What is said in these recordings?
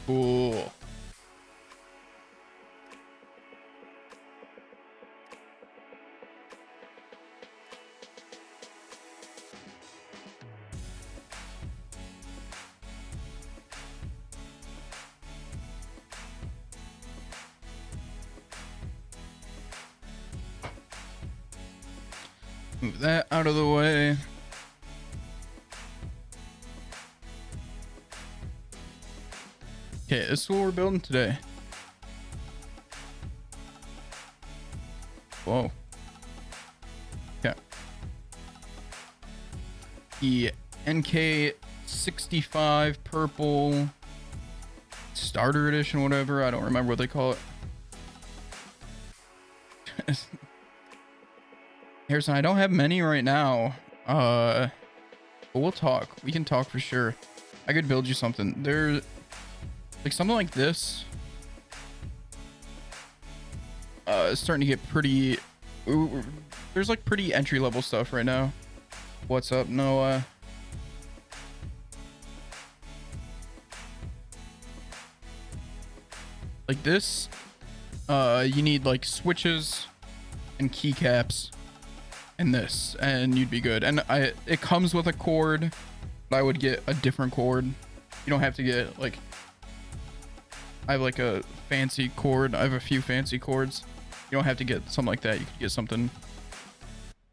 Cool. Move that out of the way. Okay, this is what we're building today. Whoa. Okay. The NK65 purple starter edition, whatever. I don't remember what they call it. Harrison, I don't have many right now. But we'll talk. We can talk for sure. I could build you something. There's like something like this. It's starting to get pretty. Ooh, there's like pretty entry level stuff right now. What's up, Noah? Like this, you need like switches and keycaps and this, and you'd be good. And it comes with a cord, but I would get a different cord. You don't have to get like, I have like a fancy cord. I have a few fancy cords. You don't have to get something like that. You could get something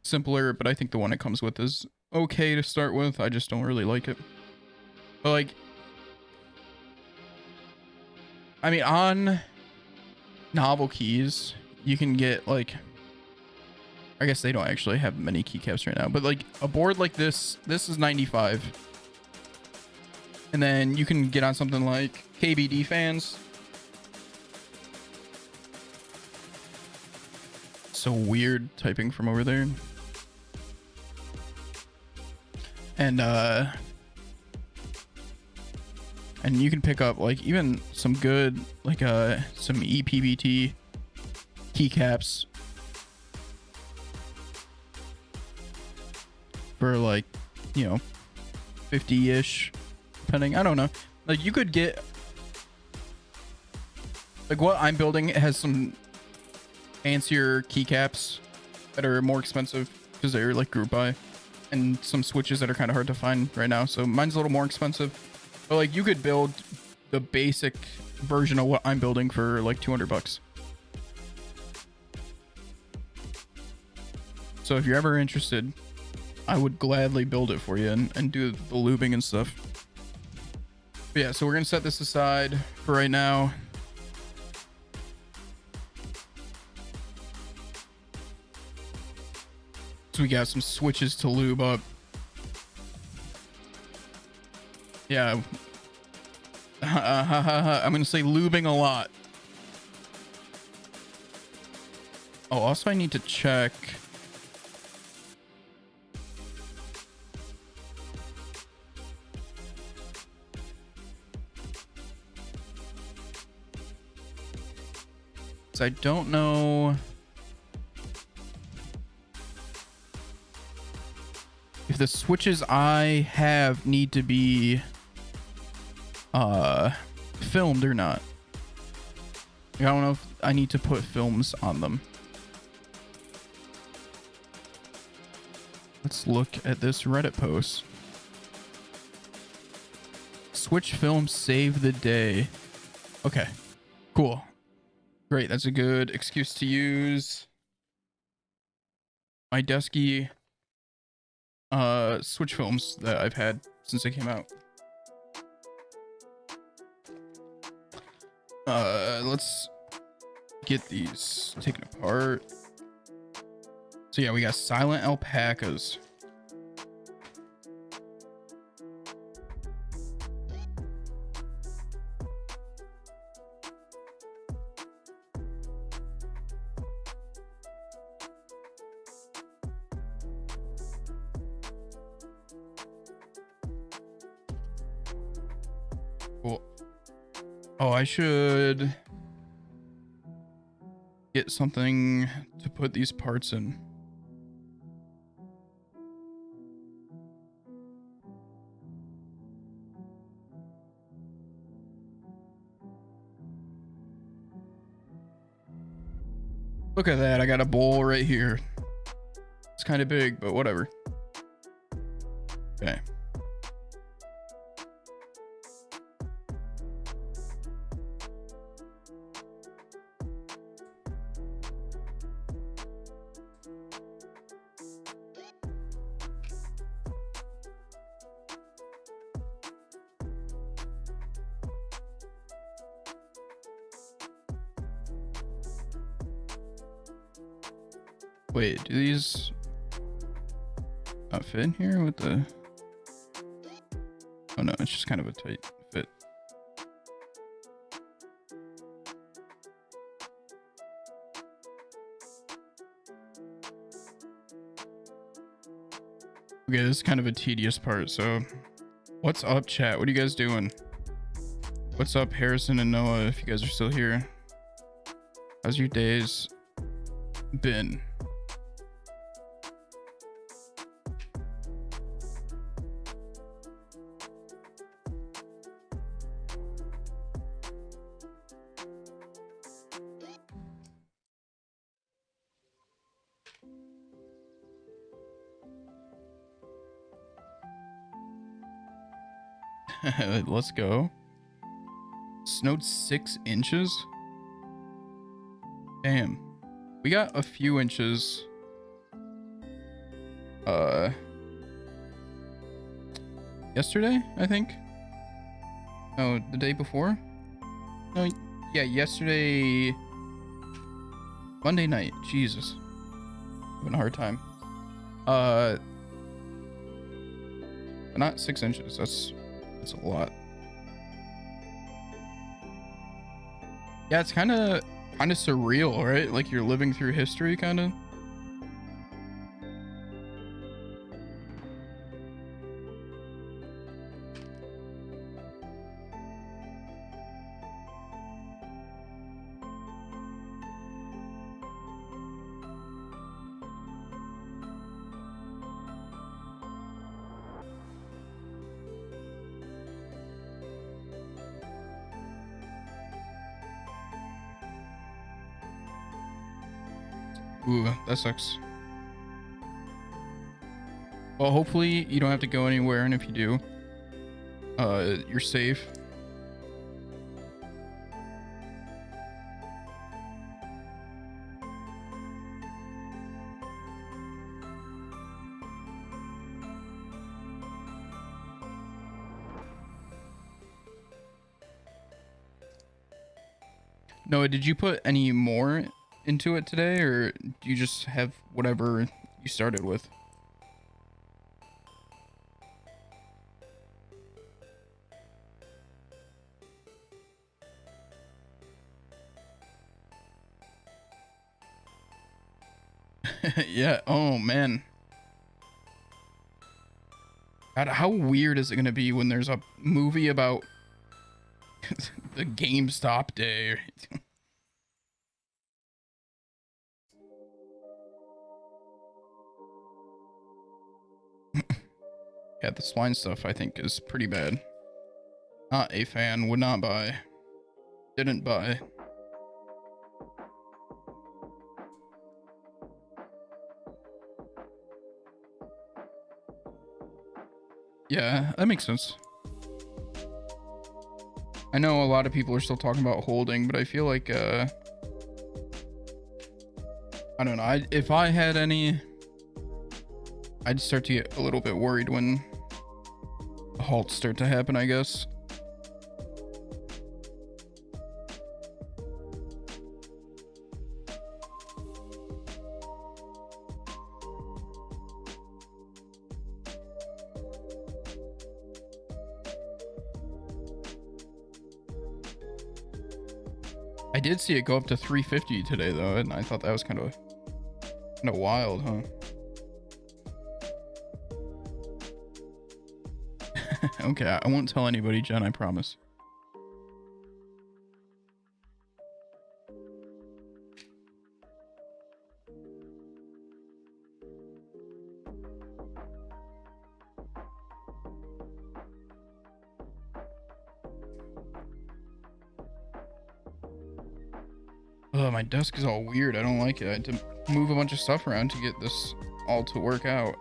simpler, but I think the one it comes with is okay to start with. I just don't really like it. But like, I mean, on novel keys, you can get like, I guess they don't actually have many keycaps right now, but like a board like this is 95. And then you can get on something like KBD fans. So weird typing from over there. And you can pick up like even some good like some ePBT keycaps for like, you know, 50-ish depending. I don't know. Like you could get like what I'm building has some fancier keycaps that are more expensive because they're like group buy, and some switches that are kind of hard to find right now. So mine's a little more expensive, but like you could build the basic version of what I'm building for like 200 bucks. So if you're ever interested, I would gladly build it for you and do the lubing and stuff. But yeah, so we're gonna set this aside for right now. So we got some switches to lube up. Yeah. I'm gonna say lubing a lot. Oh, also I need to check. I don't know if the switches I have need to be filmed or not. I don't know if I need to put films on them. Let's look at this Reddit post. Switch film save the day. Okay, cool. Great, that's a good excuse to use my desky switch films that I've had since they came out. Let's get these taken apart. So yeah, we got silent alpacas. Cool. Oh, I should get something to put these parts in. Look at that. I got a bowl right here. It's kind of big, but whatever. Okay. Wait, do these not fit in here with the... Oh no, it's just kind of a tight fit. Okay, this is kind of a tedious part, so... What's up, chat? What are you guys doing? What's up, Harrison and Noah, if you guys are still here? How's your days been? Let's go. Snowed 6 inches. Damn. We got a few inches. Yesterday, I think. No, the day before. No, yeah, yesterday. Monday night. Jesus. Having a hard time. But not 6 inches. That's a lot. Yeah, it's kind of surreal, right? Like you're living through history, kind of. Ooh, that sucks. Well, hopefully you don't have to go anywhere, and if you do, you're safe. Noah, did you put any more into it today, or do you just have whatever you started with? Yeah. Oh man. God, how weird is it gonna be when there's a movie about the GameStop day? Yeah, the swine stuff I think is pretty bad. Not a fan. Would not buy. Didn't buy. Yeah, that makes sense. I know a lot of people are still talking about holding, but I feel like, I don't know. If I had any, I'd start to get a little bit worried when halts start to happen, I guess. I did see it go up to 350 today though, and I thought that was kind of wild, huh? Okay, I won't tell anybody, Jen, I promise. Oh, my desk is all weird. I don't like it. I had to move a bunch of stuff around to get this all to work out.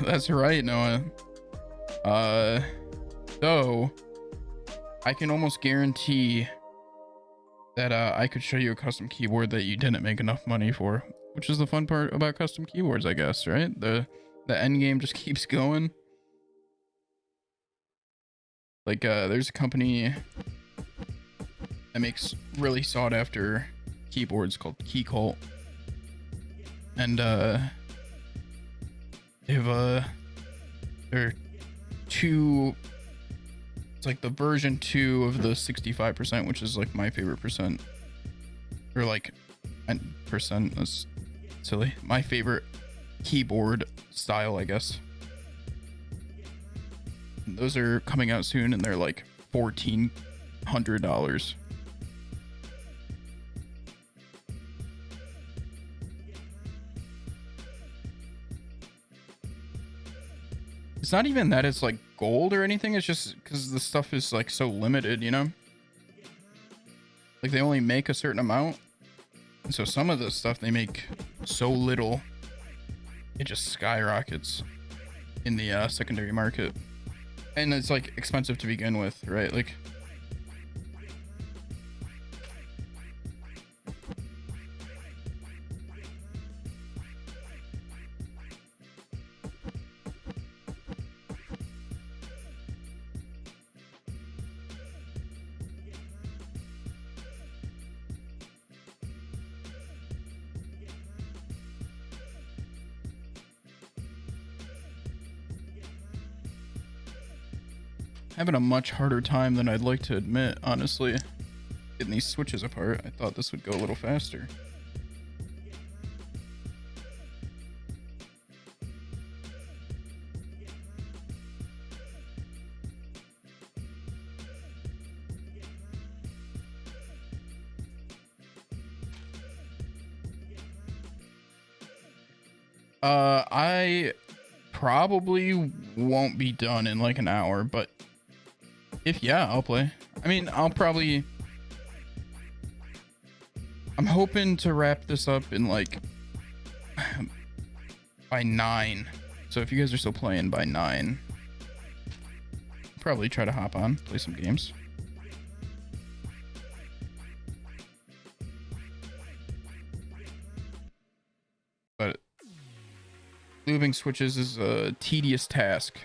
That's right, Noah. So I can almost guarantee that I could show you a custom keyboard that you didn't make enough money for, which is the fun part about custom keyboards, I guess, right? The end game just keeps going. Like there's a company that makes really sought after keyboards called Keycult, and they're two. It's like the version 2 of the 65%, which is like my favorite percent, or like percent. That's silly. My favorite keyboard style, I guess. And those are coming out soon, and they're like $1,400. It's not even that it's like gold or anything. It's just because the stuff is like so limited, you know? Like they only make a certain amount. And so some of the stuff they make so little, it just skyrockets in the secondary market. And it's like expensive to begin with, right? Like, having a much harder time than I'd like to admit, honestly, getting these switches apart. I thought this would go a little faster. I probably won't be done in like an hour, but if yeah, I'll play. I mean, I'm hoping to wrap this up in like by 9. So if you guys are still playing by 9, probably try to hop on, play some games. But lubing switches is a tedious task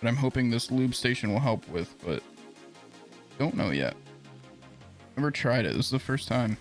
that I'm hoping this lube station will help with, but don't know yet. Never tried it. This is the first time.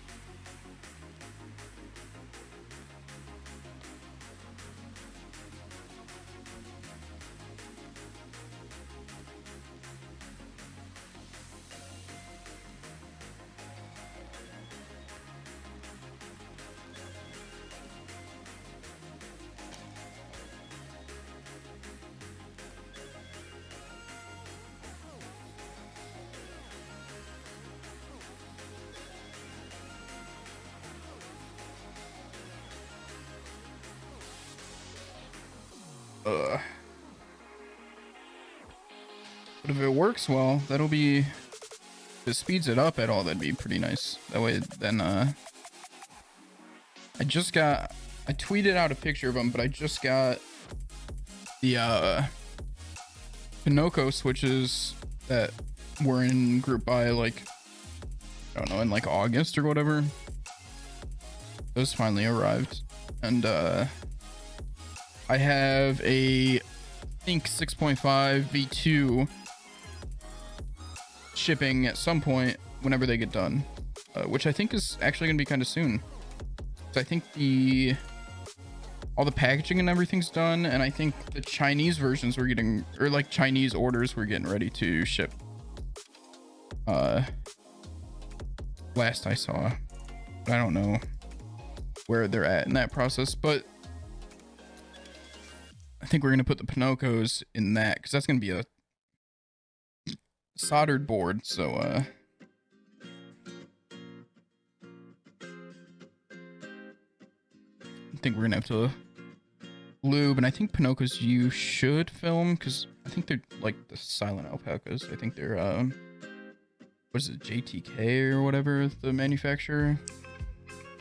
But if it works well, that'll be, if it speeds it up at all, that'd be pretty nice. That way, then, I tweeted out a picture of them, but I just got the, Pinocchio switches that were in group buy, like, I don't know, in like August or whatever. Those finally arrived. And, I have a, I think 6.5 V2 shipping at some point whenever they get done, which I think is actually gonna be kind of soon. So I think all the packaging and everything's done, and I think the Chinese versions we're getting, or like Chinese orders we're getting ready to ship. Last I saw, but I don't know where they're at in that process, but I think we're gonna put the Pinocchios in that because that's gonna be a soldered board. So think we're gonna have to lube, and I think Pinocchio's you should film, because I think they're like the silent alpacas. I think they're what is it, JTK or whatever, the manufacturer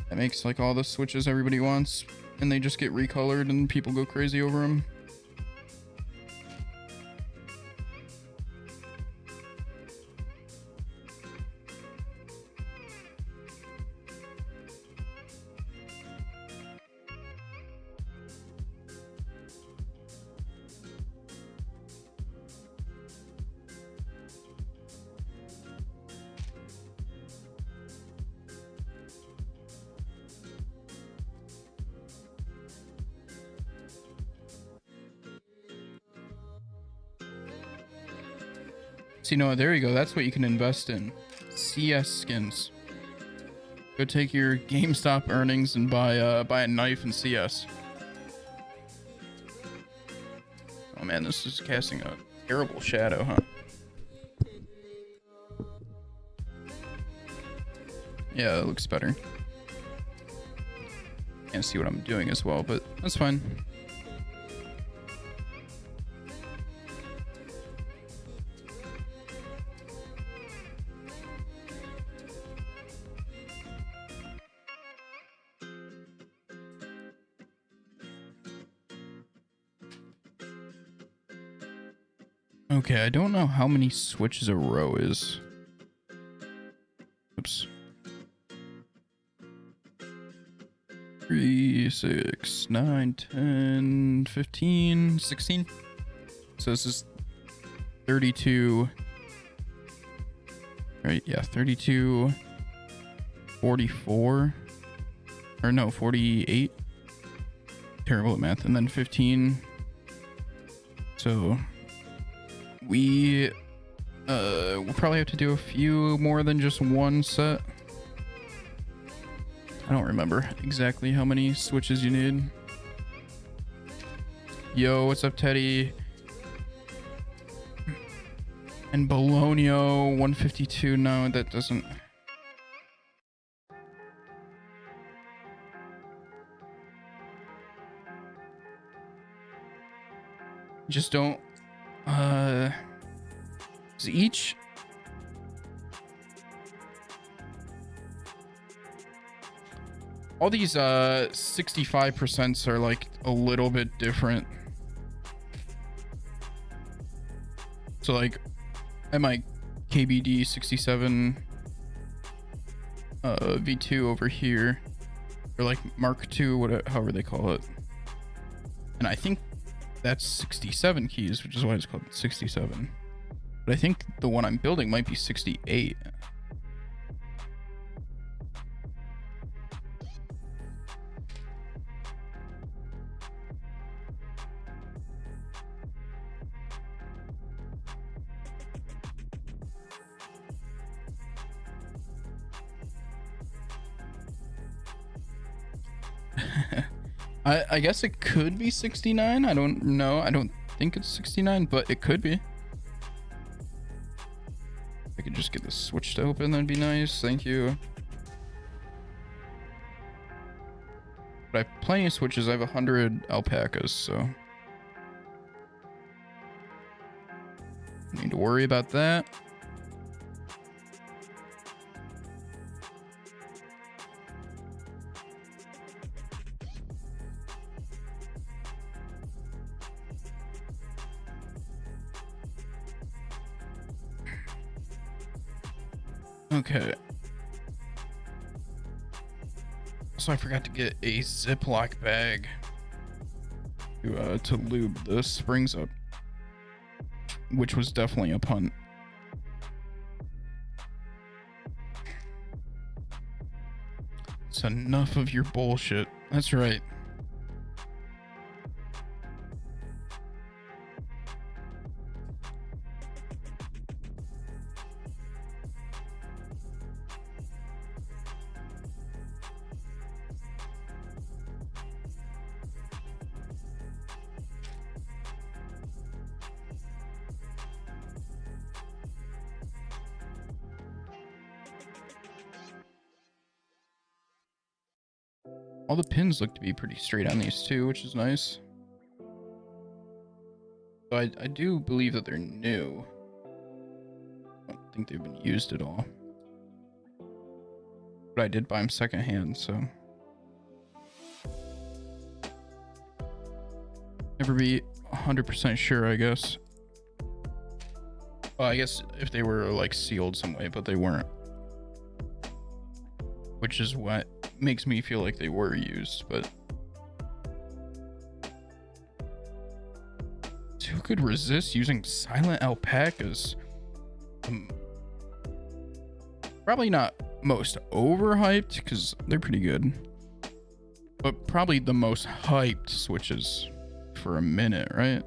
that makes like all the switches everybody wants, and they just get recolored and people go crazy over them. See, no, there you go. That's what you can invest in. CS skins. Go take your GameStop earnings and buy a knife in CS. Oh man, this is casting a terrible shadow, huh? Yeah, it looks better. Can't see what I'm doing as well, but that's fine. Okay, I don't know how many switches a row is. Oops. 3, 6, 9, 10, 15, 16. So this is 32. Right, yeah, 32, 44. Or no, 48. Terrible at math. And then 15. So we'll probably have to do a few more than just one set. I don't remember exactly how many switches you need. Yo, what's up, Teddy? And Bologna 152. No, that doesn't. Just don't. Is each. All these 65% are like a little bit different. So like at my KBD 67 V2 over here, or like Mark II, whatever, however they call it. And I think that's 67 keys, which is why it's called 67. But I think the one I'm building might be 68. I guess it could be 69. I don't know. I don't think it's 69, but it could be. I could just get this switch to open. That'd be nice. Thank you. But I have plenty of switches. I have 100 alpacas, so don't need to worry about that. Okay. So I forgot to get a Ziploc bag to lube the springs up, which was definitely a punt. It's enough of your bullshit. That's right. All the pins look to be pretty straight on these too, which is nice. So I do believe that they're new. I don't think they've been used at all. But I did buy them secondhand, so. Never be 100% sure, I guess. Well, I guess if they were like sealed some way, but they weren't. Which is what makes me feel like they were used, but. Who could resist using silent alpacas? Probably not most overhyped, because they're pretty good. But probably the most hyped switches for a minute, right?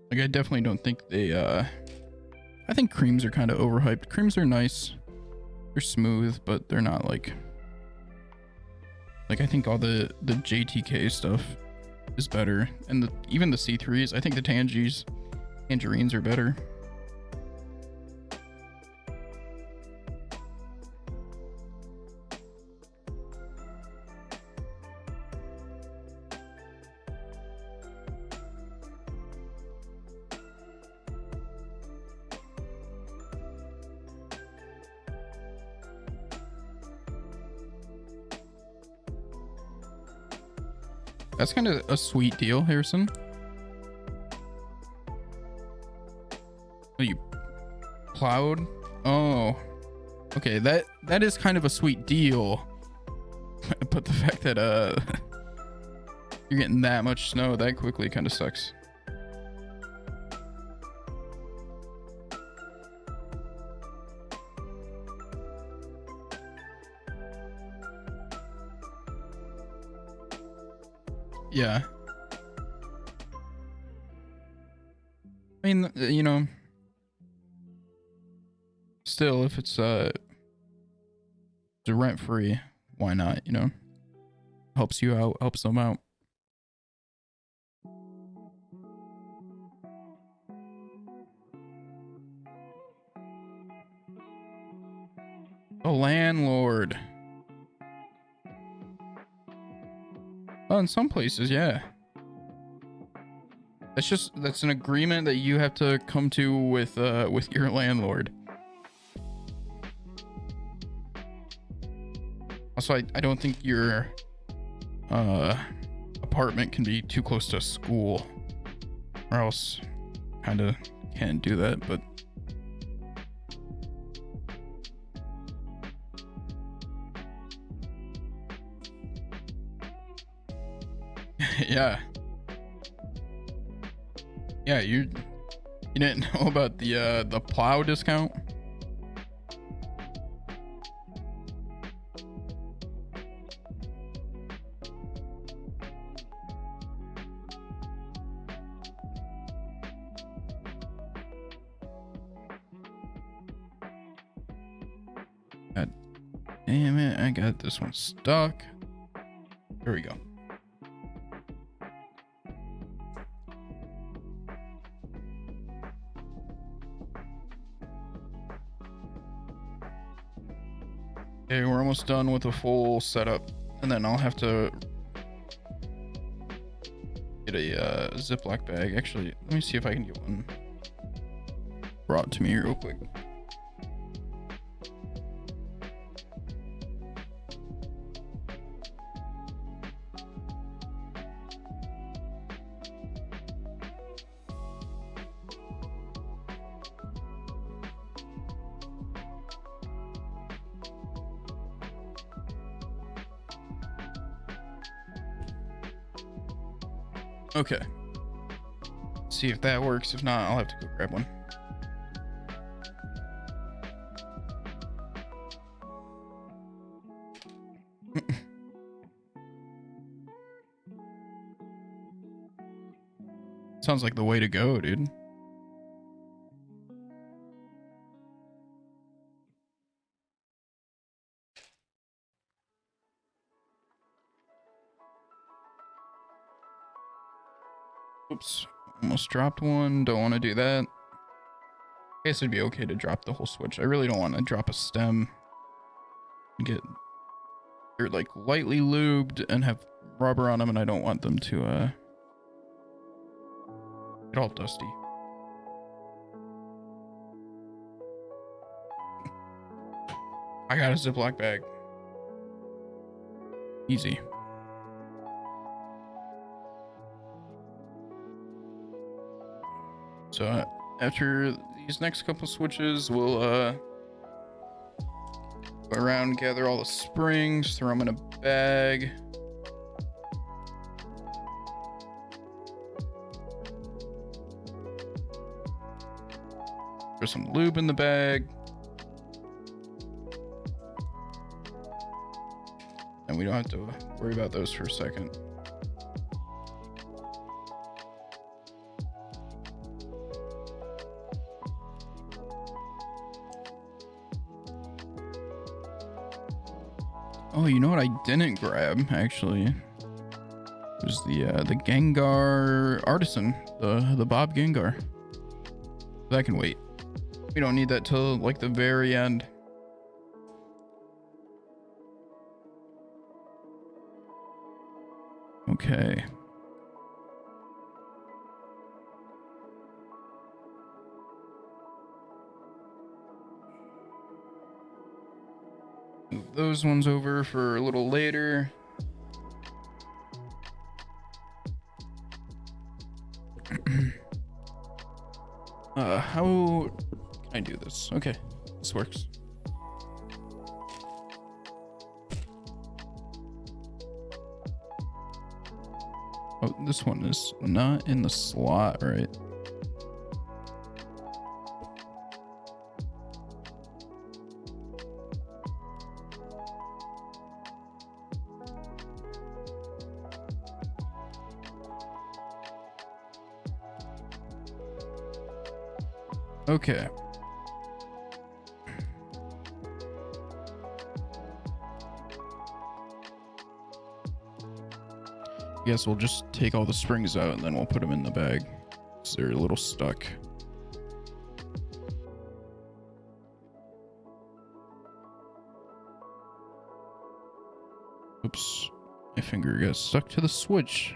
Like, I definitely don't think they, I think creams are kind of overhyped. Creams are nice. They're smooth, but they're not like I think all the JTK stuff is better. And even the C3s, I think the tangerines are better. That's kind of a sweet deal, Harrison. Oh, you plowed? Oh, okay. That is kind of a sweet deal. But the fact that you're getting that much snow that quickly kind of sucks. Yeah. I mean, you know, still, if it's rent free, why not, you know? Helps you out, helps them out. A landlord. Well, in some places, yeah. That's an agreement that you have to come to with your landlord. Also, I don't think your apartment can be too close to a school, or else kind of can't do that, but yeah. Yeah, you didn't know about the plow discount? God damn it, I got this one stuck. There we go. Okay, we're almost done with the full setup, and then I'll have to get a Ziploc bag. Actually, let me see if I can get one brought to me real quick. Okay. See if that works. If not, I'll have to go grab one. Sounds like the way to go, dude. Oops, almost dropped one. Don't want to do that. I guess it'd be okay to drop the whole switch. I really don't want to drop a stem. get, they're like lightly lubed and have rubber on them, and I don't want them to get all dusty. I got a Ziploc bag. Easy. So after these next couple switches, we'll go around, gather all the springs, throw them in a bag. There's some lube in the bag. And we don't have to worry about those for a second. Oh, you know what I didn't grab, actually? It was the Gengar artisan, the Bob Gengar. That can wait. We don't need that till like the very end. Okay. Move those ones over for a little later. How can I do this? Okay, this works. Oh, this one is not in the slot, right? Okay. Guess we'll just take all the springs out and then we'll put them in the bag, because they're a little stuck. Oops, my finger got stuck to the switch.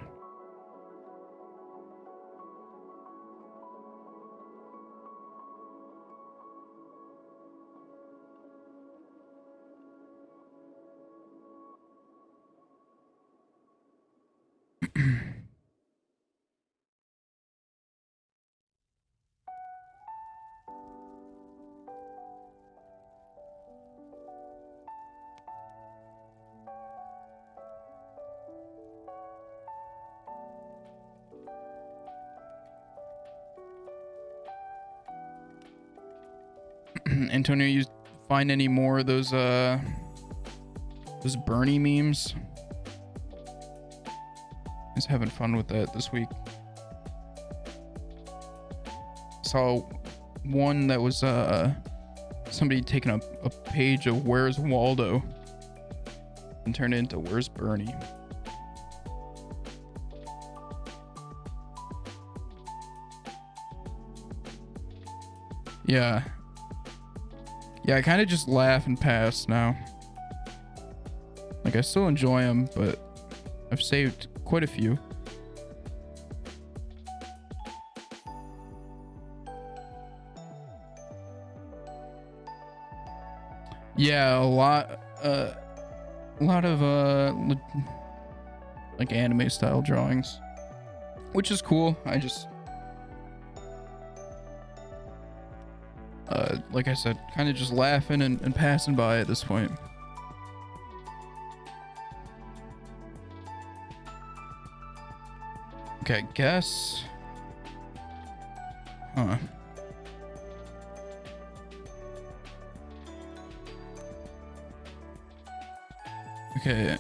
Antonio, you find any more of those Bernie memes? He's having fun with that this week. Saw one that was somebody taking a page of Where's Waldo and turned it into Where's Bernie. Yeah. Yeah, I kind of just laugh and pass now. Like, I still enjoy them, but I've saved quite a few. Yeah, a lot of like anime style drawings, which is cool. I just like I said, kind of just laughing and passing by at this point. Okay, guess. Huh. Okay.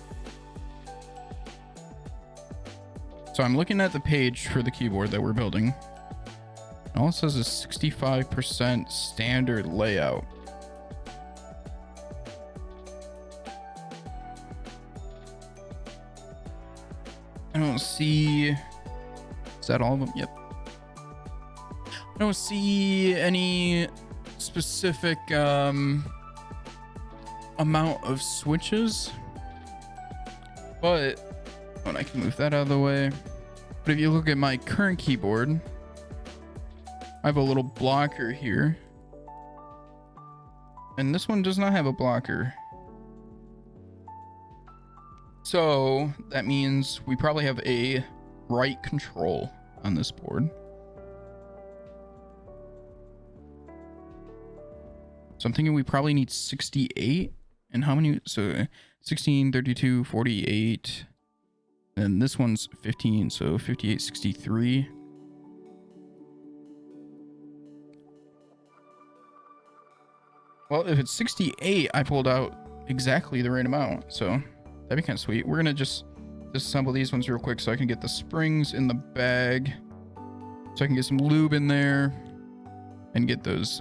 So I'm looking at the page for the keyboard that we're building. All it says is 65% standard layout. I don't see... Is that all of them? Yep. I don't see any specific amount of switches, but I can move that out of the way. But if you look at my current keyboard, I have a little blocker here, and this one does not have a blocker. So that means we probably have a right control on this board. So I'm thinking we probably need 68. And how many? So 16, 32, 48. And this one's 15, so 58, 63. Well, if it's 68, I pulled out exactly the right amount, so that'd be kind of sweet. We're gonna just disassemble these ones real quick so I can get the springs in the bag, so I can get some lube in there and get those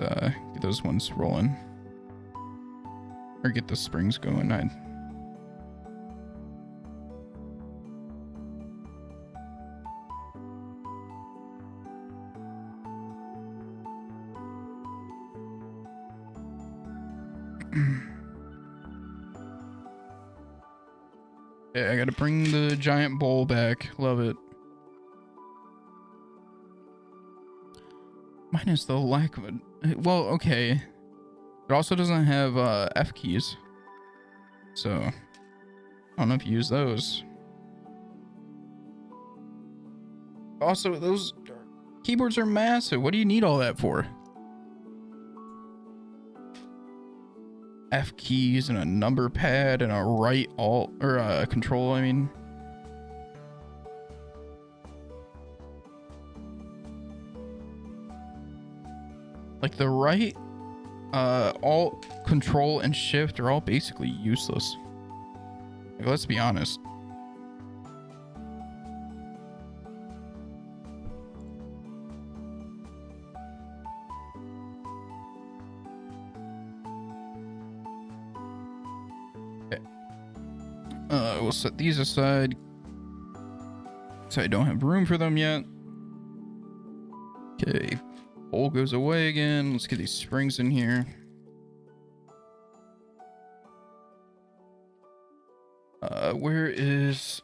ones rolling, or get the springs going. Yeah, I gotta bring the giant bowl back. Love it. Minus the lack of it. Well, okay. It also doesn't have F keys. So, I don't know if you use those. Also, those keyboards are massive. What do you need all that for? F keys and a number pad and a right alt or control, I mean. Like the right alt, control, and shift are all basically useless. Like, let's be honest. We'll set these aside so I don't have room for them yet. Okay, bowl goes away again. Let's get these springs in here. Where is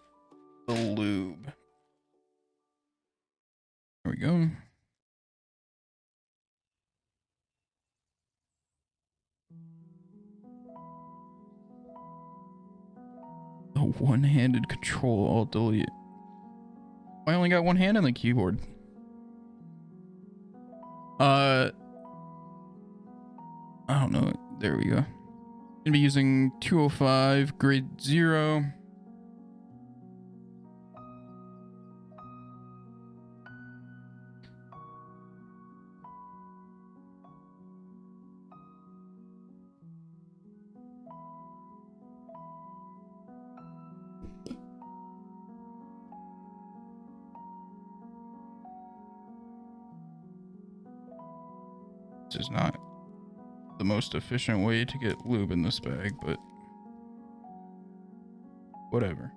the lube? There we go. The one-handed control, I'll delete. I only got one hand on the keyboard. I don't know. There we go. Gonna be using 205 grade 0. This is not the most efficient way to get lube in this bag, but whatever.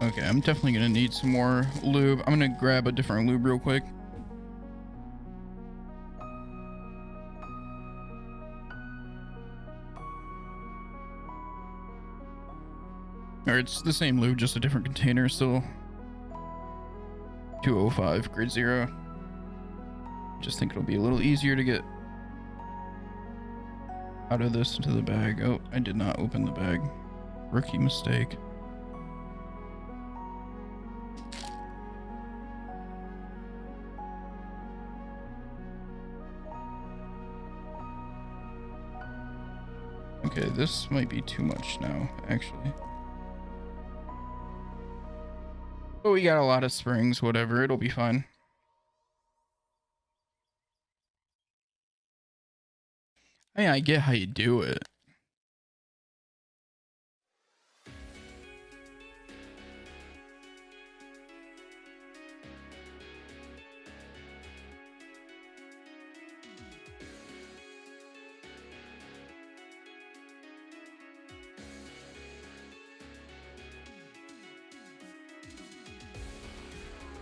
Okay, I'm definitely gonna need some more lube. I'm gonna grab a different lube real quick. Or it's the same lube, just a different container still. 205 grade 0. Just think it'll be a little easier to get out of this into the bag. Oh, I did not open the bag. Rookie mistake. Okay, this might be too much now, actually. But we got a lot of springs, whatever, it'll be fine. I mean, I get how you do it.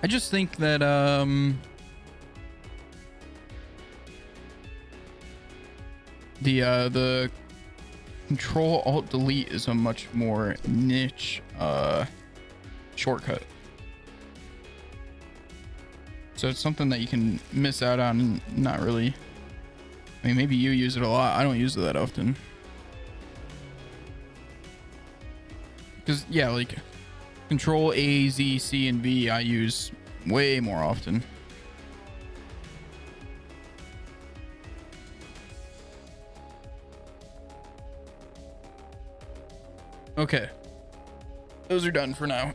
I just think that the Control Alt Delete is a much more niche shortcut. So it's something that you can miss out on and not really. I mean, maybe you use it a lot. I don't use it that often. Because, yeah, like Control A, Z, C, and V I use way more often. Okay. Those are done for now.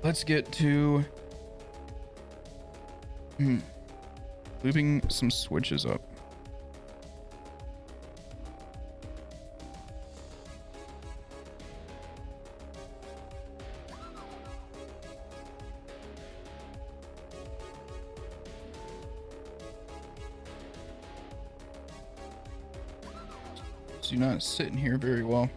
Let's get to looping some switches up. So you're not sitting here very well.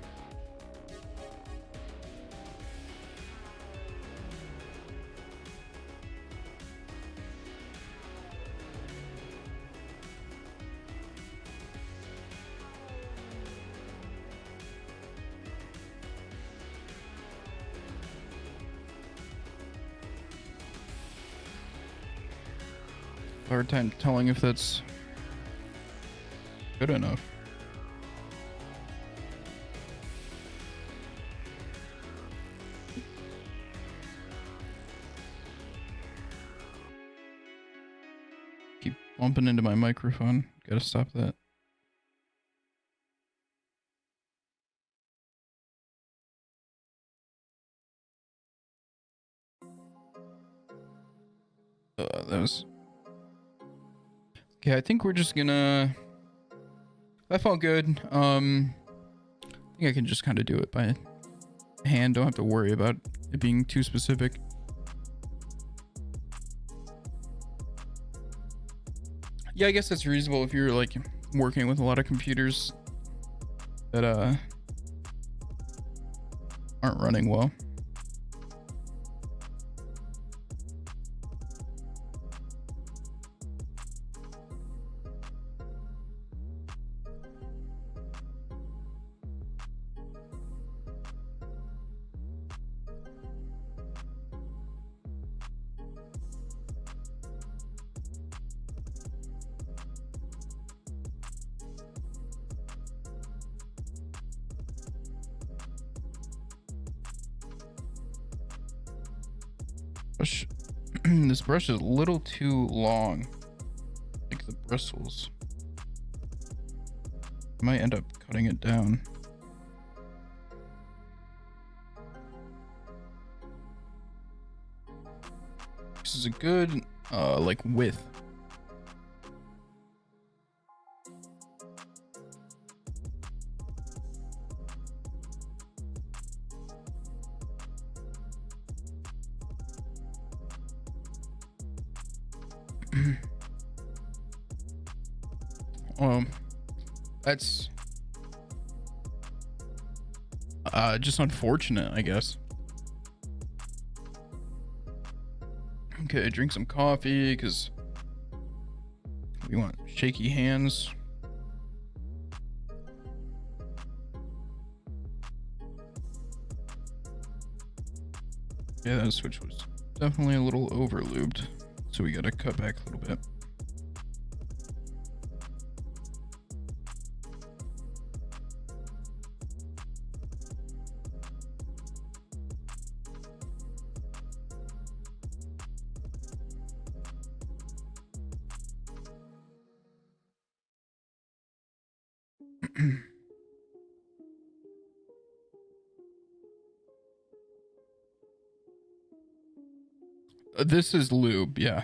Hard time telling if that's good enough. Keep bumping into my microphone. Gotta stop that. That was... Okay, I think we're just gonna... That felt good. I think I can just kind of do it by hand. Don't have to worry about it being too specific. Yeah, I guess that's reasonable if you're like working with a lot of computers that aren't running well. This brush is a little too long, like the bristles. I might end up cutting it down. This is a good like width. That's just unfortunate, I guess. Okay, drink some coffee because we want shaky hands. Yeah, that switch was definitely a little over lubed, so we gotta cut back a little bit. This is lube, yeah.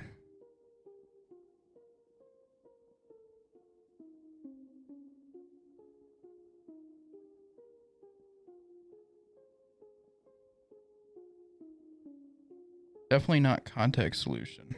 Definitely not contact solution.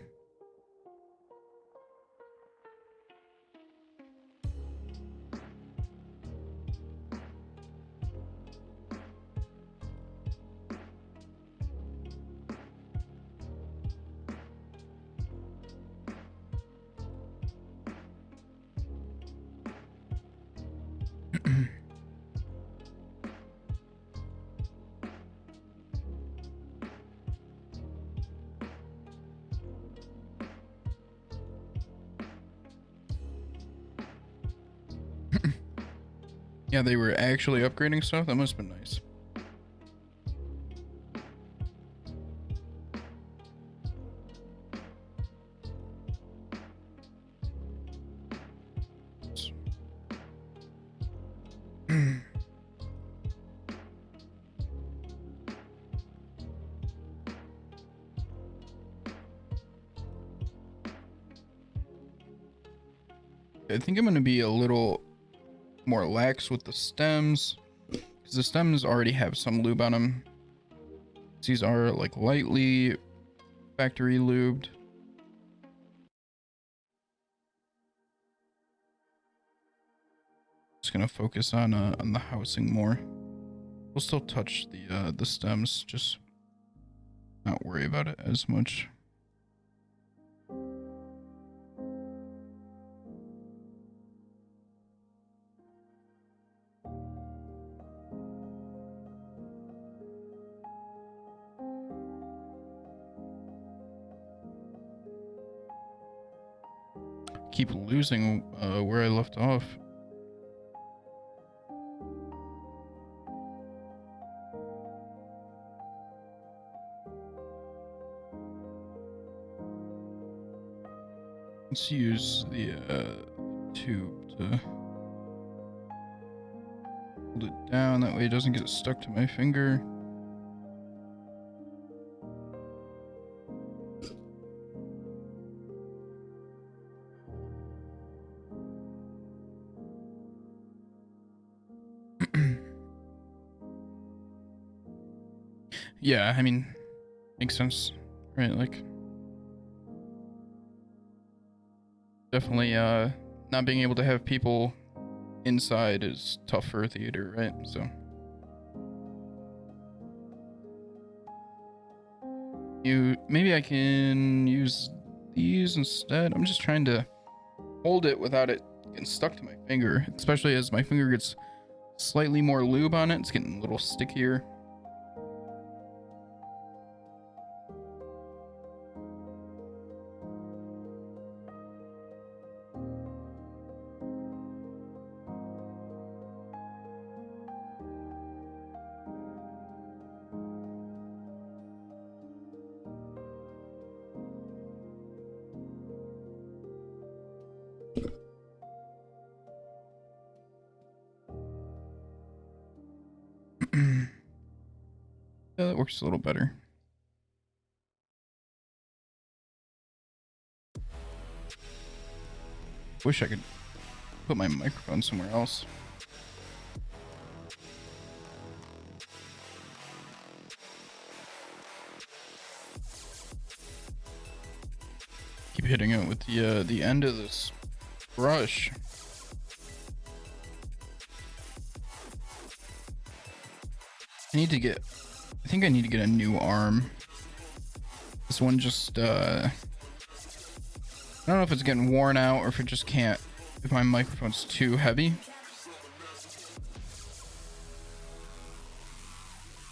Yeah, they were actually upgrading stuff. That must have been nice. I think I'm going to be a little more lax with the stems, because the stems already have some lube on them. These are like lightly factory lubed. Just going to focus on the housing more. We'll still touch the stems, just not worry about it as much. Keep losing where I left off. Let's use the tube to hold it down, that way it doesn't get stuck to my finger. Yeah, I mean, makes sense, right? Like, definitely not being able to have people inside is tough for a theater, right? So maybe I can use these instead. I'm just trying to hold it without it getting stuck to my finger, especially as my finger gets slightly more lube on it. It's getting a little stickier. Yeah, that works a little better. Wish I could put my microphone somewhere else. Keep hitting it with the end of this brush. I think I need to get a new arm. This one just, I don't know if it's getting worn out or if it just can't, if my microphone's too heavy.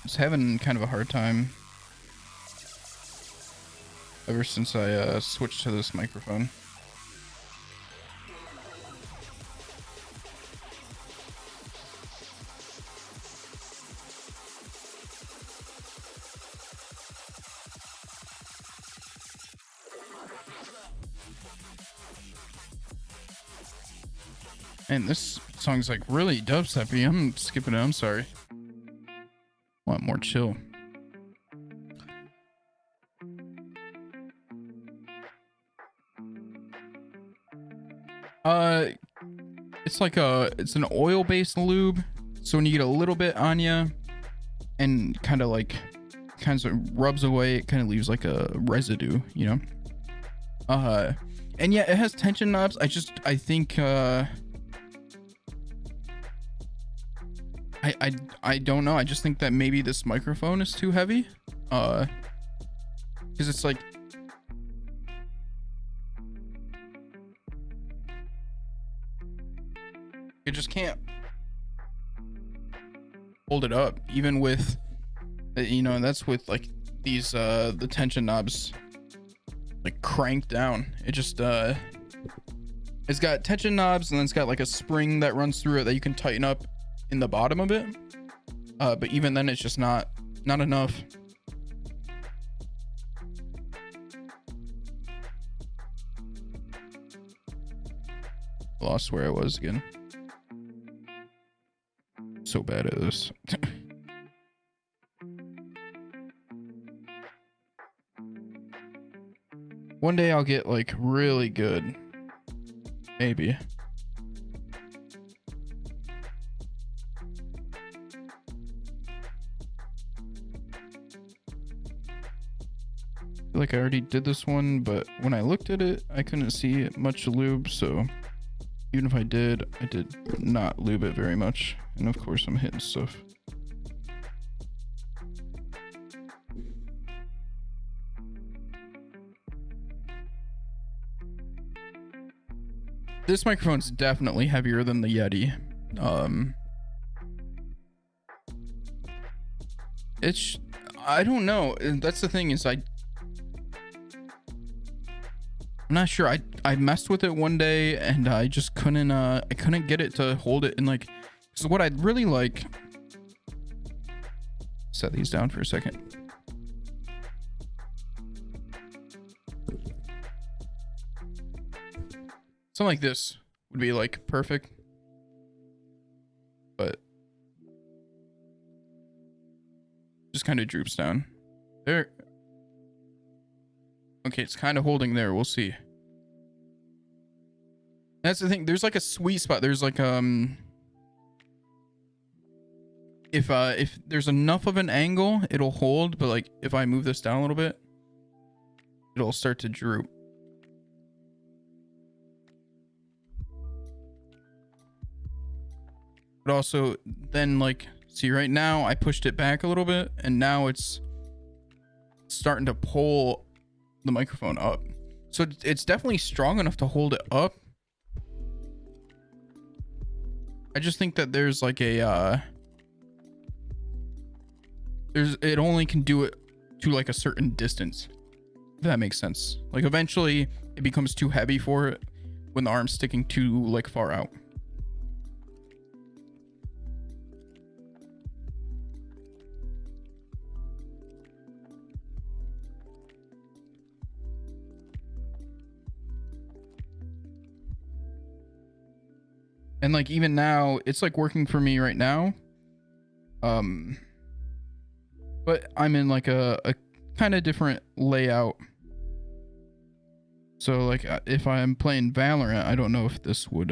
It's having kind of a hard time ever since I switched to this microphone. And this song's like really dubsteppy. I'm skipping it. I'm sorry. Want more chill. It's an oil-based lube. So when you get a little bit on you and kind of rubs away, it kind of leaves like a residue, you know? And yeah, it has tension knobs. I think I don't know. I just think that maybe this microphone is too heavy. Because it's like, it just can't hold it up, even with, you know, and that's with like these the tension knobs like cranked down. It just it's got tension knobs, and then it's got like a spring that runs through it that you can tighten up in the bottom of it. But even then, it's just not enough. Lost where I was again. So bad at this. One day I'll get like really good. Maybe. I feel like I already did this one, but when I looked at it, I couldn't see much lube, so even if I did not lube it very much. And of course I'm hitting stuff. This microphone's definitely heavier than the Yeti. I don't know. That's the thing is I'm not sure. I messed with it one day and I just couldn't get it to hold it in like, so what I'd really like, set these down for a second. Something like this would be like perfect, but just kind of droops down there. Okay, it's kind of holding there. We'll see. That's the thing. There's like a sweet spot. There's like if there's enough of an angle, it'll hold. But like if I move this down a little bit, it'll start to droop. But also then like, see right now I pushed it back a little bit and now it's starting to pull the microphone up. So it's definitely strong enough to hold it up. I just think that there's like a, it only can do it to like a certain distance. If that makes sense. Like eventually it becomes too heavy for it when the arm's sticking too like far out. And like even now it's like working for me right now. But I'm in like a kind of different layout. So like if I'm playing Valorant, I don't know if this would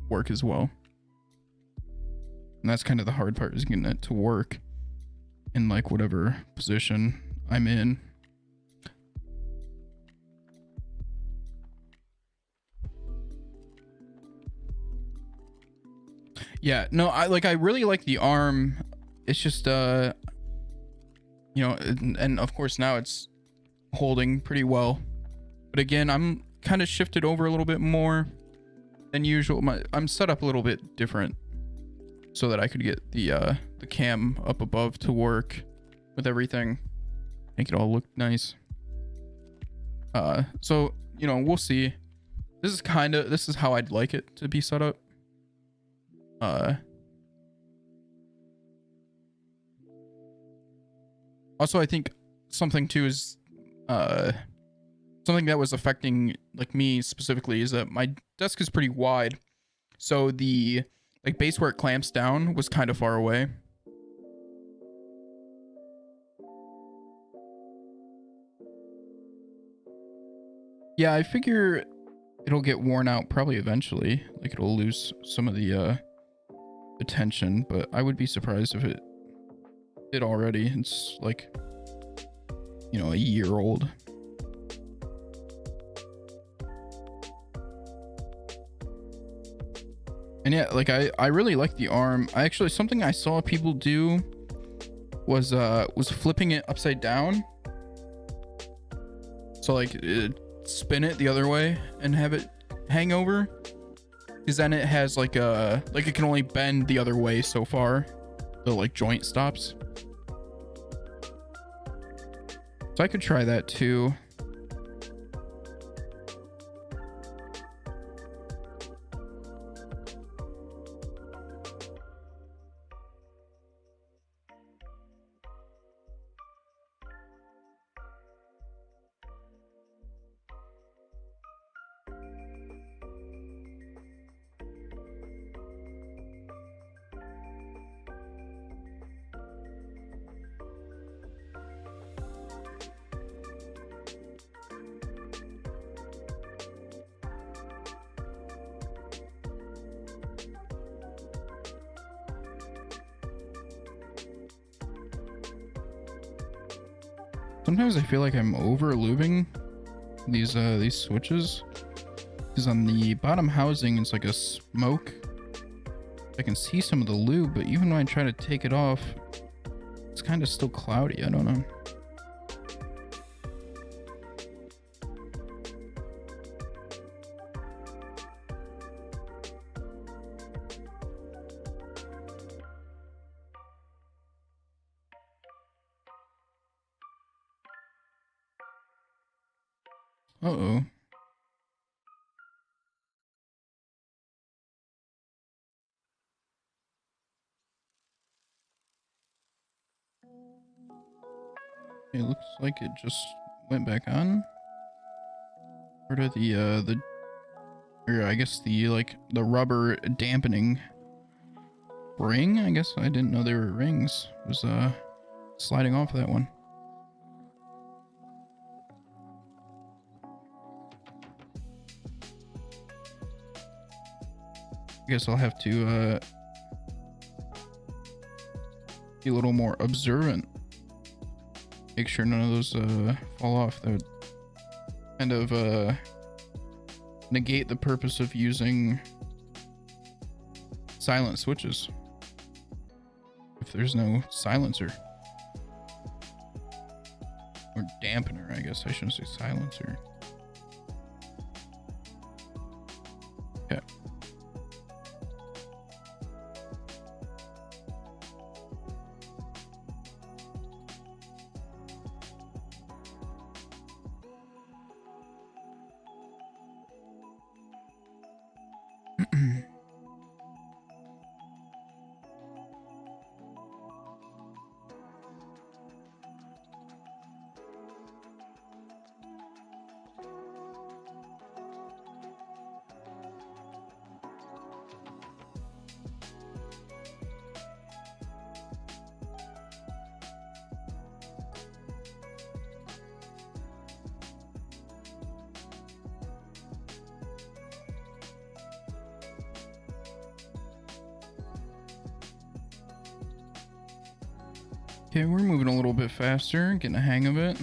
work as well. And that's kind of the hard part, is getting it to work in like whatever position I'm in. Yeah, no, I really like the arm. It's just you know, and of course now it's holding pretty well. But again, I'm kind of shifted over a little bit more than usual. I'm set up a little bit different so that I could get the cam up above to work with everything. Make it all look nice. So, you know, we'll see. This is how I'd like it to be set up. Also, I think something too is something that was affecting like me specifically is that my desk is pretty wide, so the like base where it clamps down was kind of far away. Yeah, I figure it'll get worn out probably eventually. Like it'll lose some of the tension, but I would be surprised if it did already. It's like, you know, a year old. And yeah, like I really like the arm. I actually, something I saw people do was flipping it upside down. So like spin it the other way and have it hang over, because then it has like a, like it can only bend the other way so far, the like joint stops. So I could try that too. Sometimes I feel like I'm over lubing these switches, because on the bottom housing it's like a smoke. I can see some of the lube, but even when I try to take it off, it's kind of still cloudy. I don't know. Uh-oh. It looks like it just went back on. Or did or I guess the rubber dampening ring? I guess I didn't know they were rings. It was sliding off that one. I guess I'll have to be a little more observant. Make sure none of those fall off. That would kind of negate the purpose of using silent switches if there's no silencer. Or dampener, I guess. I shouldn't say silencer. Okay. Okay, we're moving a little bit faster, getting a hang of it.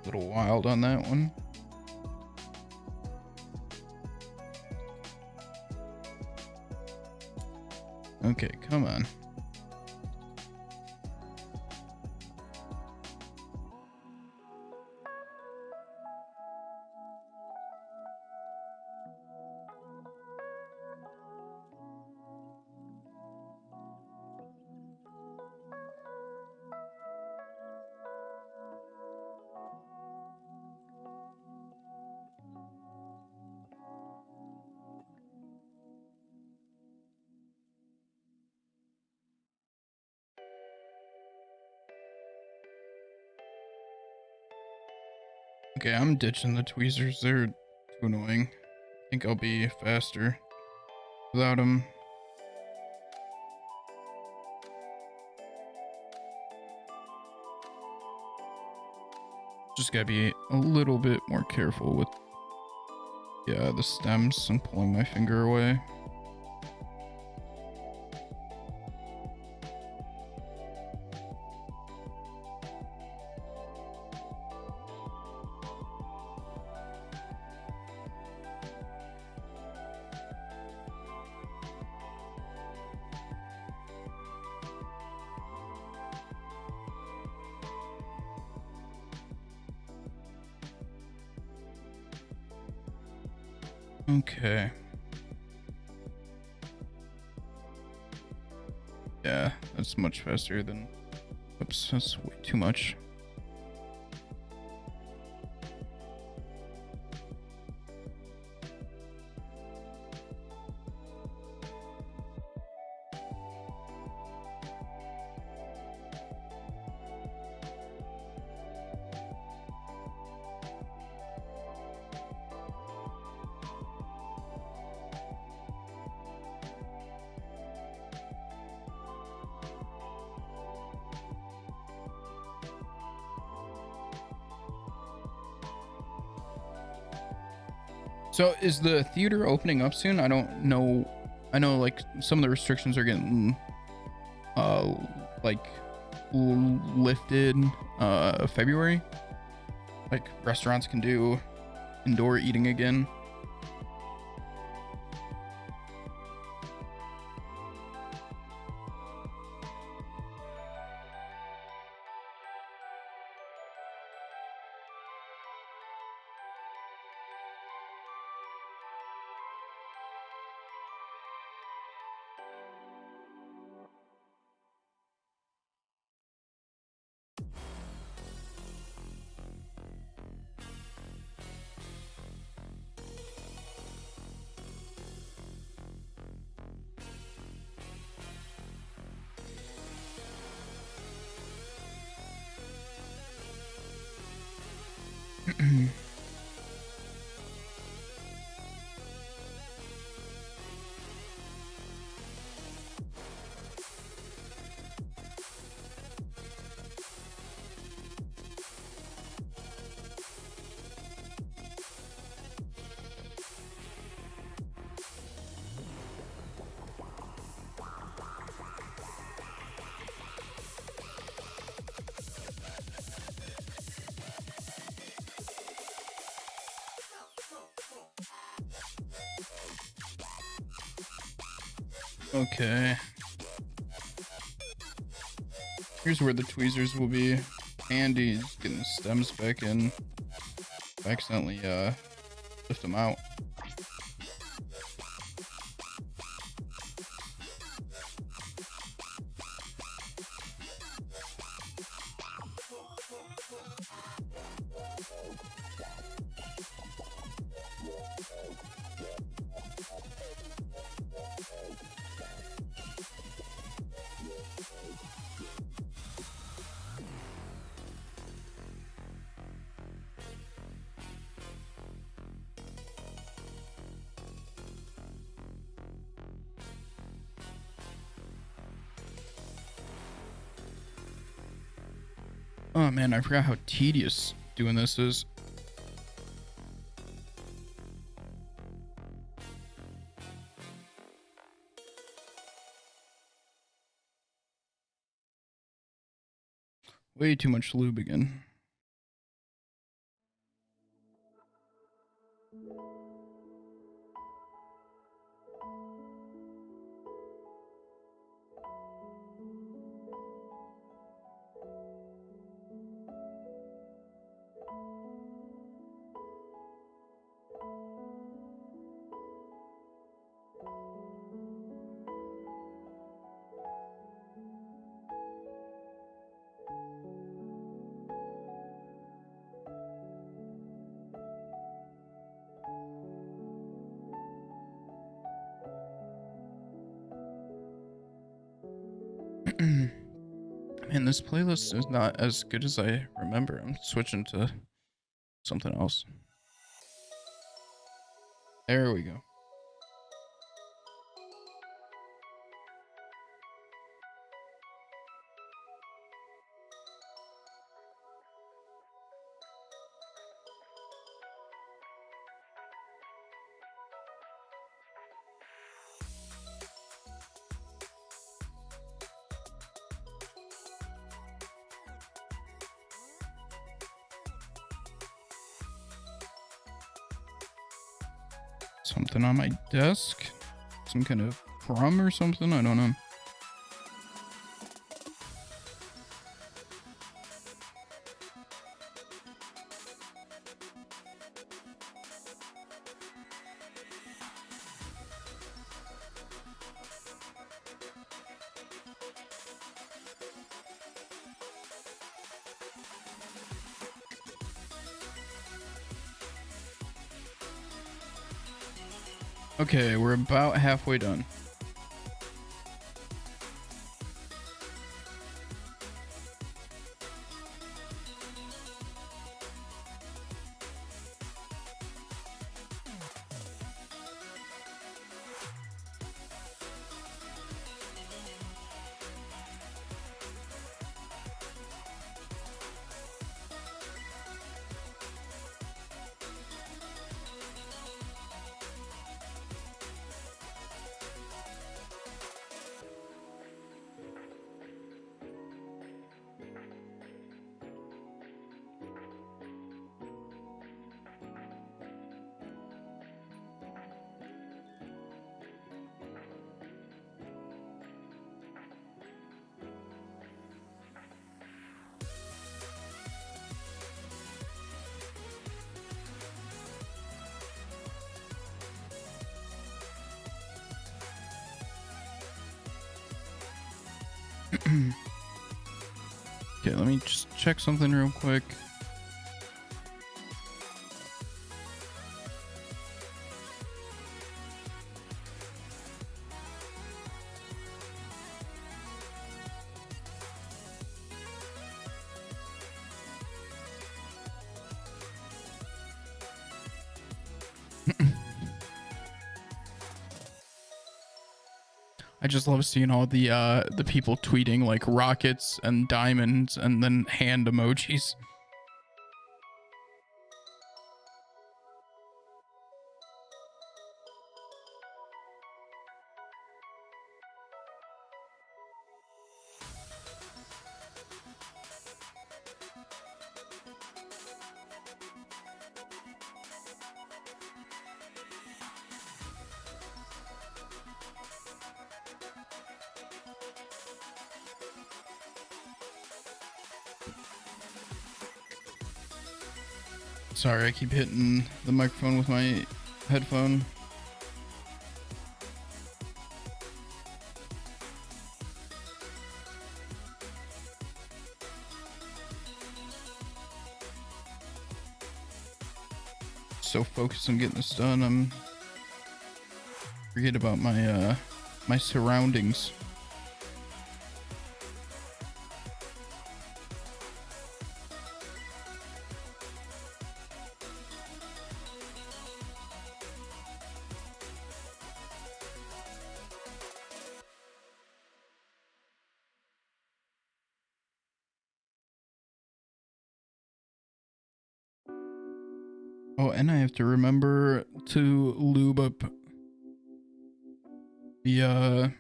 A little wild on that one. Okay, come on. Okay, I'm ditching the tweezers. They're too annoying. I think I'll be faster without them. Just gotta be a little bit more careful with the stems and pulling my finger away. Okay. Yeah, that's much faster than... Oops, that's way too much. So is the theater opening up soon? I don't know I know like some of the restrictions are getting like lifted February. Like restaurants can do indoor eating again. Okay. Here's where the tweezers will be. Andy's getting the stems back in. I accidentally lift them out. Oh man, I forgot how tedious doing this is. Way too much lube again. Man, this playlist is not as good as I remember. I'm switching to something else. There we go. Something on my desk? Some kind of crumb or something? I don't know. Okay, we're about halfway done. Okay, let me just check something real quick. I just love seeing all the people tweeting like rockets and diamonds and then hand emojis. Sorry, I keep hitting the microphone with my headphone. So focused on getting this done, I'm forget about my my surroundings. Oh, and I have to remember to lube up the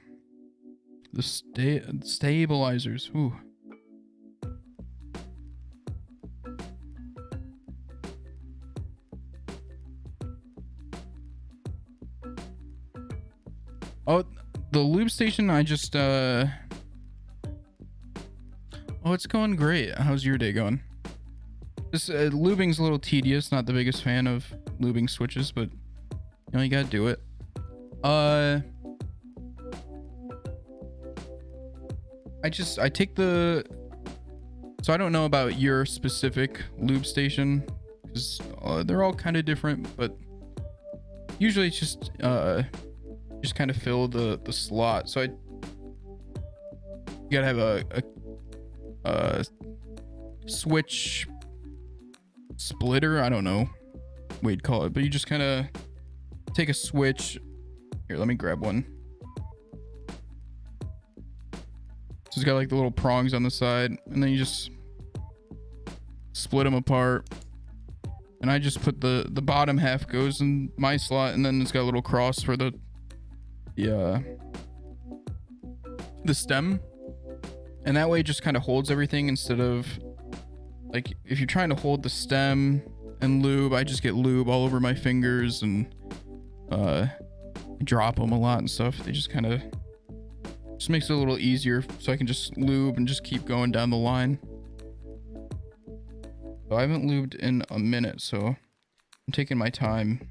stabilizers. Ooh. Oh, the lube station, I just oh, it's going great. How's your day going? This lubing's a little tedious. Not the biggest fan of lubing switches, but you know, you gotta do it. I take the, so I don't know about your specific lube station because they're all kind of different, but usually it's just kind of fill the slot. So you gotta have a switch splitter. I don't know what you'd call it, but you just kind of take a switch. Here, let me grab one. So it's got like the little prongs on the side, and then you just split them apart. And I just put the bottom half goes in my slot, and then it's got a little cross for the stem. And that way it just kind of holds everything instead of like if you're trying to hold the stem and lube, I just get lube all over my fingers and drop them a lot and stuff. They just kind of just makes it a little easier so I can just lube and just keep going down the line. So I haven't lubed in a minute, so I'm taking my time.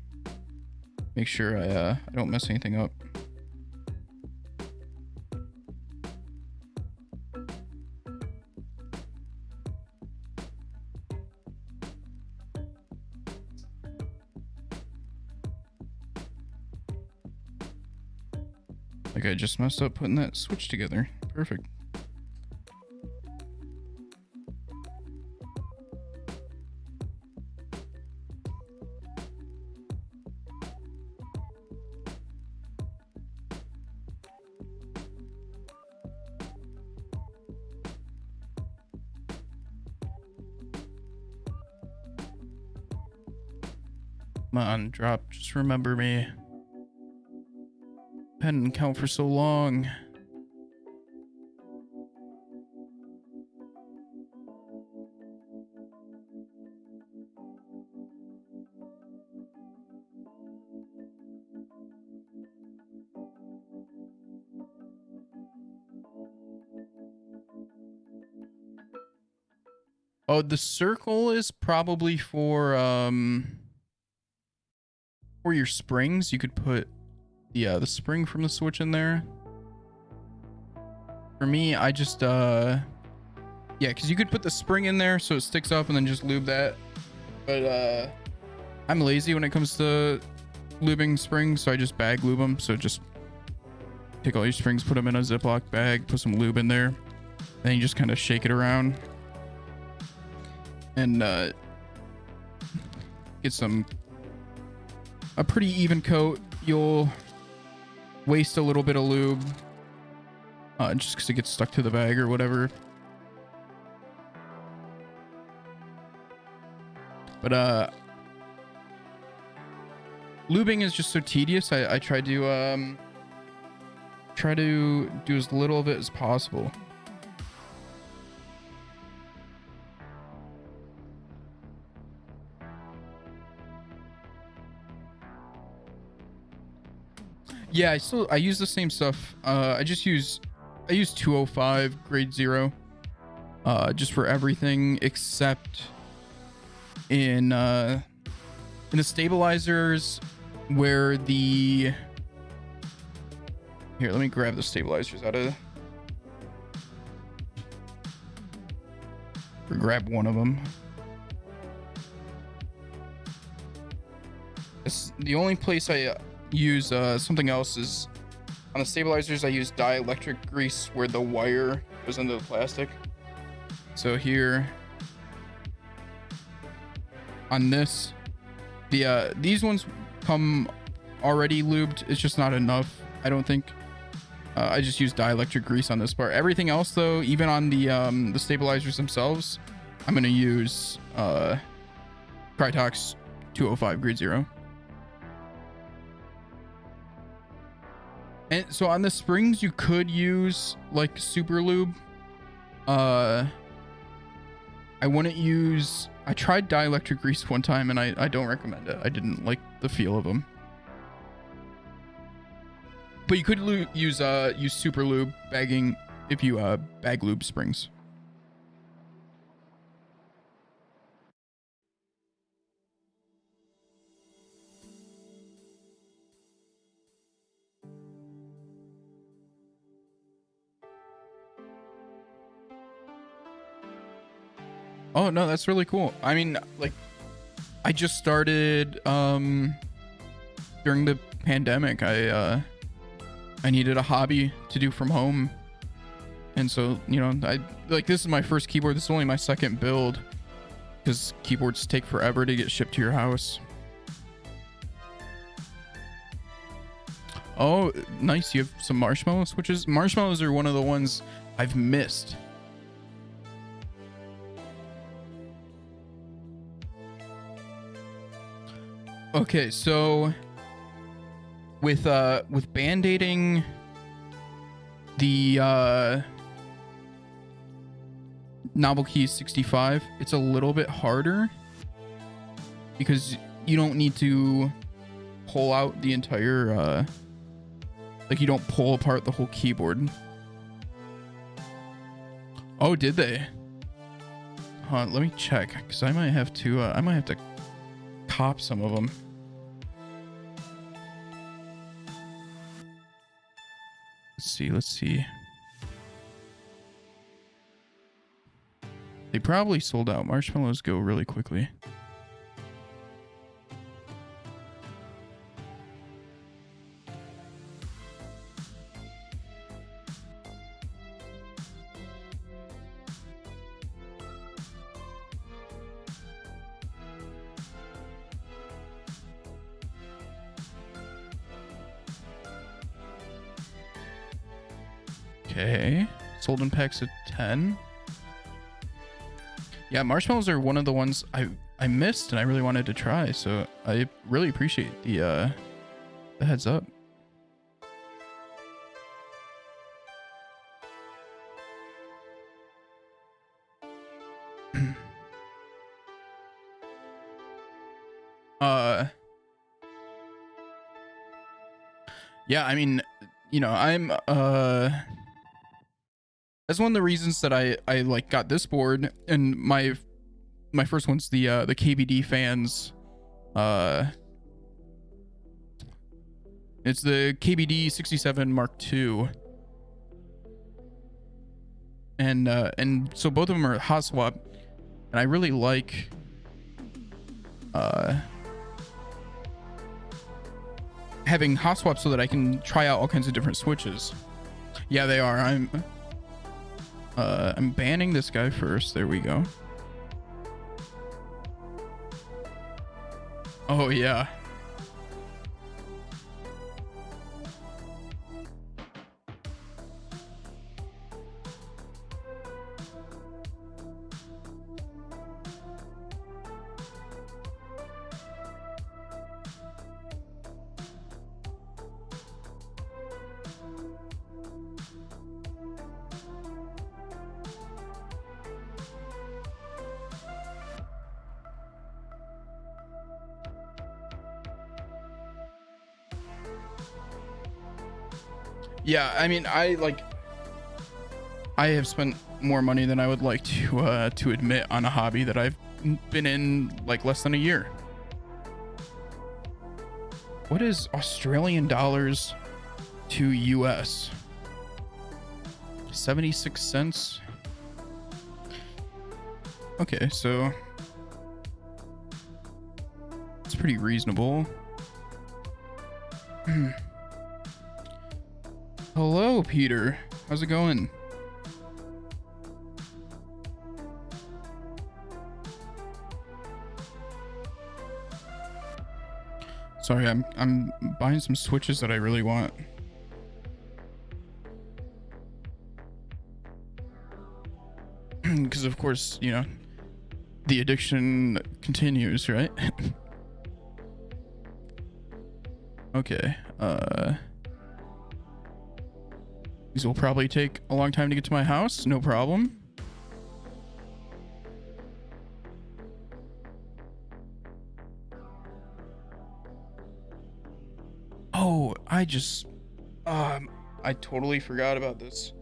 Make sure I don't mess anything up. Like I just messed up putting that switch together. Perfect. Come on, drop. Just remember me. I hadn't count for so long. Oh, the circle is probably for your springs. You could put the spring from the switch in there. For me, I just Yeah, because you could put the spring in there so it sticks up and then just lube that. But I'm lazy when it comes to lubing springs, so I just bag lube them. So just take all your springs, put them in a Ziploc bag, put some lube in there, then you just kind of shake it around and get a pretty even coat. You'll waste a little bit of lube just because it gets stuck to the bag or whatever. But lubing is just so tedious. I try to do as little of it as possible. Yeah, I use the same stuff. I use 205 grade 0 just for everything except in the stabilizers where here, let me grab the stabilizers out of or grab one of them. It's the only place I use something else is on the stabilizers. I use dielectric grease where the wire goes into the plastic. So here on this, these ones come already lubed. It's just not enough, I don't think. I just use dielectric grease on this part. Everything else though, even on the stabilizers themselves, I'm gonna use Krytox 205 grade 0. And so on the springs you could use like super lube. I tried dielectric grease one time and I don't recommend it. I didn't like the feel of them. But you could use super lube bagging if you bag lube springs. Oh no, that's really cool. I mean, like, I just started during the pandemic. I needed a hobby to do from home, and so this is my first keyboard. This is only my second build because keyboards take forever to get shipped to your house. Oh, nice. You have some marshmallow switches. Marshmallows are one of the ones I've missed. Okay, so with band-aiding the NK65, it's a little bit harder because you don't need to pull out the entire like you don't pull apart the whole keyboard. Oh, did they? Let me check because I might have to cop some of them. Let's see. They probably sold out. Marshmallows go really quickly. Okay, sold in packs of 10. Yeah, marshmallows are one of the ones I missed and I really wanted to try, so I really appreciate the heads up. Yeah, I mean, I'm that's one of the reasons that I like got this board, and my first one's the KBD fans. It's the KBD 67 Mark II. and so both of them are hot swap, and I really like having hot swap so that I can try out all kinds of different switches. Yeah, they are. I'm banning this guy first. There we go. Oh yeah. Yeah, I mean, I have spent more money than I would like to admit on a hobby that I've been in like less than a year. What is Australian dollars to US? 76 cents. Okay, so it's pretty reasonable. Hello, Peter. How's it going? Sorry, I'm buying some switches that I really want. Because of course, you know, the addiction continues, right? Okay. These will probably take a long time to get to my house. No problem. Oh, I totally forgot about this.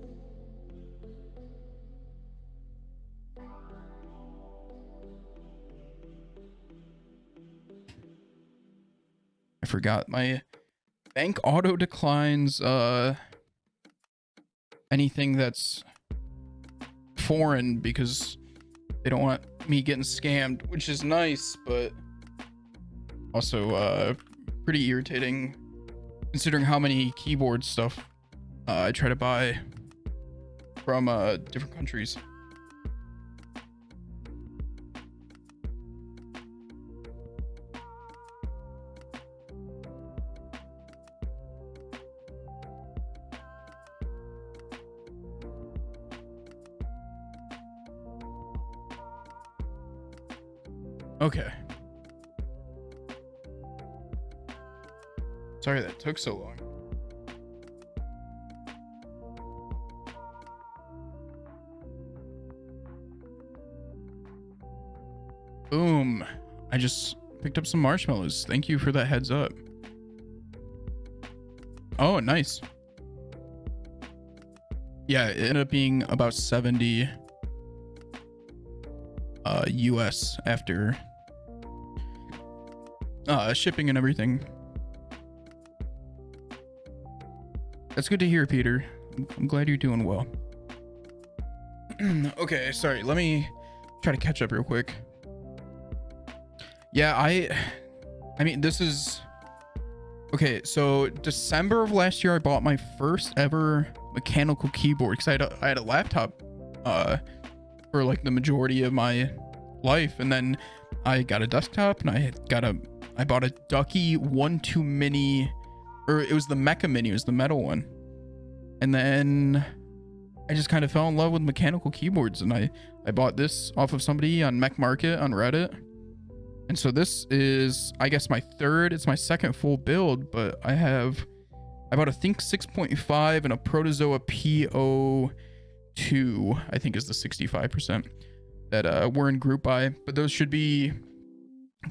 I forgot my bank auto declines anything that's foreign because they don't want me getting scammed, which is nice, but also pretty irritating considering how many keyboard stuff I try to buy from different countries. Okay. Sorry that took so long. Boom. I just picked up some marshmallows. Thank you for that heads up. Oh, nice. Yeah, it ended up being about 70 US after shipping and everything. That's good to hear, Peter. I'm glad you're doing well. Okay, sorry. Let me try to catch up real quick. Yeah, I mean, this is okay. So December of last year, I bought my first ever mechanical keyboard because I had a laptop for like the majority of my life, and then I got a desktop, and I bought a Ducky 1-2 Mini, or it was the Mecha Mini, it was the metal one, and then I just kind of fell in love with mechanical keyboards, and I bought this off of somebody on Mech Market on Reddit. And so this is, I guess, it's my second full build, but I bought a Think 6.5 and a Protozoa PO2, I think is the 65% that we're in group buy, but those should be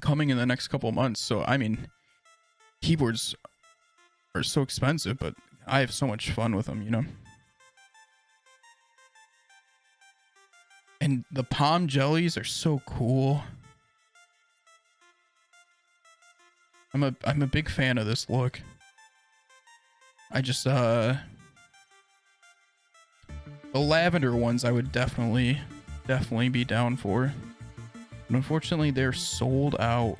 coming in the next couple of months. So, I mean, keyboards are so expensive, but I have so much fun with them, you know? And the palm jellies are so cool. I'm a big fan of this look. I just like The lavender ones I would definitely be down for. But unfortunately, they're sold out.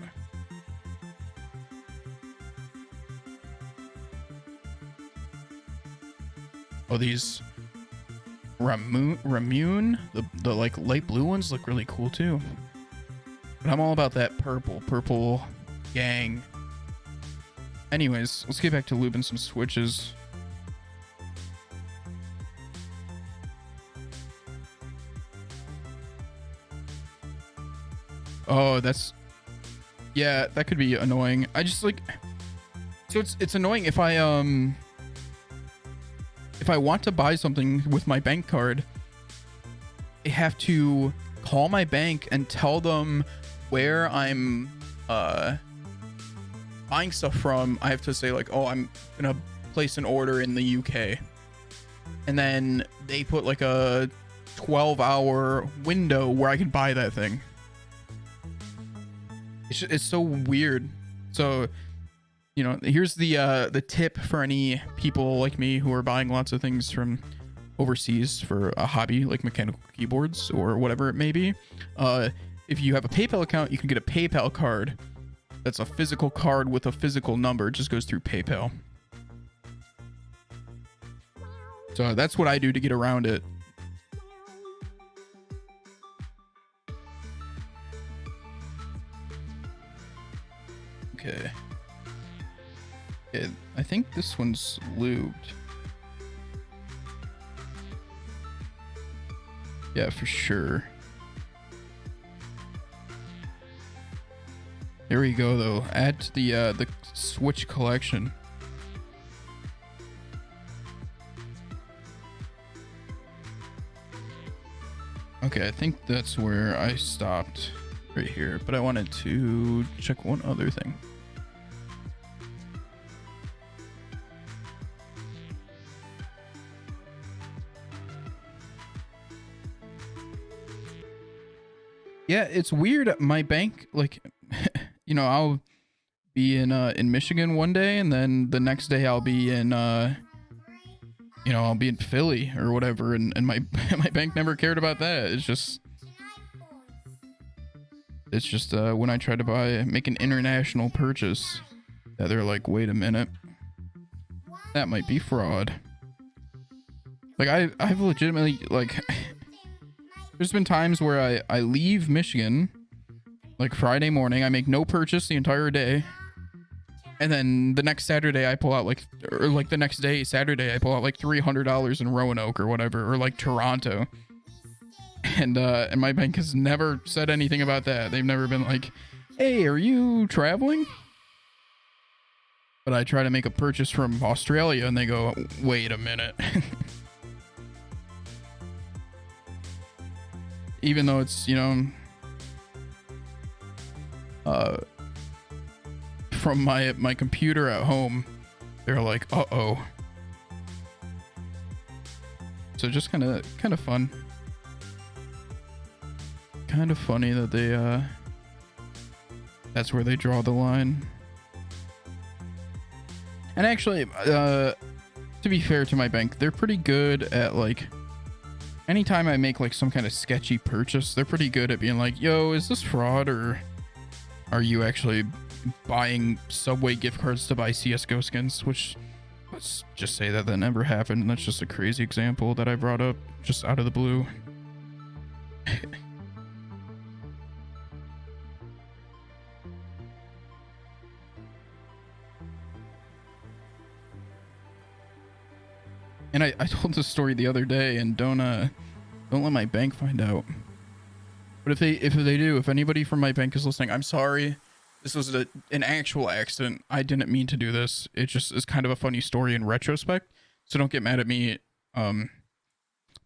Oh, these Ramune, the like light blue ones look really cool too. But I'm all about that purple gang. Anyways, let's get back to lubing some switches. Oh, yeah, that could be annoying. I just like, so it's annoying if I want to buy something with my bank card, I have to call my bank and tell them where I'm buying stuff from. I have to say like, oh, I'm gonna place an order in the UK, and then they put like a 12-hour window where I can buy that thing. It's so weird. So, you know, here's the tip for any people like me who are buying lots of things from overseas for a hobby like mechanical keyboards or whatever it may be. If you have a PayPal account, you can get a PayPal card. That's a physical card with a physical number. It just goes through PayPal. So that's what I do to get around it. Okay. I think this one's lubed. Yeah, for sure. Here we go, though. Add to the Switch collection. Okay, I think that's where I stopped right here, but I wanted to check one other thing. Yeah, it's weird. My bank, like, you know, I'll be in Michigan one day, and then the next day I'll be in, you know, I'll be in Philly or whatever, and my my bank never cared about that. It's just when I try to make an international purchase, that they're like, wait a minute, that might be fraud. Like I've legitimately like. There's been times where I leave Michigan, like Friday morning, I make no purchase the entire day. And then the next Saturday I pull out the next day, Saturday, I pull out like $300 in Roanoke or whatever, or like Toronto. And my bank has never said anything about that. They've never been like, hey, are you traveling? But I try to make a purchase from Australia and they go, wait a minute. Even though it's, you know, from my computer at home, they're like, uh-oh. So just kind of fun. Kind of funny that they, that's where they draw the line. And actually, to be fair to my bank, they're pretty good at like, anytime I make like some kind of sketchy purchase, they're pretty good at being like, yo, is this fraud, or are you actually buying Subway gift cards to buy CSGO skins? Which, let's just say that never happened. And that's just a crazy example that I brought up just out of the blue. And I told this story the other day, and don't let my bank find out. But if they do, if anybody from my bank is listening, I'm sorry. This was an actual accident. I didn't mean to do this. It just is kind of a funny story in retrospect. So don't get mad at me. But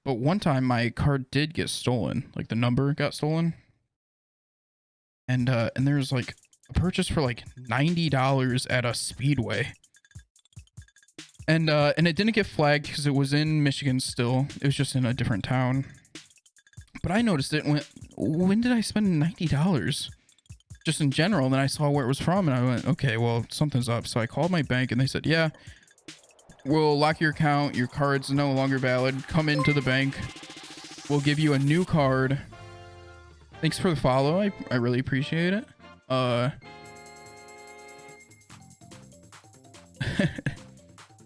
one time my card did get stolen. Like the number got stolen. And there's like a purchase for like $90 at a Speedway. And it didn't get flagged because it was in Michigan still. It was just in a different town. But I noticed it and went, when did I spend $90? Just in general. And then I saw where it was from and I went, okay, well, something's up. So I called my bank and they said, yeah, We'll lock your account. Your card's no longer valid. Come into the bank. We'll give you a new card. Thanks for the follow. I really appreciate it.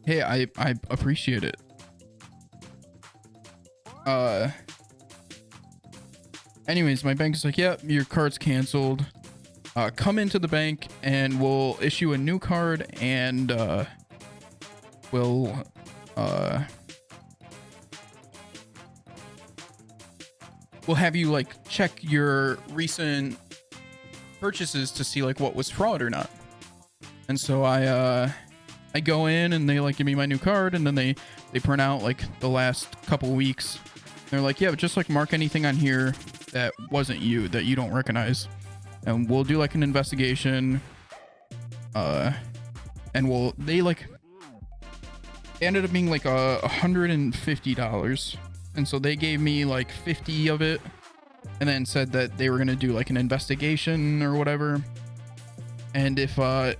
Hey, I appreciate it. Anyways, my bank is like, yeah, your card's canceled. Come into the bank and we'll issue a new card, and we'll have you like check your recent purchases to see like what was fraud or not. And so I go in and they like give me my new card, and then they print out like the last couple weeks. They're like, yeah, but just like mark anything on here that wasn't you, that you don't recognize, and we'll do like an investigation. And they ended up being like $150, and so they gave me like 50 of it, and then said that they were gonna do like an investigation or whatever. And if it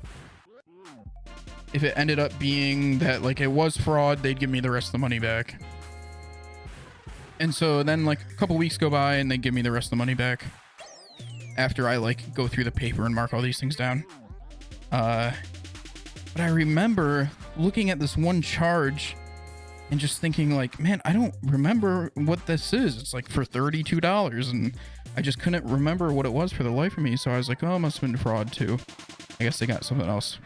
ended up being that like it was fraud, they'd give me the rest of the money back. And so then like a couple weeks go by and they give me the rest of the money back after I like go through the paper and mark all these things down. But I remember looking at this one charge and just thinking like, man, I don't remember what this is. It's like for $32, and I just couldn't remember what it was for the life of me. So I was like, oh, it must have been fraud too. I guess they got something else.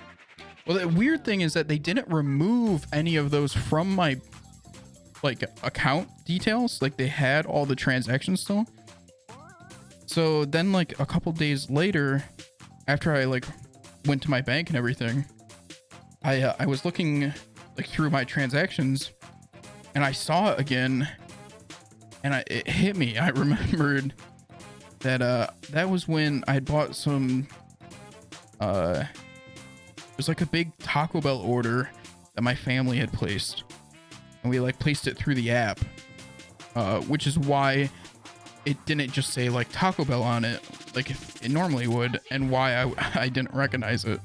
Well, the weird thing is that they didn't remove any of those from my like account details. Like they had all the transactions still. So then like a couple days later, after I like went to my bank and everything, I was looking like through my transactions, and I saw it again, and it hit me. I remembered that that was when I had bought some it was like a big Taco Bell order that my family had placed, and we like placed it through the app, which is why it didn't just say like Taco Bell on it like it normally would, and why I didn't recognize it.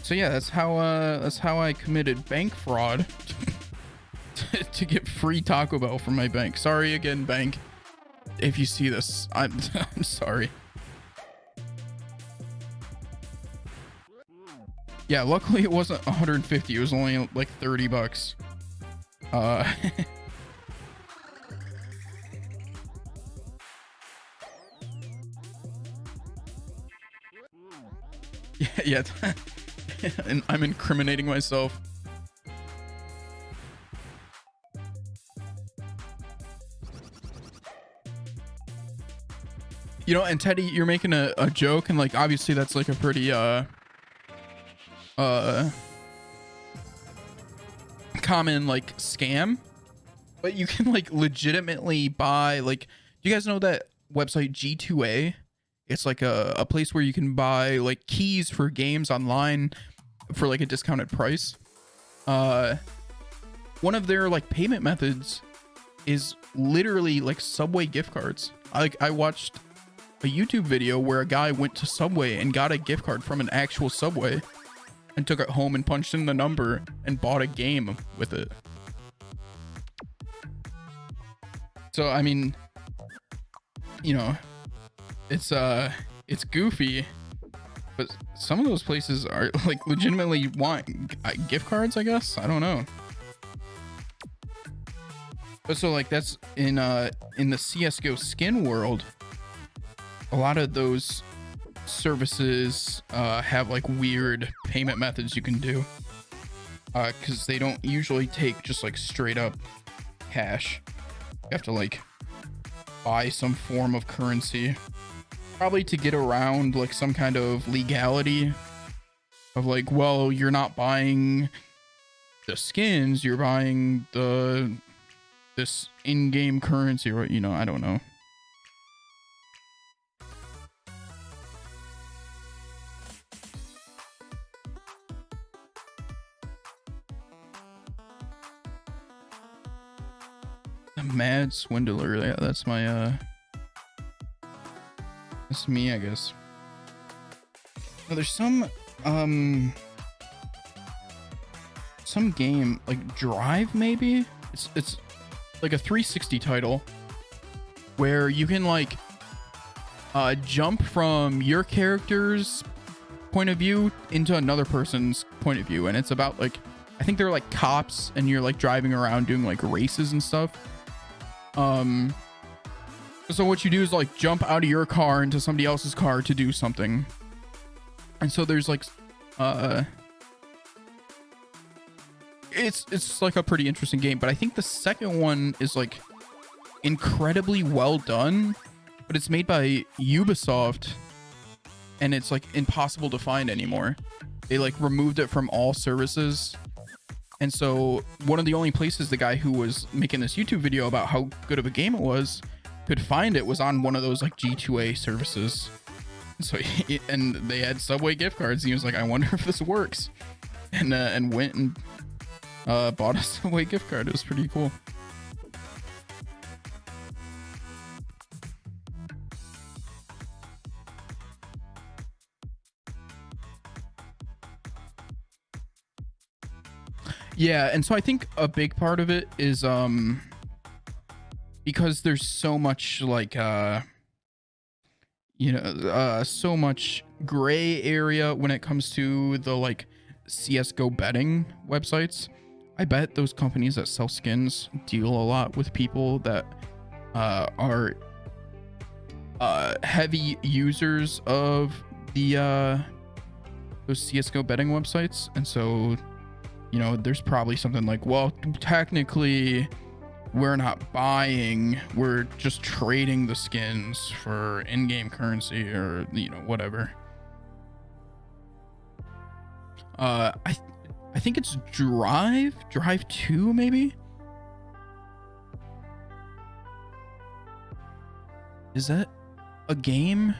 So yeah, that's how I committed bank fraud to get free Taco Bell from my bank. Sorry again, bank, if you see this. I'm sorry. Yeah, luckily it wasn't 150. It was only like $30. Yeah. And I'm incriminating myself. You know, and Teddy, you're making a joke, and like obviously that's like a pretty common like scam, but you can like legitimately buy, like, do you guys know that website G2A? It's like a place where you can buy like keys for games online for like a discounted price. One of their like payment methods is literally like Subway gift cards. I watched a YouTube video where a guy went to Subway and got a gift card from an actual Subway and took it home and punched in the number and bought a game with it. So I mean, you know, it's goofy, but some of those places are like legitimately want gift cards, I guess. I don't know. But so like that's in the CSGO skin world, a lot of those services have like weird payment methods you can do, because they don't usually take just like straight up cash. You have to like buy some form of currency, probably to get around like some kind of legality of like, well, you're not buying the skins, you're buying this in-game currency, or you know, I don't know. The Mad Swindler. Yeah, that's my that's me, I guess. Oh, there's some Some game like Drive, maybe. It's like a 360 title where you can like jump from your character's point of view into another person's point of view, and it's about like, I think they're like cops and you're like driving around doing like races and stuff. So what you do is like jump out of your car into somebody else's car to do something. And so there's like it's like a pretty interesting game, but I think the second one is like incredibly well done, but it's made by Ubisoft and it's like impossible to find anymore. They like removed it from all services. And so one of the only places the guy who was making this YouTube video about how good of a game it was could find it was on one of those like G2A services. So and they had Subway gift cards. And he was like, I wonder if this works, and went and bought a Subway gift card. It was pretty cool. Yeah, and so I think a big part of it is because there's so much like so much gray area when it comes to the like CS:GO betting websites. I bet those companies that sell skins deal a lot with people that are heavy users of the those CS:GO betting websites, and so you know there's probably something like, well, technically we're not buying, we're just trading the skins for in-game currency, or you know, whatever. I think it's Drive 2 maybe. Is that a game?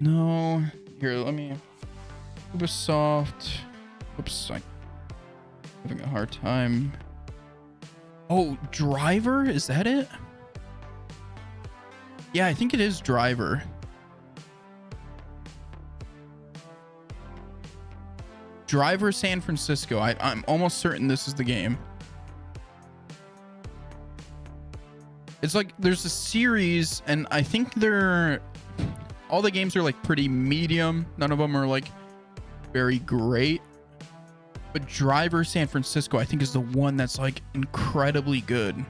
No. Here, let me. Ubisoft. Oops, I'm having a hard time. Oh, Driver? Is that it? Yeah, I think it is Driver. Driver San Francisco. I'm almost certain this is the game. It's like there's a series, and I think they're all the games are like pretty medium. None of them are like very great. But Driver San Francisco, I think, is the one that's like incredibly good.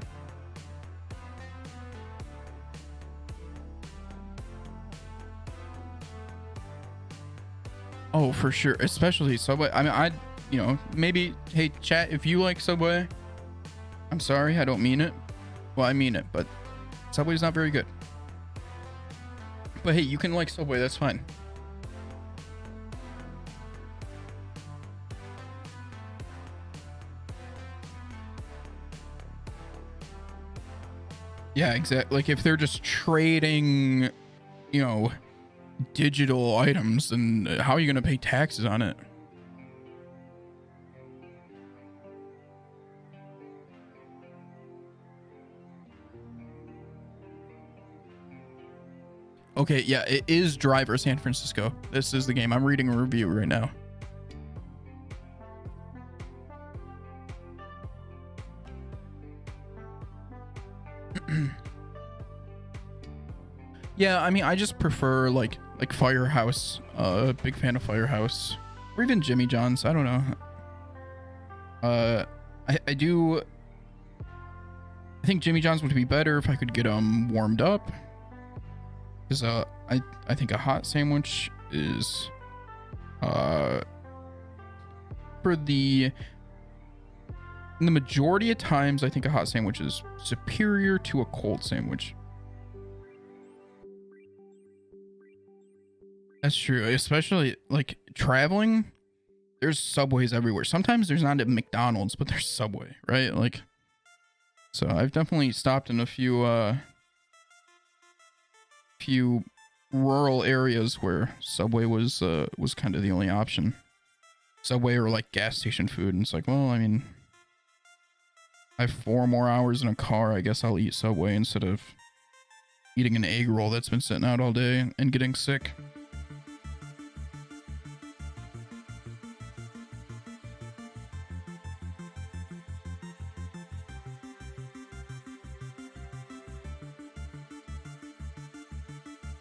Oh, for sure. Especially Subway. I mean, you know, maybe, hey, chat, if you like Subway, I'm sorry, I don't mean it. Well, I mean it, but Subway's not very good. But hey, you can like Subway, that's fine. Yeah, exactly. Like if they're just trading, you know, digital items, then how are you going to pay taxes on it? Okay, yeah, it is Driver San Francisco. This is the game. I'm reading a review right now. Yeah, I mean, I just prefer like Firehouse. Big fan of Firehouse, or even Jimmy John's. I don't know. I do. I think Jimmy John's would be better if I could get them warmed up. Because I think a hot sandwich is for the in the majority of times, I think a hot sandwich is superior to a cold sandwich. That's true, especially like traveling. There's Subways everywhere. Sometimes there's not a McDonald's, but there's Subway, right? Like, so I've definitely stopped in a few rural areas where Subway was kind of the only option. Subway or like gas station food, and it's like, well, I mean, I have 4 more hours in a car. I guess I'll eat Subway instead of eating an egg roll that's been sitting out all day and getting sick.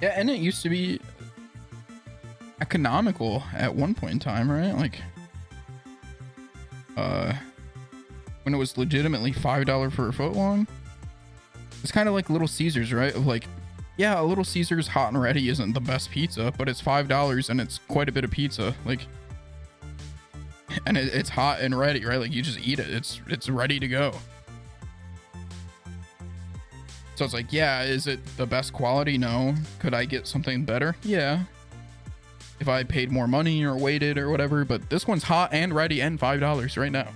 Yeah, and it used to be economical at one point in time, right? Like, when it was legitimately $5 for a foot long. It's kind of like Little Caesars, right? Of like, yeah, a Little Caesars hot and ready isn't the best pizza, but it's $5 and it's quite a bit of pizza. Like, and it's hot and ready, right? Like, you just eat it. It's ready to go. So it's like, yeah, is it the best quality? No. Could I get something better? Yeah. If I paid more money or waited or whatever, but this one's hot and ready and $5 right now.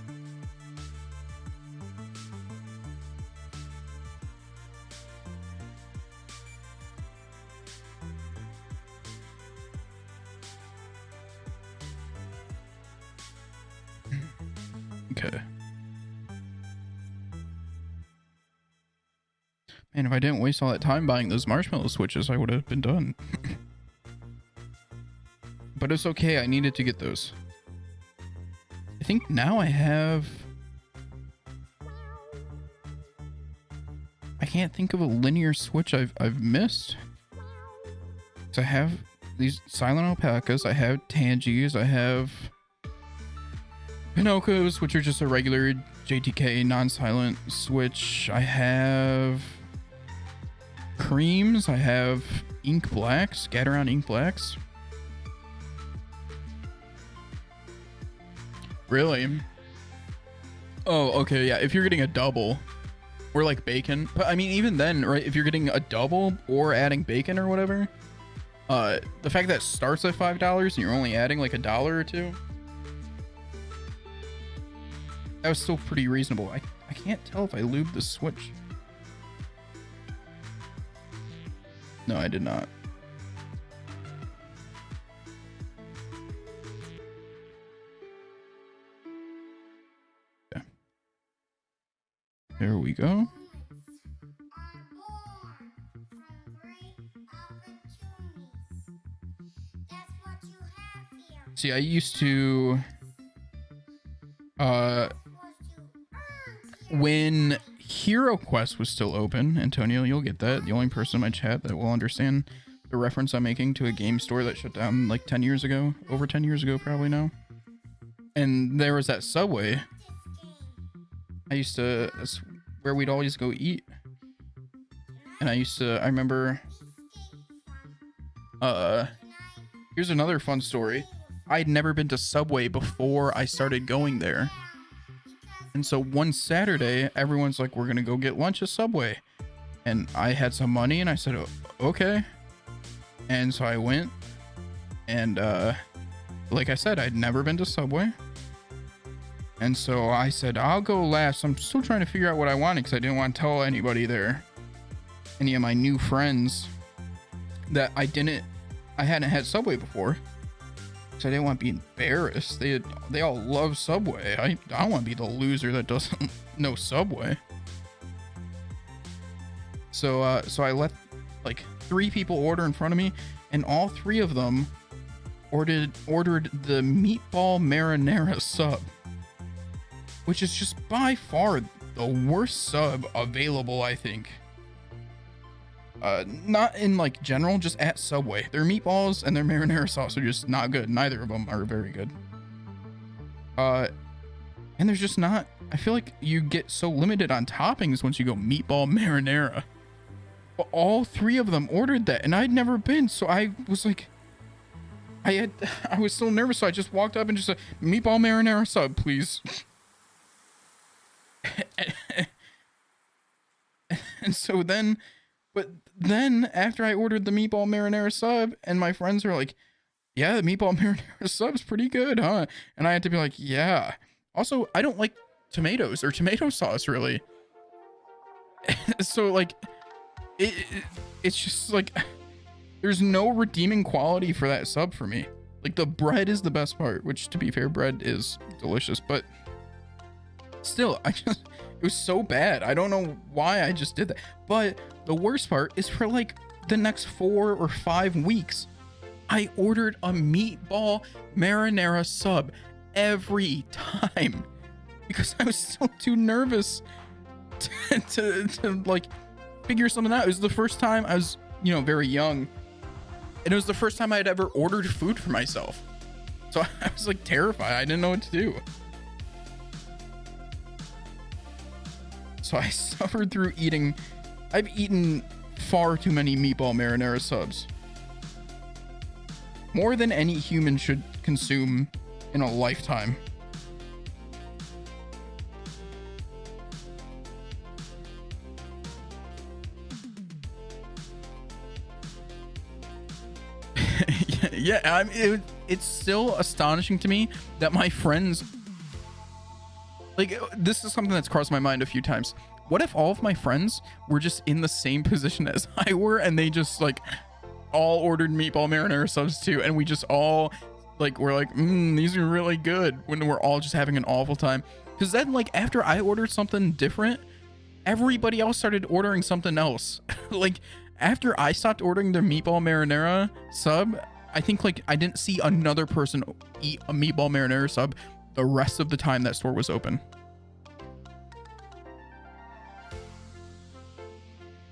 Okay. Man, if I didn't waste all that time buying those marshmallow switches, I would have been done. But it's okay, I needed to get those. I think now I have... I can't think of a linear switch I've missed. So I have these silent alpacas, I have Tangis, I have Pinocchos, which are just a regular JTK non-silent switch. I have creams, I have ink blacks, Scatteron ink blacks. Really? Oh, okay, yeah, if you're getting a double or like bacon, but I mean, even then, right, if you're getting a double or adding bacon or whatever, the fact that it starts at $5 and you're only adding like $1 or $2, that was still pretty reasonable. I can't tell if I lubed the switch. No, I did not. Okay. There we go. See, I used to, when Hero Quest was still open, Antonio, you'll get that. The only person in my chat that will understand the reference I'm making to a game store that shut down like 10 years ago, over 10 years ago, probably now. And there was that Subway. That's where we'd always go eat. And I remember, here's another fun story. I'd never been to Subway before I started going there. And so one Saturday, everyone's like, we're going to go get lunch at Subway. And I had some money and I said, oh, okay. And so I went. And like I said, I'd never been to Subway. And so I said, I'll go last. I'm still trying to figure out what I wanted because I didn't want to tell anybody there, any of my new friends, that I hadn't had Subway before. So I didn't want to be embarrassed. They all love Subway. I don't want to be the loser that doesn't know Subway. So I let like 3 people order in front of me, and all 3 of them ordered the meatball marinara sub, which is just by far the worst sub available, I think. Not in like general, just at Subway. Their meatballs and their marinara sauce are just not good. Neither of them are very good. And there's just not, I feel like you get so limited on toppings once you go meatball marinara. But all 3 of them ordered that, and I'd never been, so I was like, I was so nervous, so I just walked up and just said, meatball marinara sub, please. And so then, but then after I ordered the meatball marinara sub, and my friends were like, yeah, the meatball marinara sub's pretty good, huh? And I had to be like, yeah. Also, I don't like tomatoes or tomato sauce, really. So, like, it's just like, there's no redeeming quality for that sub for me. Like, the bread is the best part, which, to be fair, bread is delicious, but Still, it was so bad. I don't know why I just did that. But the worst part is for like the next 4 or 5 weeks, I ordered a meatball marinara sub every time because I was still too nervous to like figure something out. It was the first time I was, very young, and it was the first time I had ever ordered food for myself. So I was like terrified. I didn't know what to do. So I suffered through eating. I've eaten far too many meatball marinara subs. More than any human should consume in a lifetime. Yeah, I mean, it's still astonishing to me that my friends, like, this is something that's crossed my mind a few times. What if all of my friends were just in the same position as I were, and they just like all ordered meatball marinara subs too, and we just all like were like, these are really good, when we're all just having an awful time? Because then, like, after I ordered something different, everybody else started ordering something else. Like, after I stopped ordering the meatball marinara sub, I think like I didn't see another person eat a meatball marinara sub the rest of the time that store was open.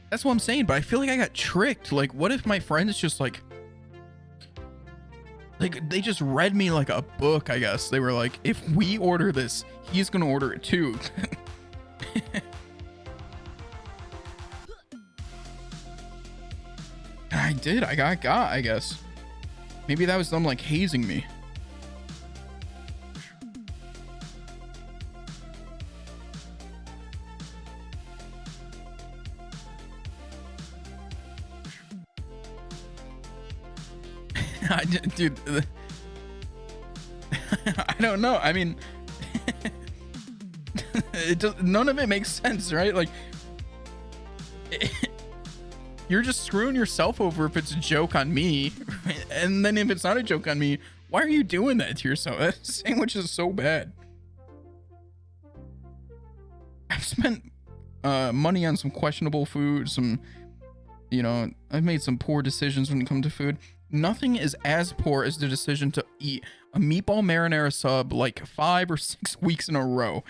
That's what I'm saying, but I feel like I got tricked. Like, what if my friends just like they just read me like a book, I guess. They were like, if we order this, he's gonna order it too. I did. I got, I guess. Maybe that was them like hazing me. Dude, I don't know. I mean, none of it makes sense, right? Like, you're just screwing yourself over if it's a joke on me. And then if it's not a joke on me, why are you doing that to yourself? That sandwich is so bad. I've spent money on some questionable food, I've made some poor decisions when it comes to food. Nothing is as poor as the decision to eat a meatball marinara sub like 5 or 6 weeks in a row.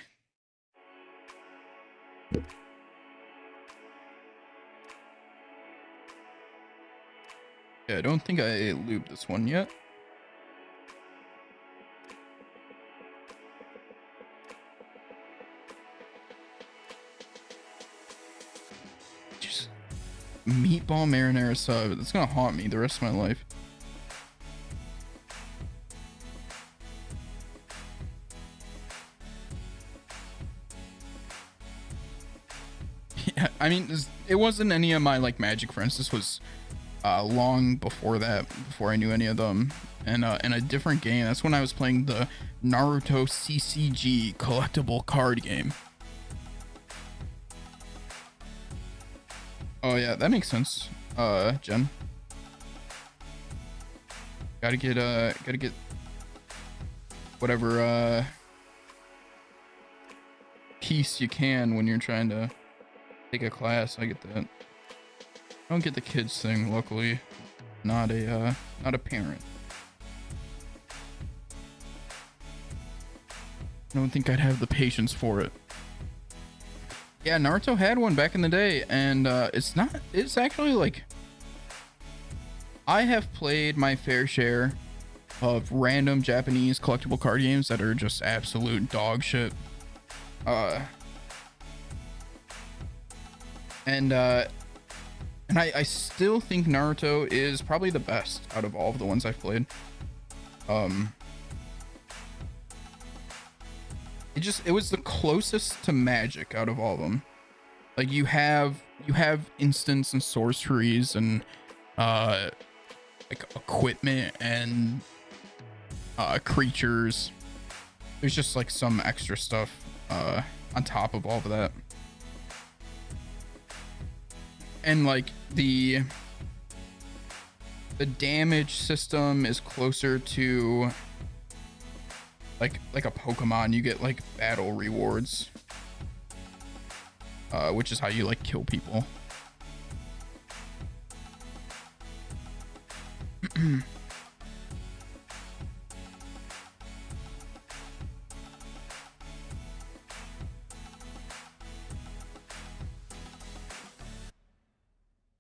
Yeah, I don't think I lubed this one yet. Just meatball marinara sub. That's gonna haunt me the rest of my life. Yeah, I mean, it wasn't any of my like magic friends. This was long before that, before I knew any of them, and in a different game. That's when I was playing the Naruto CCG collectible card game. Oh yeah, that makes sense. Jen, gotta get whatever piece you can when you're trying to take a class. I get that. I don't get the kids thing, luckily. Not a parent. I don't think I'd have the patience for it. Yeah, Naruto had one back in the day, and it's actually like, I have played my fair share of random Japanese collectible card games that are just absolute dog shit. And I still think Naruto is probably the best out of all of the ones I've played. It was the closest to magic out of all of them. Like, you have instants and sorceries and like equipment and creatures. There's just like some extra stuff on top of all of that. And like the damage system is closer to like a Pokemon, you get like battle rewards, which is how you like kill people.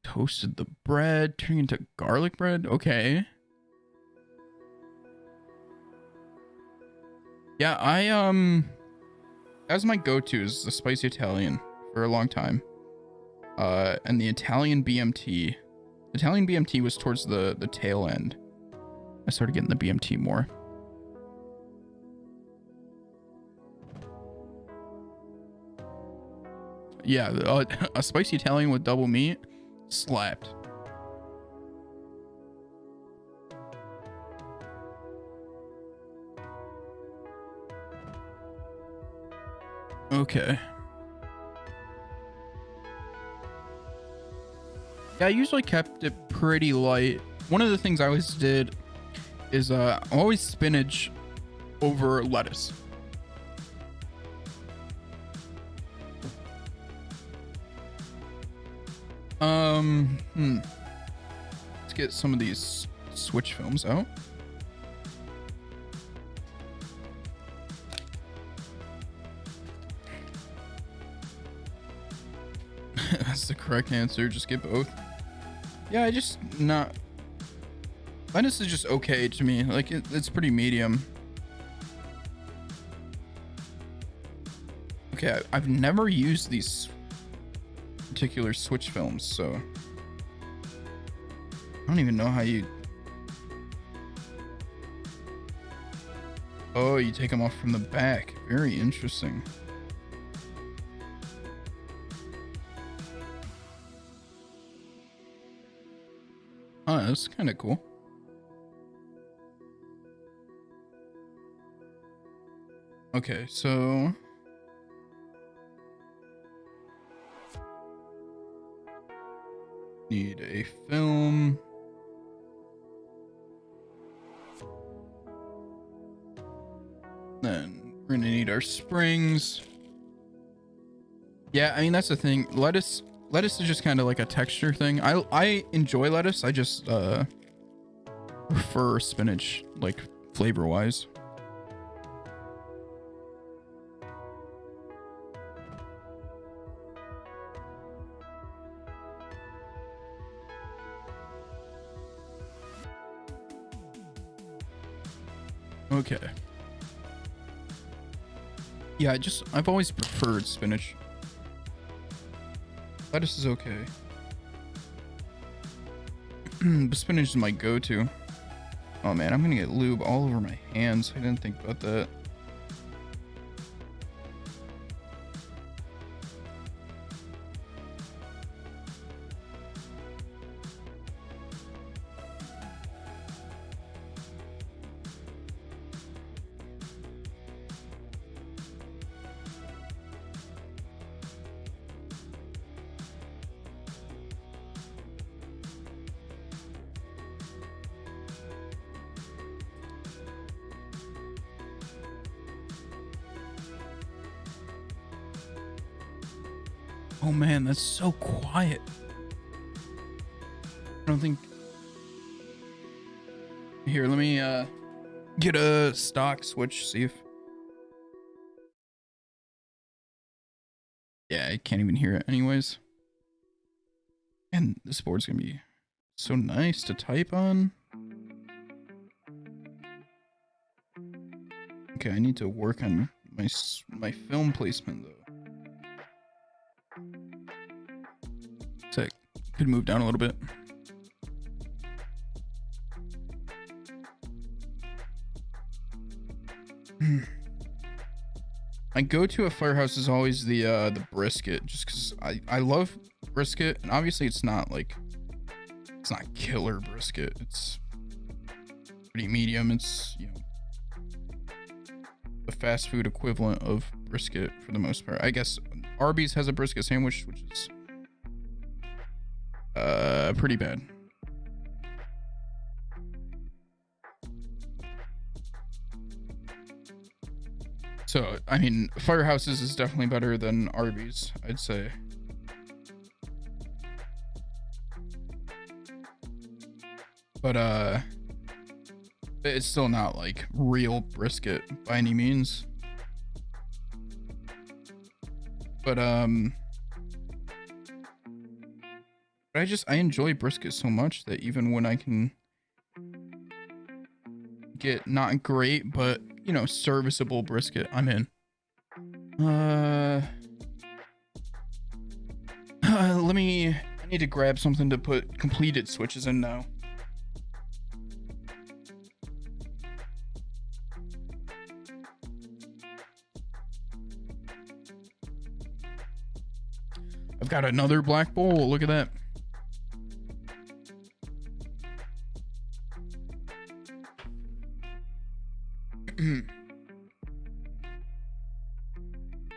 Toasted the bread, turning into garlic bread. Okay. Yeah, that was my go-to, is the spicy Italian for a long time. And the Italian BMT. Italian BMT was towards the tail end. I started getting the BMT more. Yeah, a spicy Italian with double meat slapped. Okay. Yeah, I usually kept it pretty light. One of the things I always did is always spinach over lettuce. Let's get some of these switch films out. That's the correct answer. Just get both. Yeah, I just not. Lettuce is just okay to me. Like it's pretty medium. Okay, I've never used these particular switch films, so I don't even know how you. Oh, you take them off from the back. Very interesting. Oh, that's kind of cool. Okay, so need a film. Then we're gonna need our springs. Yeah, I mean that's the thing. Lettuce is just kind of like a texture thing. I enjoy lettuce. I just prefer spinach, like flavor wise. Okay. Yeah, I've always preferred spinach. Lettuce is okay. But spinach is my go-to. Oh man, I'm gonna get lube all over my hands. I didn't think about that. Oh man, that's so quiet. I don't think. Here, let me get a stock switch, see if. Yeah, I can't even hear it anyways. And this board's gonna be so nice to type on. Okay, I need to work on my film placement though. So I could move down a little bit. My go-to at Firehouse is always the brisket, just because I love brisket, and obviously it's not killer brisket. It's pretty medium. It's, you know, the fast food equivalent of brisket for the most part. I guess Arby's has a brisket sandwich, which is pretty bad. So, I mean, Firehouses is definitely better than Arby's, I'd say. But, it's still not like real brisket by any means. But, I enjoy brisket so much that even when I can get not great, but, you know, serviceable brisket, I'm in. I need to grab something to put completed switches in now. I've got another black bowl. Look at that.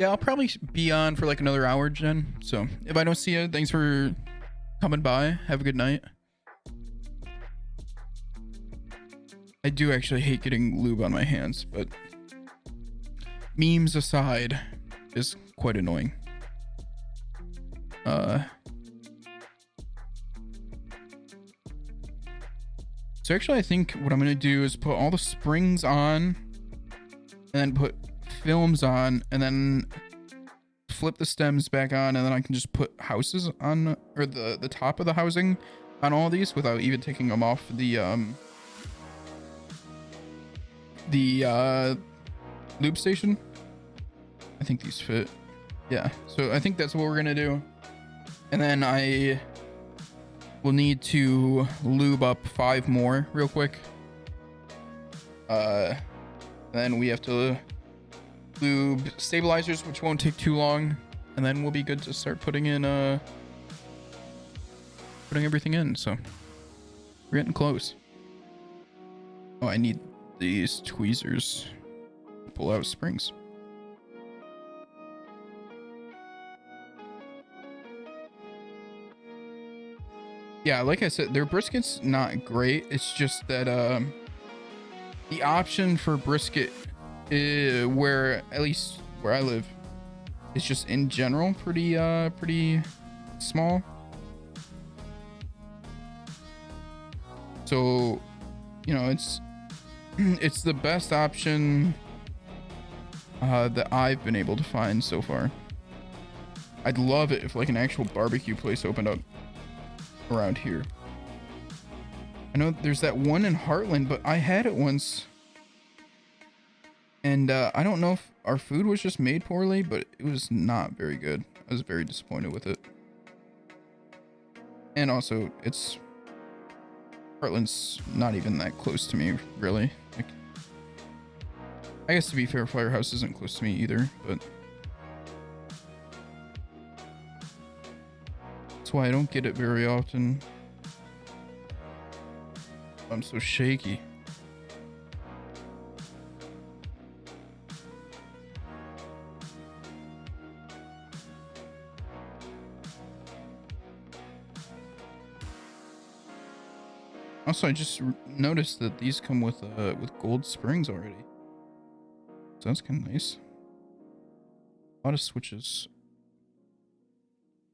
Yeah, I'll probably be on for like another hour, Jen. So if I don't see you, thanks for coming by. Have a good night. I do actually hate getting lube on my hands, but memes aside, is quite annoying. So actually I think what I'm gonna do is put all the springs on and then put films on and then flip the stems back on, and then I can just put houses on, or the top of the housing on all of these without even taking them off the lube station. I think these fit. Yeah, so I think that's what we're gonna do. And then I will need to lube up 5 more real quick. Then we have to lube stabilizers, which won't take too long, and then we'll be good to start putting in putting everything in. So we're getting close. Oh, I need these tweezers to pull out springs. Yeah, like I said, their brisket's not great. It's just that the option for brisket, where at least where I live, is just in general pretty small. So, you know, it's the best option that I've been able to find so far. I'd love it if like an actual barbecue place opened up around here. I know there's that one in Heartland, but I had it once, and I don't know if our food was just made poorly, but it was not very good. I was very disappointed with it. And also, Heartland's not even that close to me, really. Like, I guess to be fair, Firehouse isn't close to me either, but that's why I don't get it very often. I'm so shaky. Also, I just noticed that these come with gold springs already. So that's kind of nice. A lot of switches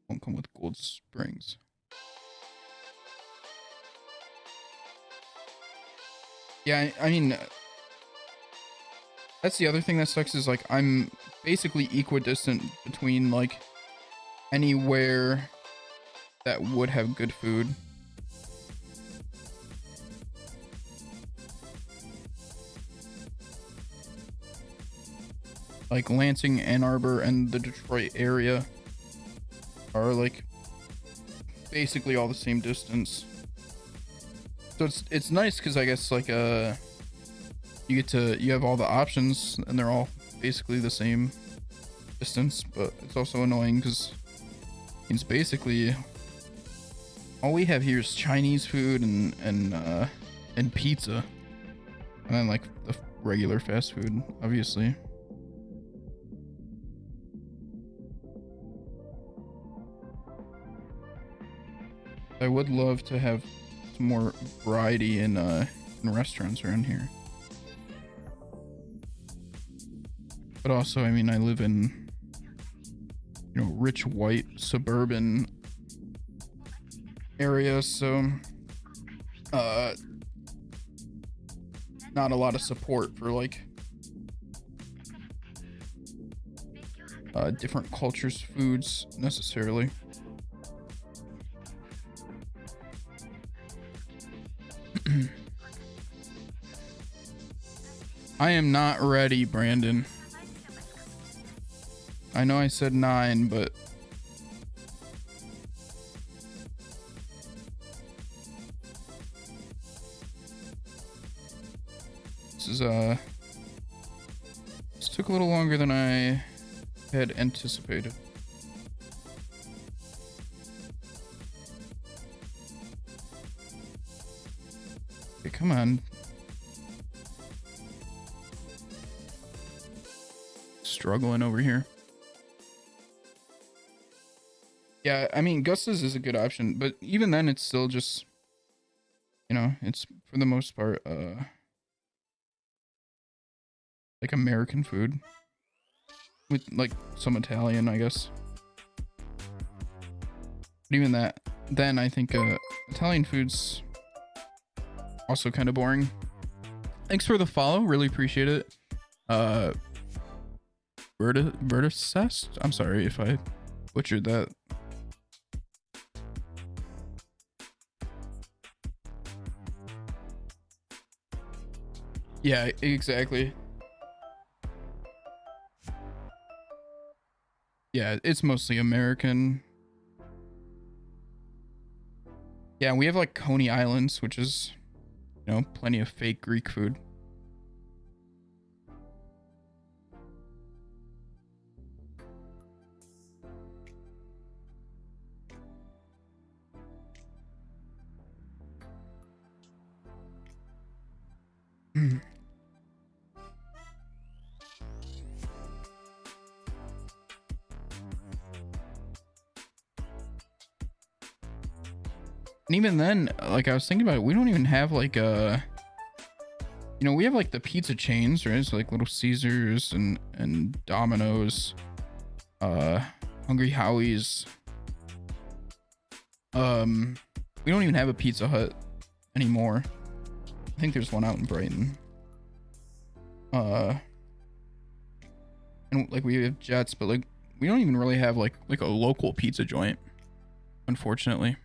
won't come with gold springs. Yeah, I mean, that's the other thing that sucks, is like I'm basically equidistant between like anywhere that would have good food. Like Lansing, Ann Arbor, and the Detroit area are like basically all the same distance. So it's nice because I guess like you have all the options and they're all basically the same distance, but it's also annoying because it's basically all we have here is Chinese food and pizza, and then like the regular fast food, obviously. I would love to have some more variety in restaurants around here. But also, I mean, I live in, you know, rich white suburban area, so not a lot of support for like different cultures' foods necessarily. I am not ready, Brandon. I know I said 9, but this took a little longer than I had anticipated. Okay, come on. Struggling over here. Yeah, I mean, Gus's is a good option, but even then it's still just, you know, it's for the most part like American food with like some Italian, I guess. But even that, then I think Italian food's also kind of boring. Thanks for the follow, really appreciate it. Verticest? I'm sorry if I butchered that. Yeah, exactly. Yeah, it's mostly American. Yeah, we have like Coney Islands, which is, you know, plenty of fake Greek food. And even then, like I was thinking about it, we don't even have like you know, we have like the pizza chains, right? So like Little Caesars and Domino's, Hungry Howie's. We don't even have a Pizza Hut anymore. I think there's one out in Brighton. And like we have Jets, but like we don't even really have like a local pizza joint, unfortunately.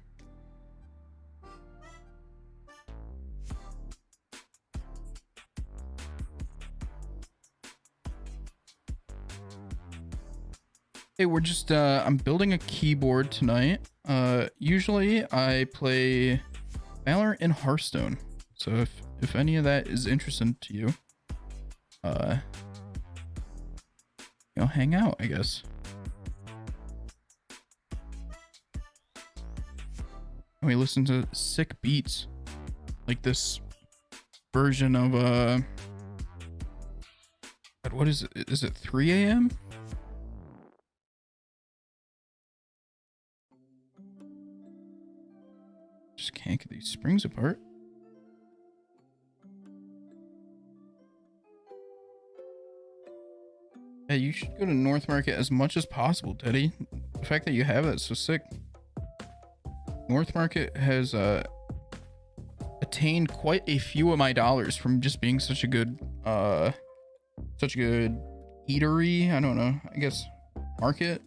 Hey, we're just I'm building a keyboard tonight. Usually I play Valorant and Hearthstone. So if any of that is interesting to you, you know, hang out, I guess. And we listen to sick beats, like this version of what is it? Is it 3 a.m.? Just can't get these springs apart. Yeah, you should go to North Market as much as possible, Teddy. The fact that you have it is so sick. North Market has attained quite a few of my dollars from just being such a good eatery. I don't know. I guess market.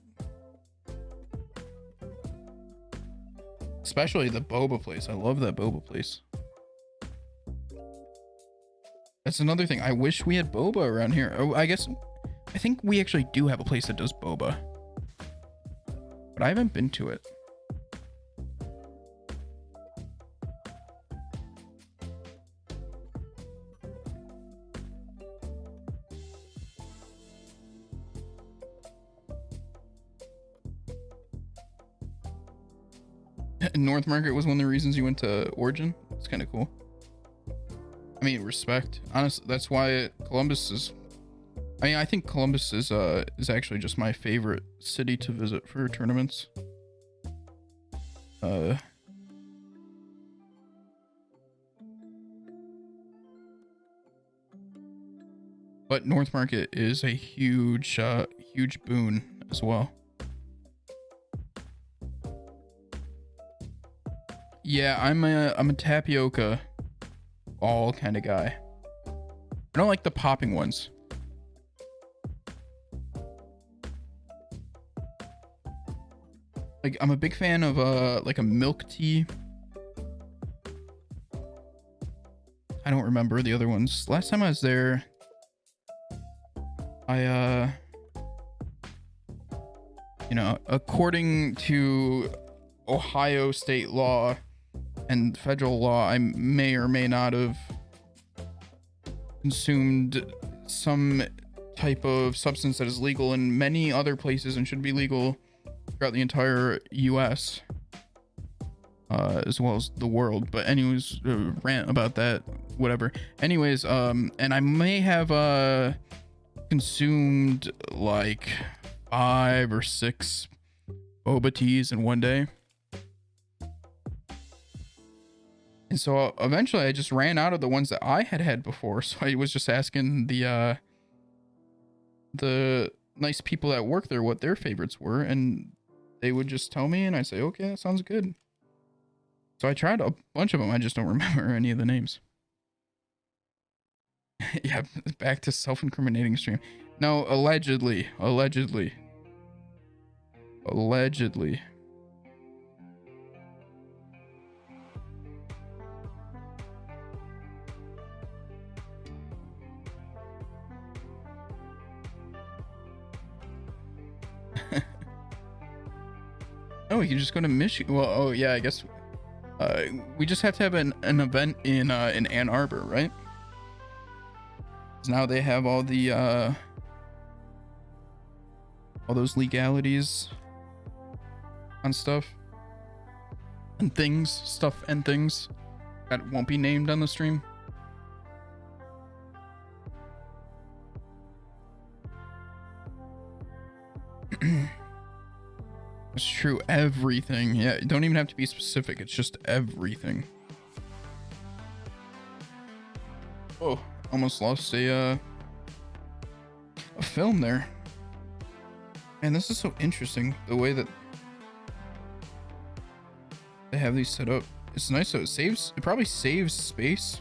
Especially the boba place. I love that boba place. That's another thing. I wish we had boba around here. Oh, I think we actually do have a place that does boba, but I haven't been to it. North Market was one of the reasons you went to Origin. It's kind of cool. I mean, respect. Honestly, that's why Columbus is. I mean, I think Columbus is actually just my favorite city to visit for tournaments. But North Market is a huge, huge boon as well. Yeah, I'm a tapioca all kind of guy. I don't like the popping ones. Like, I'm a big fan of like a milk tea. I don't remember the other ones. Last time I was there, I you know, according to Ohio state law and federal law, I may or may not have consumed some type of substance that is legal in many other places and should be legal throughout the entire US, as well as the world. But anyways, rant about that, whatever. Anyways, and I may have consumed like 5 or 6 boba teas in one day. And so eventually I just ran out of the ones that I had had before. So I was just asking the nice people at work there what their favorites were, and they would just tell me, and I'd say, okay, that sounds good. So I tried a bunch of them. I just don't remember any of the names. Yeah, back to self-incriminating stream. No, allegedly. Oh, we can just go to Michigan. Well, oh yeah, I guess we just have to have an event in Ann Arbor, right? 'Cause now they have all the all those legalities on stuff and things that won't be named on the stream. It's true, everything. Yeah, you don't even have to be specific. It's just everything. Oh, almost lost a film there. Man, this is so interesting, the way that they have these set up. It's nice, so it probably saves space.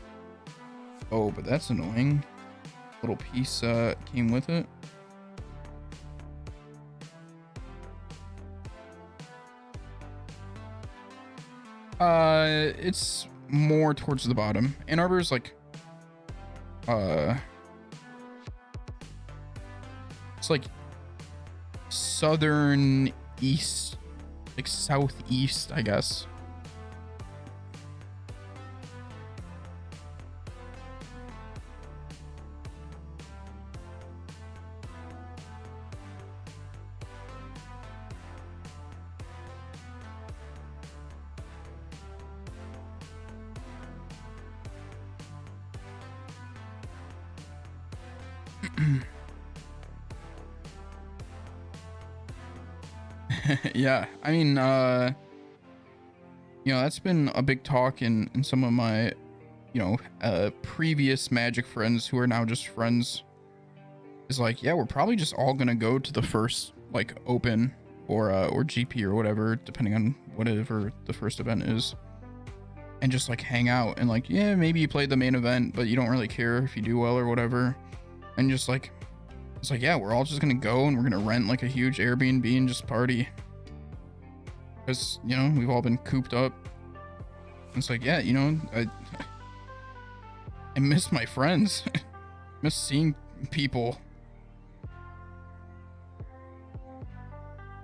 Oh, but that's annoying. Little piece came with it. It's more towards the bottom. Ann Arbor is like, it's like southern east, like southeast, I guess. Yeah, I mean, you know, that's been a big talk in some of my, you know, previous Magic friends who are now just friends. Is like, yeah, we're probably just all gonna go to the first like open or GP or whatever, depending on whatever the first event is, and just like hang out and like, yeah, maybe you played the main event, but you don't really care if you do well or whatever, and just like, it's like, yeah, we're all just gonna go and we're gonna rent like a huge Airbnb and just party. Because, you know, we've all been cooped up. It's like, yeah, you know, I miss my friends. Miss seeing people.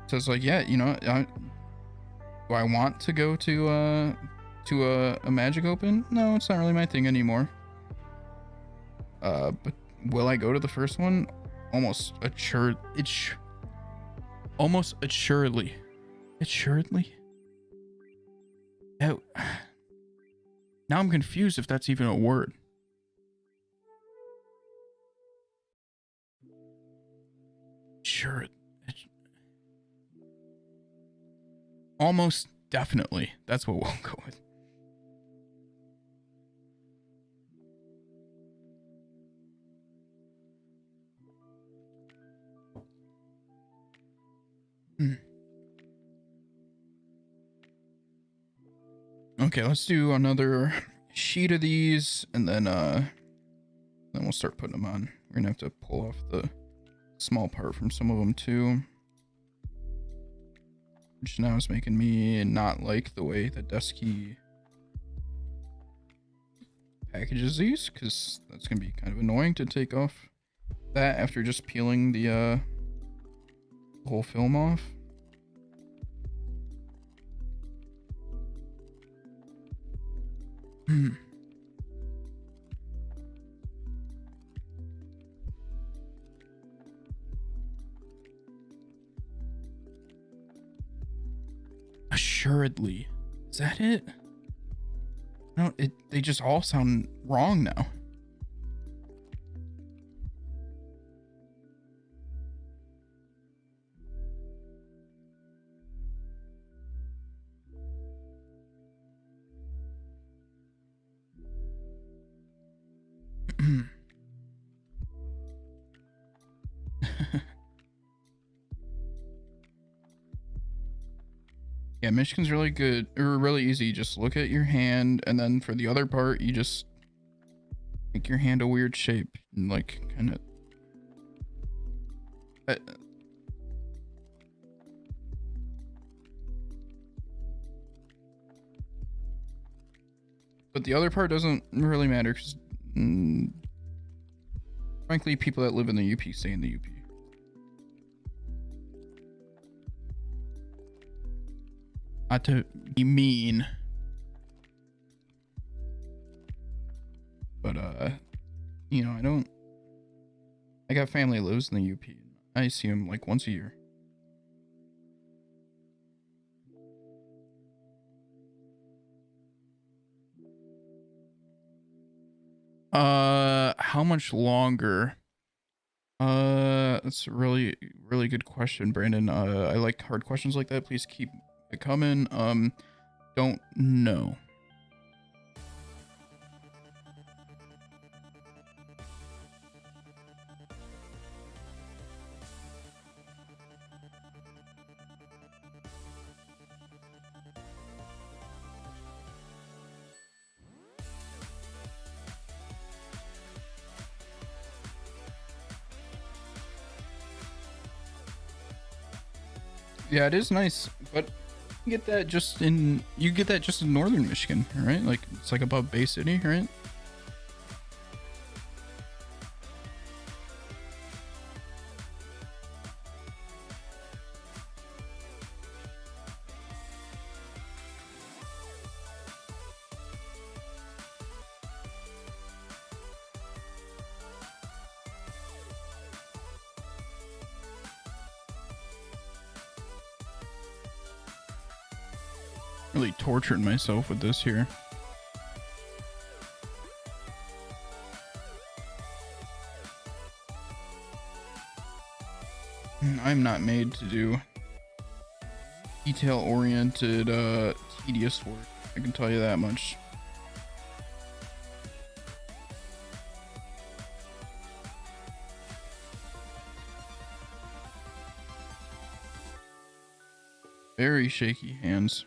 So it's like, yeah, you know, do I want to go to a Magic Open? No, it's not really my thing anymore. But will I go to the first one? Almost assuredly. Assuredly? Oh. Now I'm confused if that's even a word. Sure. Almost definitely. That's what we'll go with. Okay, let's do another sheet of these, and then we'll start putting them on. We're gonna have to pull off the small part from some of them too, which now is making me not like the way the Desky packages these, because that's gonna be kind of annoying to take off that after just peeling the whole film off. Assuredly. Is that it? No, they just all sound wrong now. Yeah, Michigan's really good, or really easy. Just look at your hand, and then for the other part, you just make your hand a weird shape, and like kind of. But the other part doesn't really matter, because frankly, people that live in the UP stay in the UP. Not to be mean, but you know, I got family that lives in the UP. I see them like once a year. How much longer? That's a really good question, Brandon. I like hard questions like that. Please keep it coming. Don't know. Yeah, it is nice, but you get that just in northern Michigan, right? Like it's like above Bay City, right? Really tortured myself with this here. I'm not made to do detail-oriented, tedious work. I can tell you that much. Very shaky hands.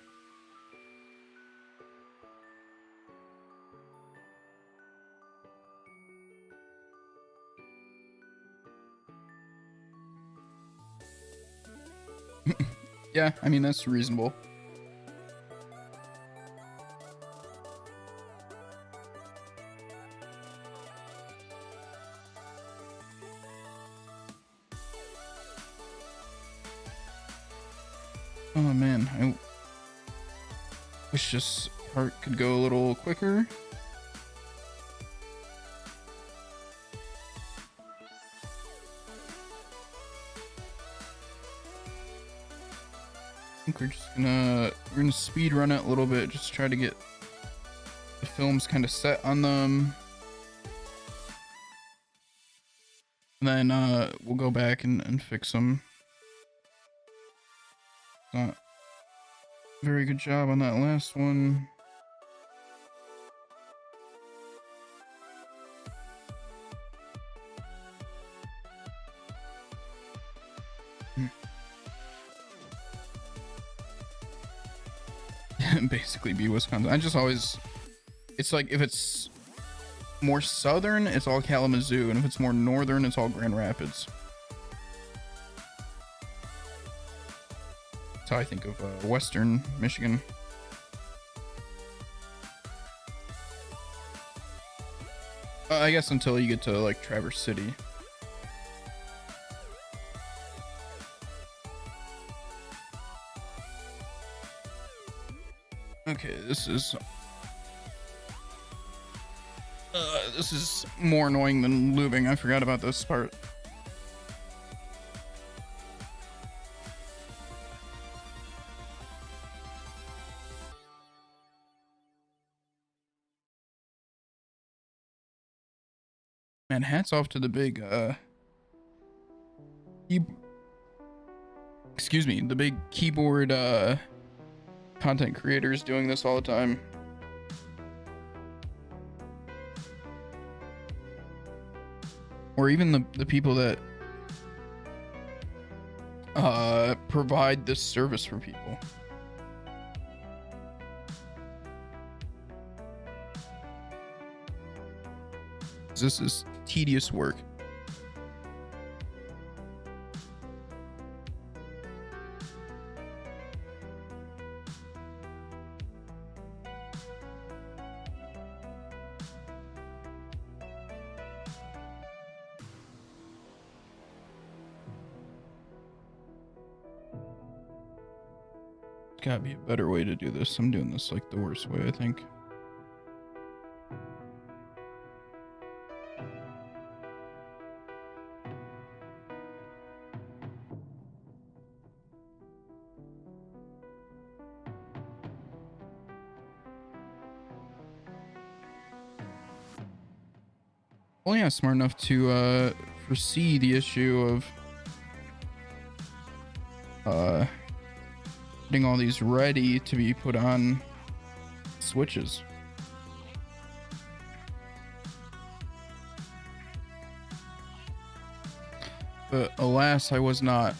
Yeah, I mean, that's reasonable. Oh man, I wish this part could go a little quicker. I think we're gonna speed run it a little bit, just try to get the films kind of set on them. And then we'll go back and fix them. Not a very good job on that last one. basically be Wisconsin. I just always, it's like if it's more southern, it's all Kalamazoo, and if it's more northern, it's all Grand Rapids. That's how I think of Western Michigan. I guess until you get to like Traverse City. Okay, this is more annoying than lubing. I forgot about this part. Man, hats off to the big the big keyboard content creators doing this all the time. Or even the people that provide this service for people. This is tedious work. Gotta be a better way to do this. I'm doing this like the worst way, I think. Well, yeah, smart enough to foresee the issue of getting all these ready to be put on switches. But alas, I was not.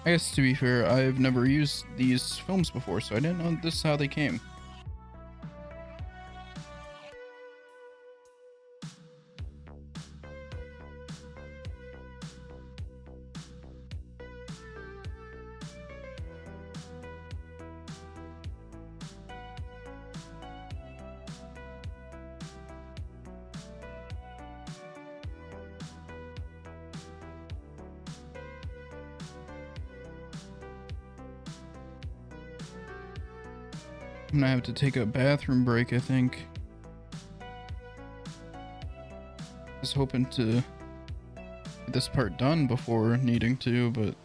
I guess to be fair, I've never used these films before, so I didn't know this is how they came. I'm gonna have to take a bathroom break, I think. I was hoping to get this part done before needing to, but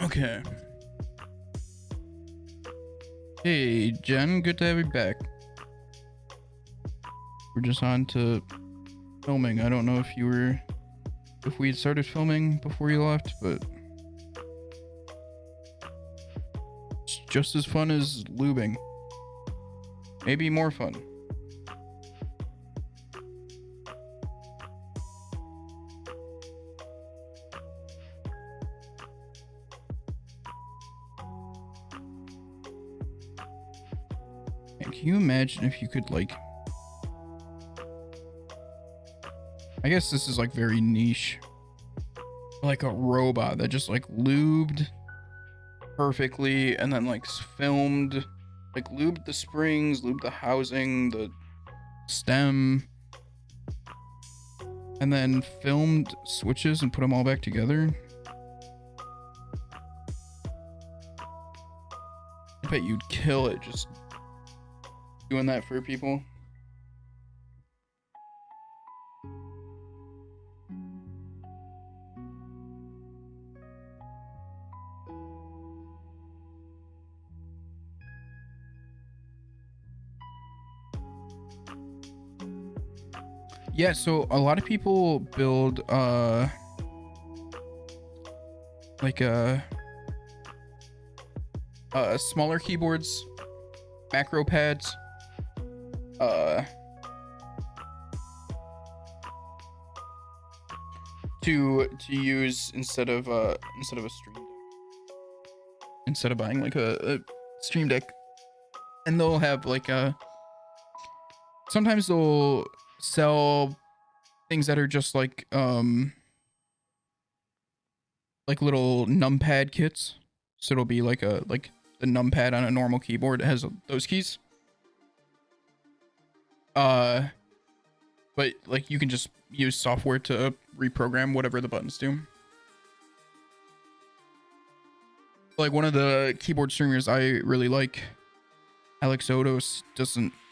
okay. Hey, Jen, good to have you back. We're just on to filming. I don't know if we had started filming before you left, but it's just as fun as lubing. Maybe more fun. Can you imagine if you could, like, I guess this is like very niche, like a robot that just like lubed perfectly and then like filmed, like lubed the springs, lubed the housing, the stem, and then filmed switches and put them all back together. I bet you'd kill it just doing that for people. Yeah, so a lot of people build like smaller keyboards, macro pads, to use instead of a stream deck, instead of buying like a stream deck. And they'll have like sometimes they'll sell things that are just like little numpad kits. So it'll be like the numpad on a normal keyboard. It has those keys. But like you can just use software to reprogram whatever the buttons do. Like one of the keyboard streamers I really like, Alex Odos,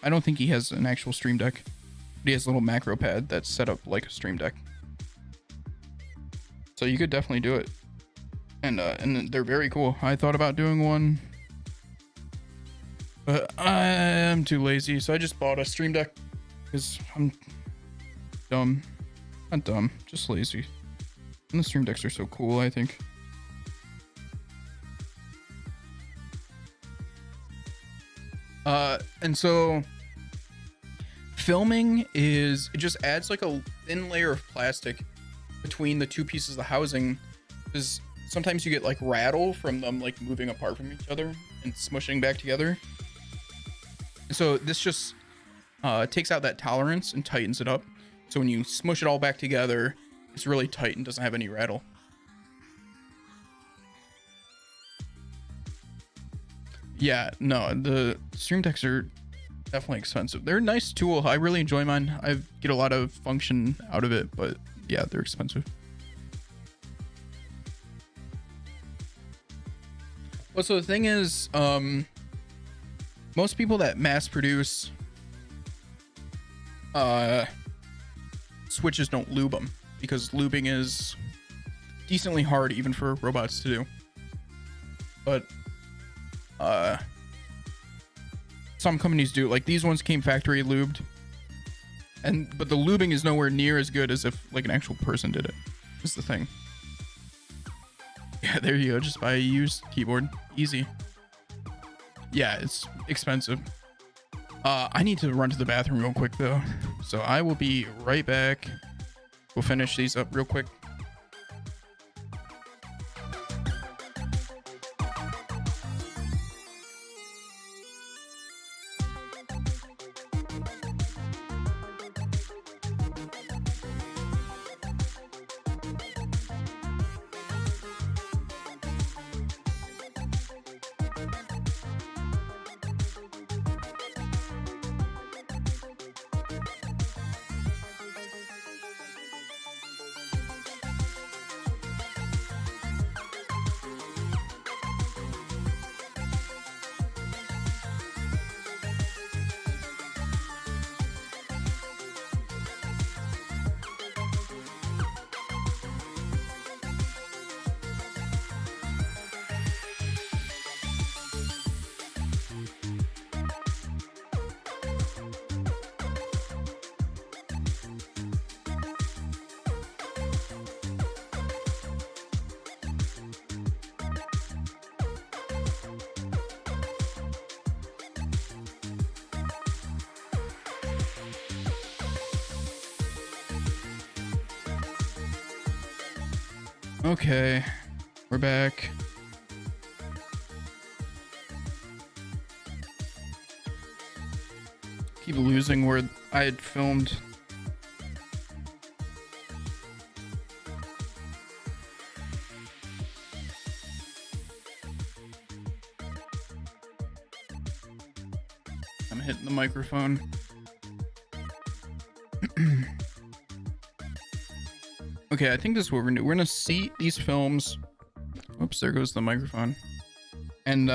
I don't think he has an actual stream deck, but he has a little macro pad that's set up like a stream deck. So you could definitely do it. And they're very cool. I thought about doing one, but I'm too lazy, so I just bought a stream deck because I'm dumb. Not dumb, just lazy. And the stream decks are so cool, I think. And so filming it just adds like a thin layer of plastic between the two pieces of the housing, because sometimes you get like rattle from them like moving apart from each other and smushing back together. And so this just takes out that tolerance and tightens it up. So when you smush it all back together, it's really tight and doesn't have any rattle. Yeah, no, the stream decks are definitely expensive. They're a nice tool. I really enjoy mine. I get a lot of function out of it, but yeah, they're expensive. Well, so the thing is, most people that mass produce switches don't lube them, because lubing is decently hard even for robots to do. But some companies do. Like these ones came factory lubed, but the lubing is nowhere near as good as if like an actual person did it. Is the thing. Yeah, there you go. Just buy a used keyboard. Easy. Yeah, it's expensive. I need to run to the bathroom real quick though, so I will be right back. We'll finish these up real quick. Okay, we're back. Keep losing where I had filmed. I'm hitting the microphone. Okay, I think this is what we're gonna do. We're gonna seat these films. Oops, there goes the microphone. And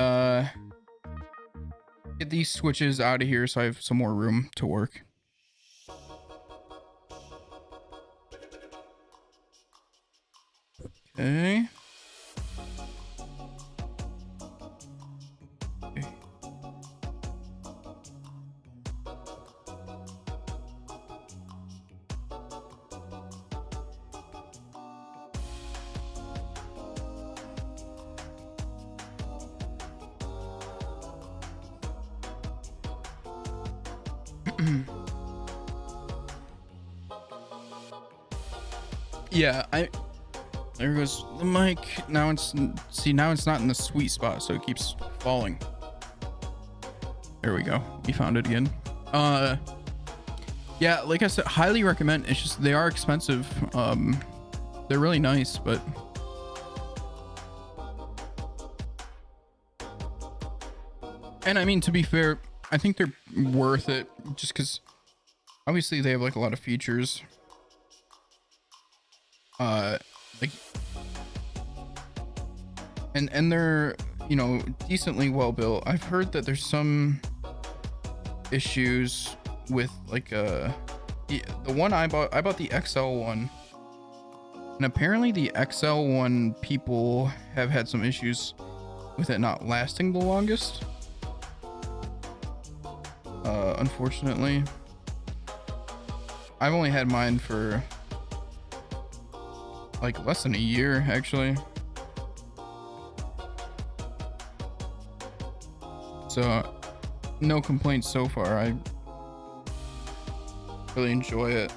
get these switches out of here so I have some more room to work. Okay. Yeah, there goes the mic. Now it's not in the sweet spot, so it keeps falling. There we go. We found it again. Yeah, like I said, highly recommend. It's just they are expensive. They're really nice, but and I mean, to be fair, I think they're worth it just because obviously they have like a lot of features. Like, and they're, you know, decently well built. I've heard that there's some issues with like the one I bought the XL one, and apparently the XL one people have had some issues with it not lasting the longest. Unfortunately, I've only had mine for like less than a year, actually. So no complaints so far. I really enjoy it.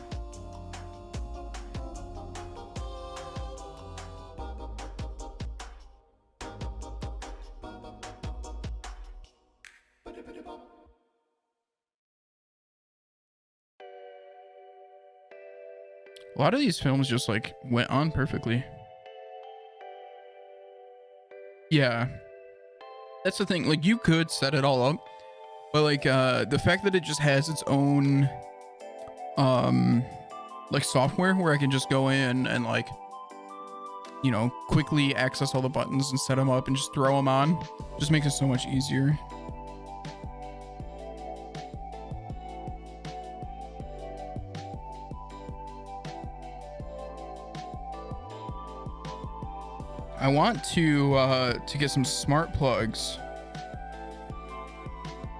A lot of these films just like went on perfectly. Yeah, that's the thing. Like, you could set it all up, but like the fact that it just has its own like software where I can just go in and like, you know, quickly access all the buttons and set them up and just throw them on, just makes it so much easier. I want to get some smart plugs,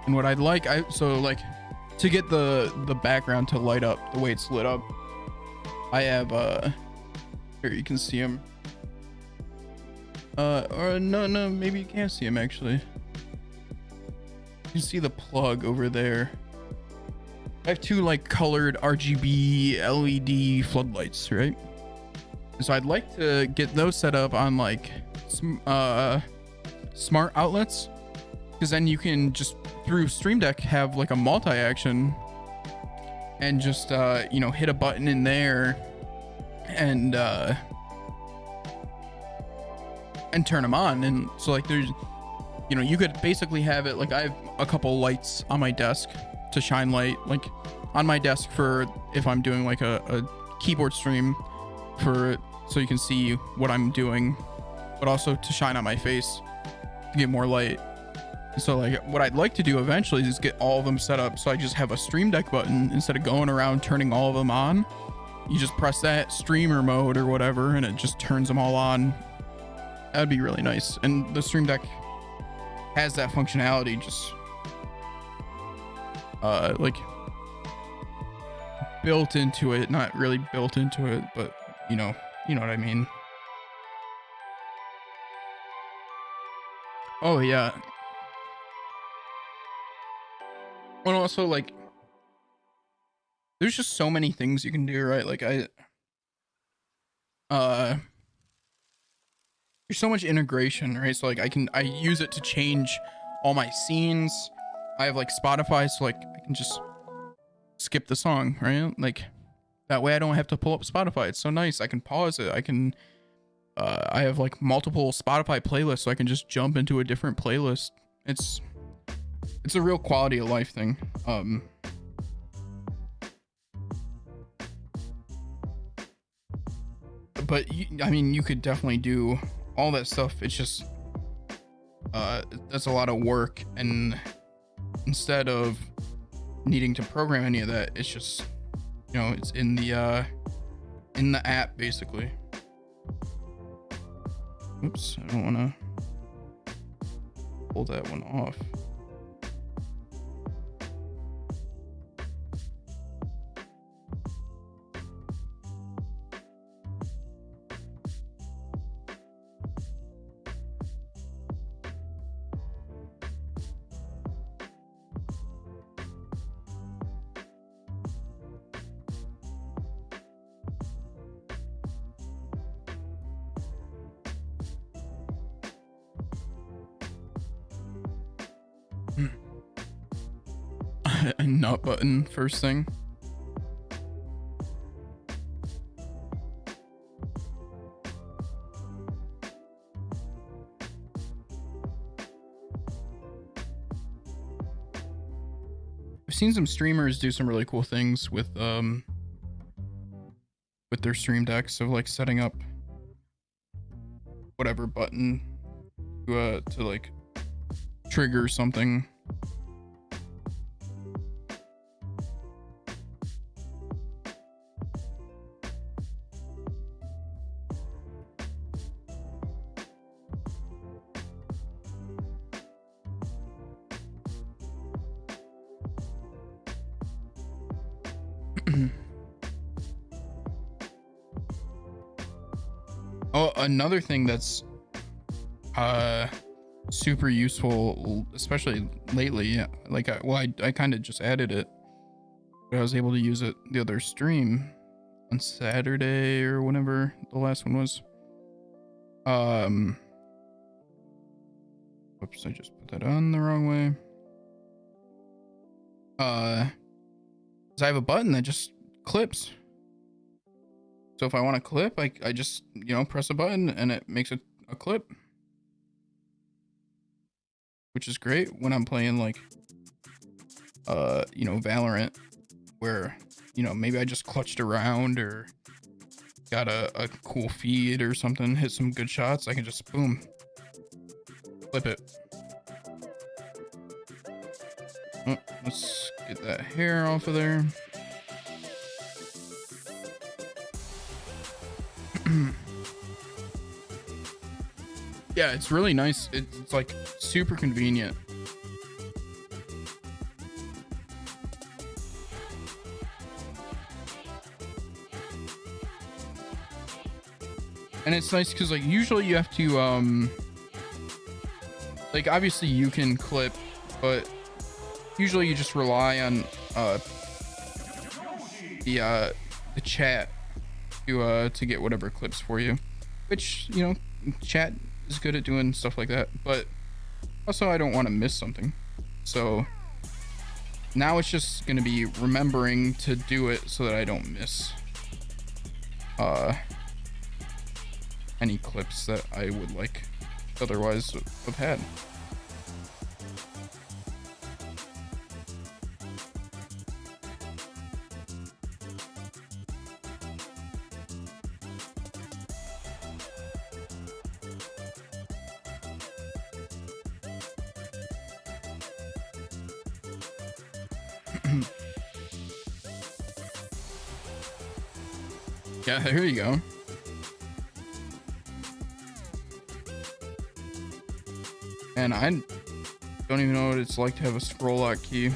and what I'd like, so like to get the background to light up the way it's lit up, I have here you can see them, or no, maybe you can't see them actually. You can see the plug over there. I have two like colored RGB LED floodlights, right? So I'd like to get those set up on like smart outlets, because then you can just through Stream Deck have like a multi-action and just you know, hit a button in there and turn them on. And so like there's, you know, you could basically have it like, I have a couple lights on my desk to shine light like on my desk for if I'm doing like a keyboard stream, for so you can see what I'm doing, but also to shine on my face to get more light. So like what I'd like to do eventually is get all of them set up so I just have a Stream Deck button instead of going around turning all of them on. You just press that streamer mode or whatever and it just turns them all on. That'd be really nice. And the Stream Deck has that functionality, just like built into it. Not really built into it, but you know what I mean. Oh yeah. And also like there's just so many things you can do, right? Like there's so much integration, right? So like I use it to change all my scenes. I have like Spotify, so like I can just skip the song, right? Like that way I don't have to pull up Spotify. It's so nice. I can pause it. I have like multiple Spotify playlists, so I can just jump into a different playlist. It's It's a real quality of life thing. But I mean, you could definitely do all that stuff. It's just that's a lot of work, and instead of needing to program any of that, it's just, you know, it's in the app basically. Oops, I don't want to pull that one off. A nut button first thing. I've seen some streamers do some really cool things with their stream decks of like setting up whatever button to like trigger something. Oh, another thing that's super useful, especially lately, like I kind of just added it, but I was able to use it the other stream on Saturday or whenever the last one was. Whoops, I just put that on the wrong way. 'Cause I have a button that just clips. So if I want to clip, I just, you know, press a button and it makes a clip, which is great when I'm playing like, you know, Valorant, where, you know, maybe I just clutched around or got a cool feed or something, hit some good shots. I can just boom, clip it. Oh, let's get that hair off of there. Yeah, it's really nice. It's like super convenient. And it's nice because like usually you have to like obviously you can clip, but usually you just rely on the chat to get whatever clips for you, which, you know, chat is good at doing stuff like that, but also I don't want to miss something, so now it's just gonna be remembering to do it so that I don't miss any clips that I would like otherwise have had. Yeah, here you go. And I don't even know what it's like to have a scroll lock key.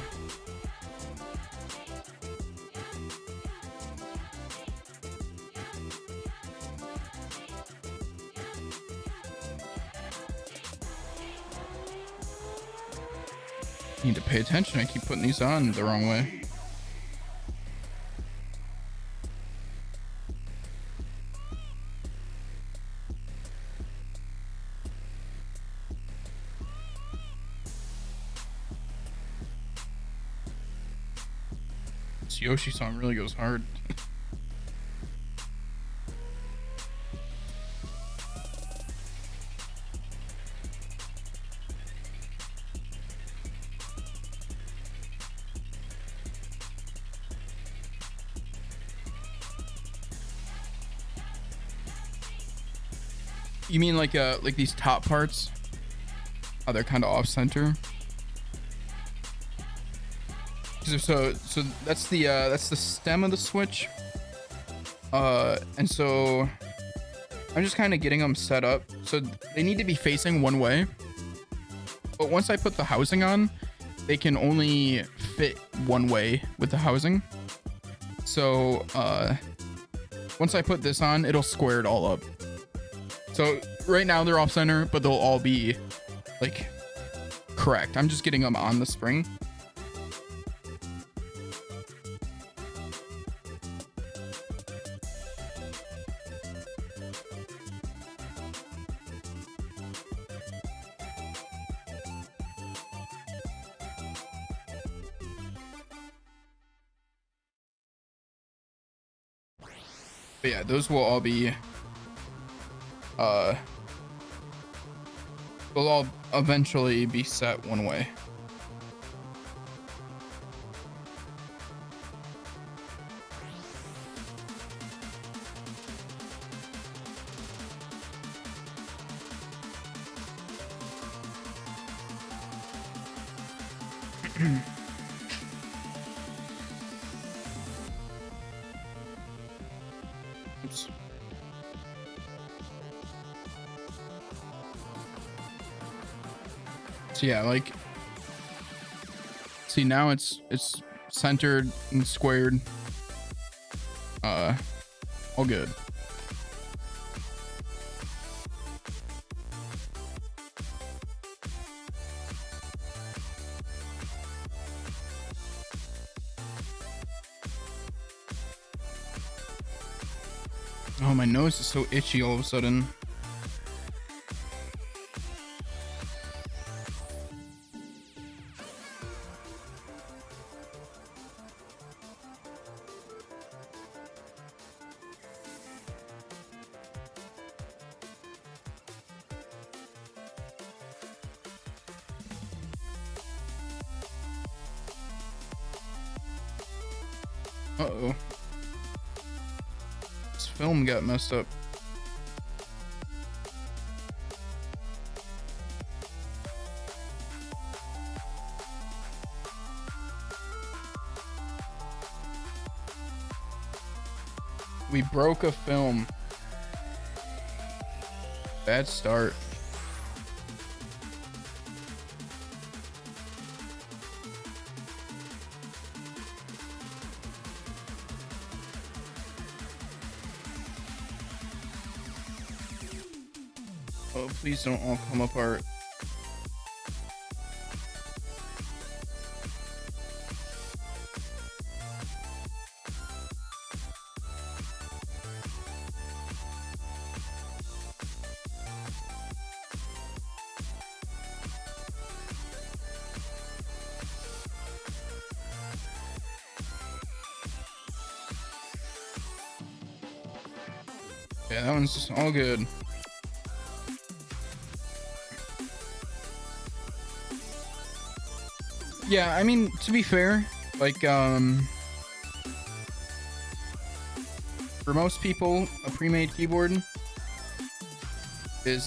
Need to pay attention. I keep putting these on the wrong way. This Yoshi song really goes hard. You mean like these top parts? How they're kind of off center. So that's the stem of the switch. And so I'm just kind of getting them set up. So they need to be facing one way. But once I put the housing on, they can only fit one way with the housing. So once I put this on, it'll square it all up. So right now they're off center, but they'll all be like correct. I'm just getting them on the spring. But yeah, those will all be they'll all eventually be set one way. Oops. So yeah, like, see now it's centered and squared. All good. Oh, my nose is so itchy all of a sudden. Uh-oh. This film got messed up. We broke a film. Bad start. Oh, please don't all come apart. Yeah, that one's just all good. Yeah, I mean, to be fair, like, for most people, a pre-made keyboard is,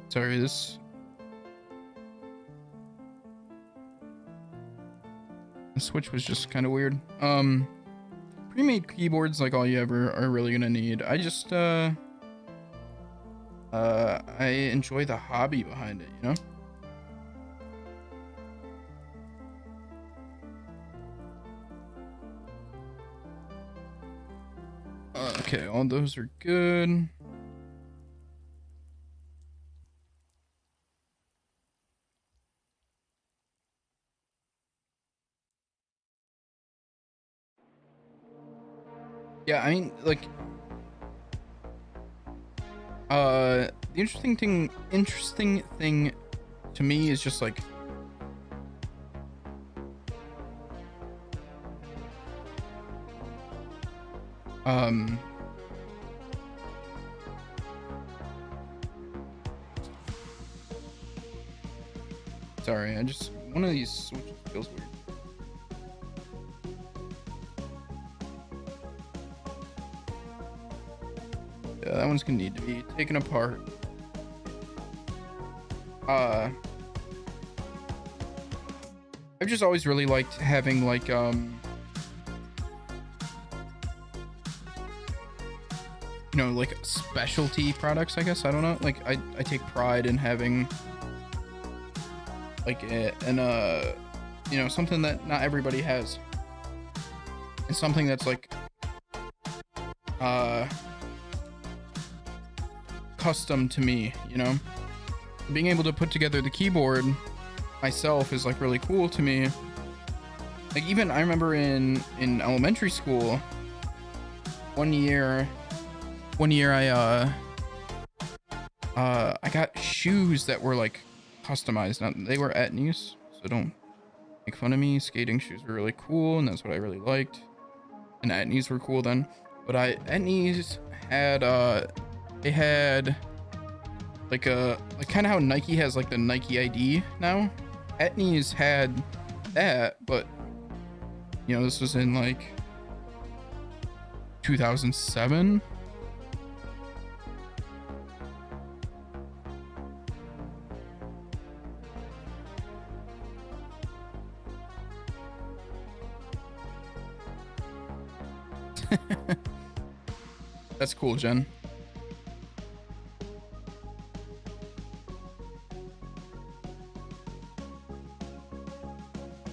sorry, this... The switch was just kind of weird. Pre-made keyboards, like all you ever are really gonna need. I just, I enjoy the hobby behind it, you know? Okay, all those are good. Yeah, I mean, like, the interesting thing to me is just like, Sorry, I just one of these switches feels weird. Yeah, that one's gonna need to be taken apart. I've just always really liked having like you know, like specialty products, I guess. I don't know. Like I take pride in having like you know, something that not everybody has. And something that's like custom to me, you know. Being able to put together the keyboard myself is like really cool to me. Like even I remember in elementary school, one year I got shoes that were like customized. Now they were etnies, so don't make fun of me. Skating shoes were really cool, and that's what I really liked. And etnies were cool then. But etnies had they had like kind of how Nike has like the Nike ID now. Etnies had that, but you know, this was in like 2007. That's cool, Jen.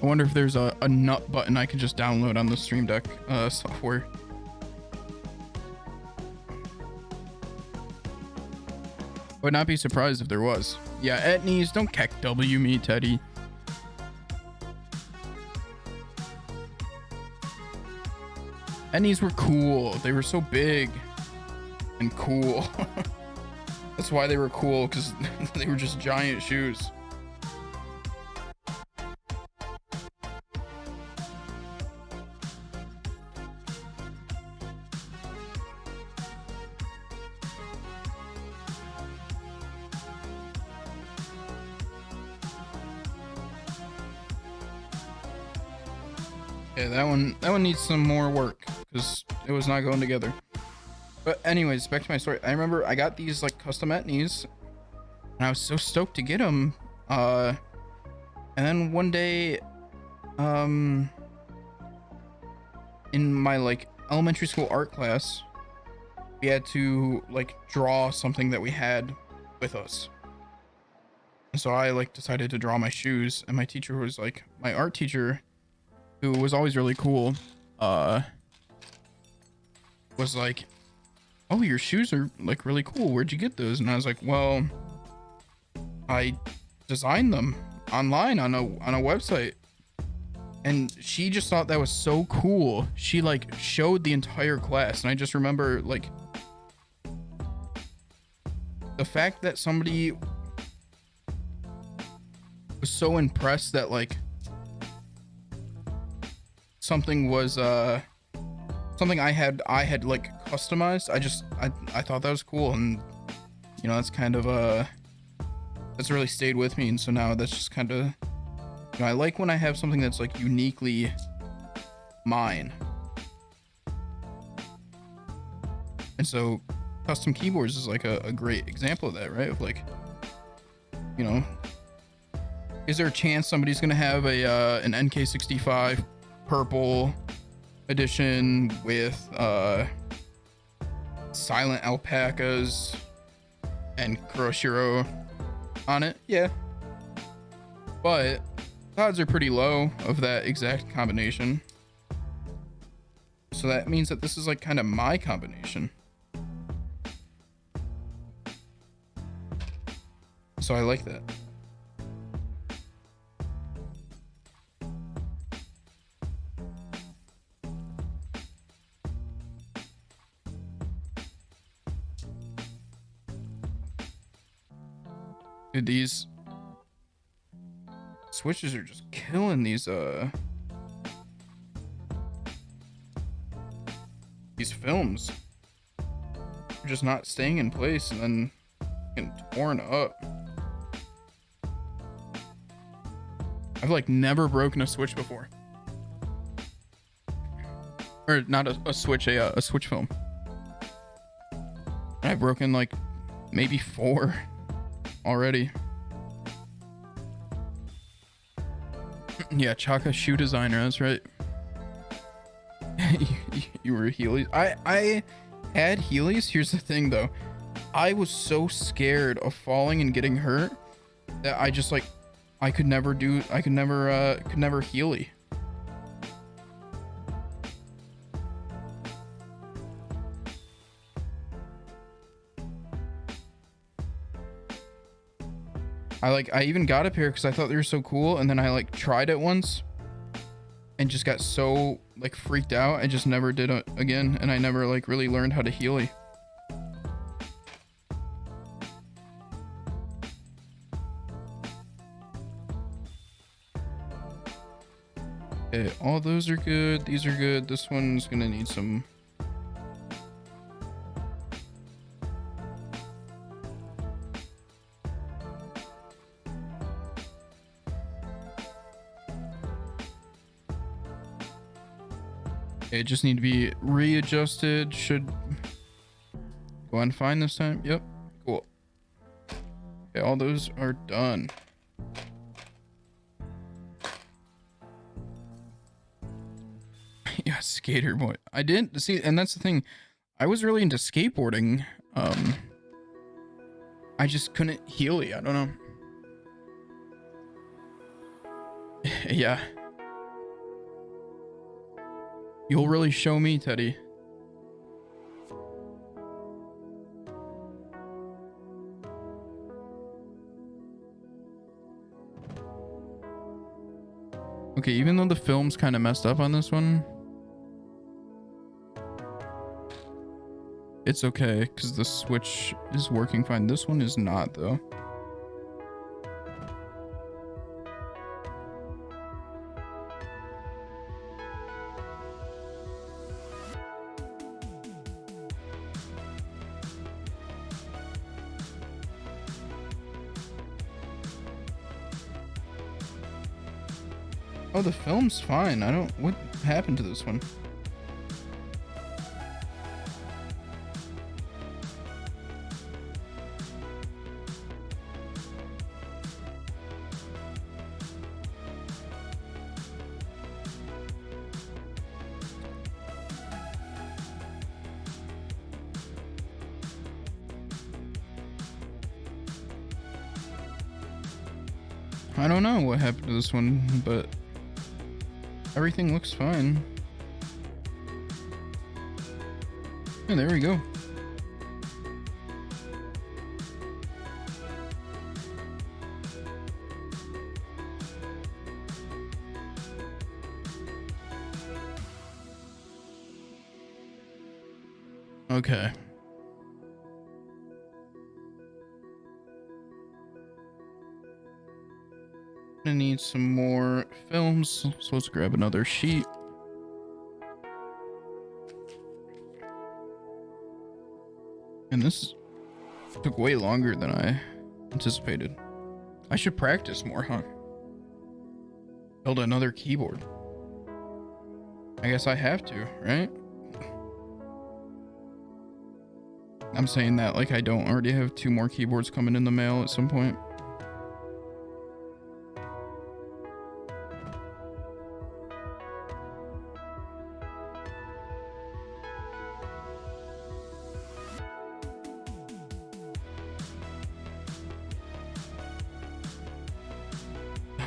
I wonder if there's a nut button I can just download on the Stream Deck software. I would not be surprised if there was. Yeah, etnies, don't KW me, Teddy. Etnies were cool. They were so big and cool. That's why they were cool, because they were just giant shoes. Yeah, that one needs some more work because it was not going together. But anyways, back to my story. I remember I got these like custom etnies, and I was so stoked to get them. And then one day, in my like elementary school art class, we had to like draw something that we had with us. And so I like decided to draw my shoes, and my teacher was like, my art teacher, who was always really cool, was like, oh, your shoes are like really cool. Where'd you get those? And I was like, well, I designed them online on a website. And she just thought that was so cool. She like showed the entire class. And I just remember like the fact that somebody was so impressed that like something was something I had like customized. I thought that was cool, and you know, that's kind of that's really stayed with me. And so now that's just kind of, you know, I like when I have something that's like uniquely mine. And so custom keyboards is like a great example of that, right? Of like, you know, is there a chance somebody's gonna have a an NK65 purple edition with silent alpacas and Kuro Shiro on it? Yeah, but the odds are pretty low of that exact combination. So that means that this is like kind of my combination. So I like that. Dude, these switches are just killing these films. They're just not staying in place and then getting torn up. I've like never broken a switch before. Or not a switch, a switch film. I've broken like maybe 4 already. Yeah, Chaka shoe designer, that's right. You were Heelys. I had Heelys. Here's the thing though. I was so scared of falling and getting hurt that I just like I could never Heely. I even got a pair because I thought they were so cool, and then I like tried it once and just got so like freaked out I just never did it again, and I never like really learned how to Heely. Okay, all those are good, these are good. This one's gonna need some. It just need to be readjusted. Should go on fine this time. Yep, cool. Okay, all those are done. Yeah, skater boy. I didn't see, and that's the thing. I was really into skateboarding. I just couldn't Heely. I don't know. Yeah. You'll really show me, Teddy. Okay, even though the film's kind of messed up on this one, it's okay because the switch is working fine. This one is not though. Oh, the film's fine. I don't... What happened to this one? I don't know what happened to this one, but everything looks fine. And there we go. Okay. I need some more films, so let's grab another sheet. And this took way longer than I anticipated. I should practice more, huh? Build another keyboard. I guess I have to, right? I'm saying that like I don't already have 2 more keyboards coming in the mail at some point.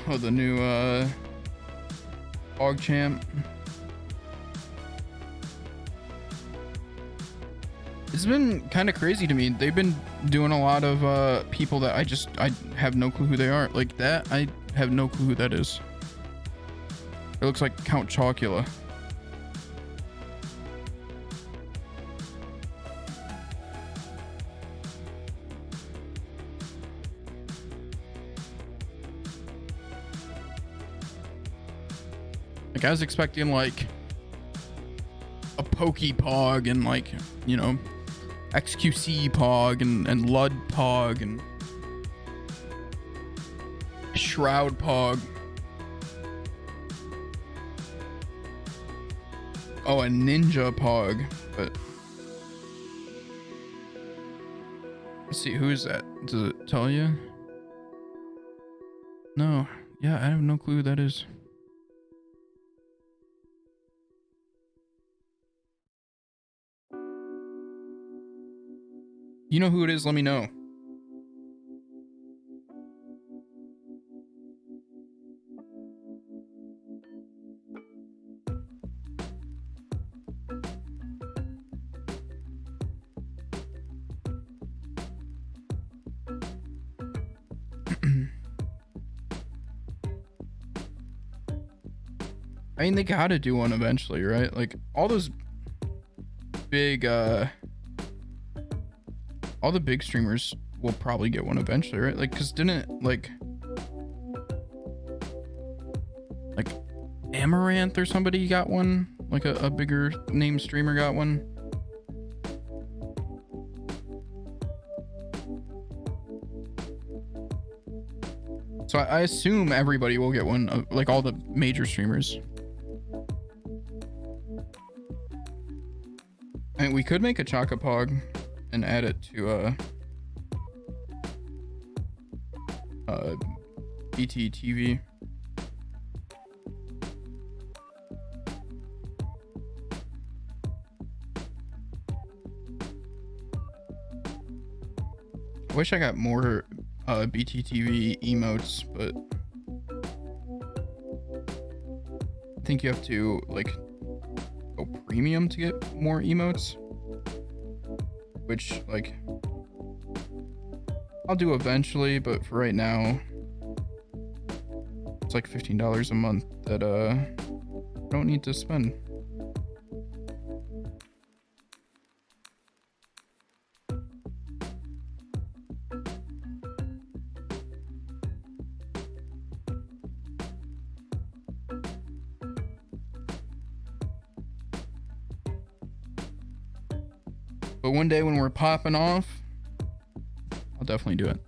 Oh, the new PogChamp. It's been kind of crazy to me. They've been doing a lot of people that I have no clue who they are. Like that, I have no clue who that is. It looks like Count Chocula. Like I was expecting like a Pokepog and like, you know, XQC Pog and Lud Pog and Shroud Pog. Oh, a ninja pog. But let's see, who is that? Does it tell you? No. Yeah, I have no clue who that is. You know who it is? Let me know. I mean, they gotta do one eventually, right? Like all those big, all the big streamers will probably get one eventually, right? Like, cause didn't like Amaranth or somebody got one? Like a bigger name streamer got one? So I assume everybody will get one, like all the major streamers. I mean, we could make a Chocopog and add it to BT TV. I wish I got more BT TV emotes, but I think you have to like go premium to get more emotes, which like I'll do eventually, but for right now it's like $15 a month that I don't need to spend. But one day when we're popping off, I'll definitely do it.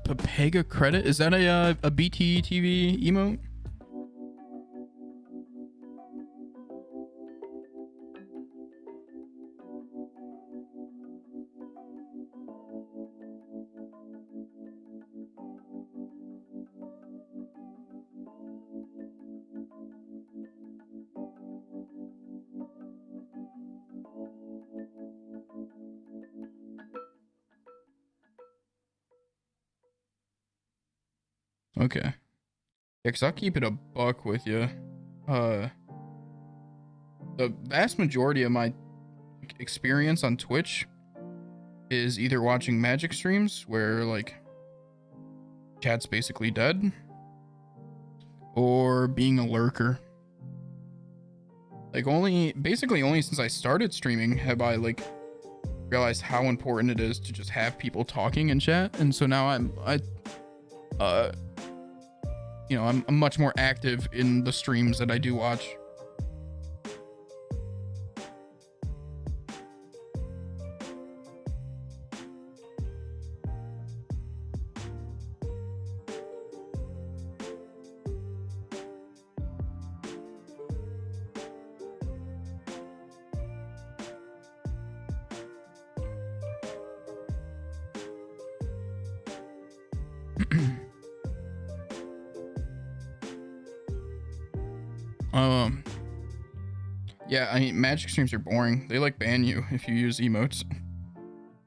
Papega credit? Is that a BT TV emote? Okay. Yeah, because I'll keep it a buck with you. The vast majority of my experience on Twitch is either watching Magic streams where like chat's basically dead, or being a lurker. Like basically only since I started streaming have I like realized how important it is to just have people talking in chat, and so now I'm much more active in the streams that I do watch. Yeah, I mean, Magic streams are boring. They like ban you if you use emotes.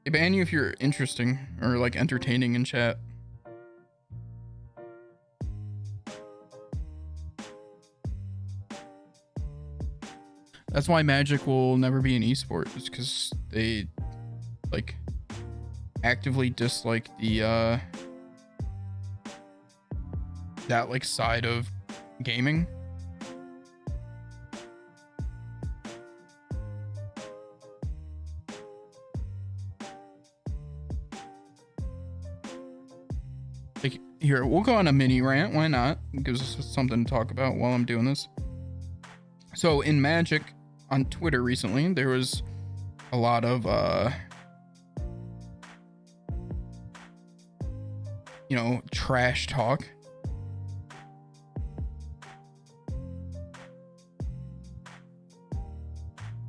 They ban you if you're interesting or like entertaining in chat. That's why Magic will never be an esport, is because they like actively dislike the that like side of gaming. here, we'll go on a mini rant. Why not? It gives us something to talk about while I'm doing this. So in Magic on Twitter recently, there was a lot of, you know, trash talk.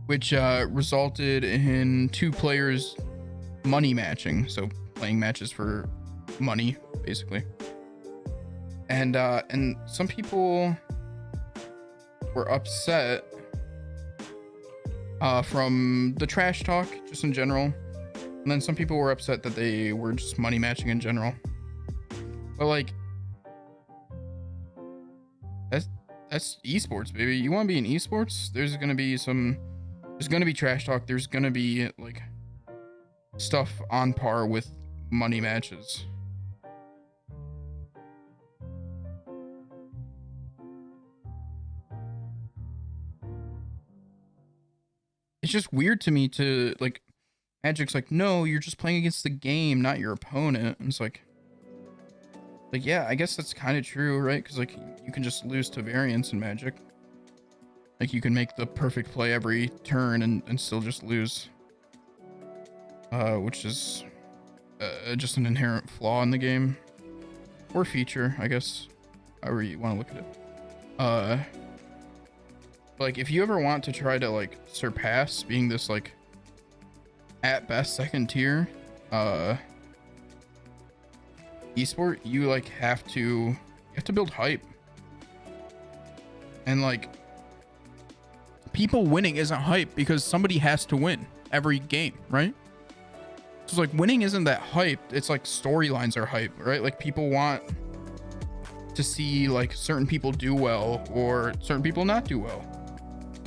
Which resulted in 2 players money matching. So playing matches for money, basically. And some people were upset from the trash talk, just in general. And then some people were upset that they were just money matching in general. But like, that's esports, baby. You want to be in esports? There's gonna be trash talk. There's gonna be like stuff on par with money matches. It's just weird to me to like, Magic's like, no, you're just playing against the game, not your opponent. And it's like, yeah, I guess that's kind of true, right? Because like, you can just lose to variance in Magic. Like, you can make the perfect play every turn and still just lose. Which is just an inherent flaw in the game. Or feature, I guess. However you want to look at it. Like, if you ever want to try to, like, surpass being this, like, at best second tier, esport, you, like, have to build hype. And, like, people winning isn't hype because somebody has to win every game, right? So, like, winning isn't that hype. It's, like, storylines are hype, right? Like, people want to see, like, certain people do well or certain people not do well.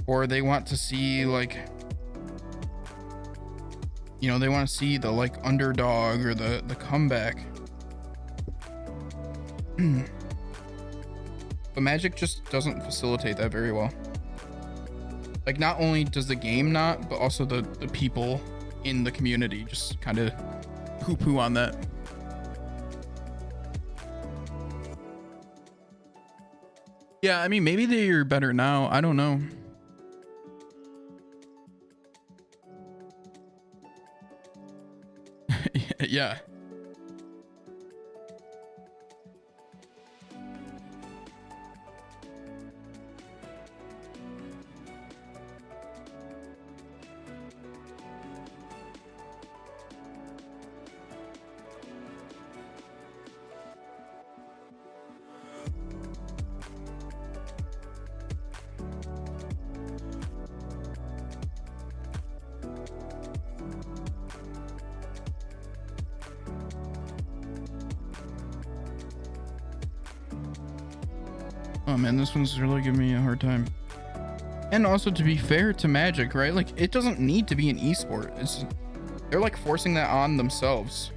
Or they want to see, like, you know, they want to see the, like, underdog or the comeback. But Magic just doesn't facilitate that very well. Like, not only does the game not, but also the people in the community just kind of poo-poo on that. Yeah, I mean, maybe they're better now. I don't know. Yeah. Oh man, this one's really giving me a hard time. And also, to be fair to Magic, right? Like, it doesn't need to be an esport. They're like forcing that on themselves.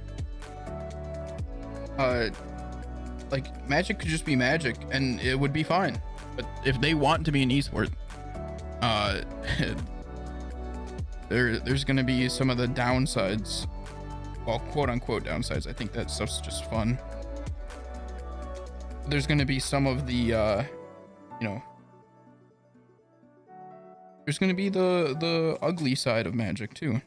Like, Magic could just be Magic and it would be fine. But if they want to be an esport, there's gonna be some of the downsides. Well, quote unquote downsides. I think that stuff's just fun. There's going to be some of the, you know, there's going to be the ugly side of Magic too.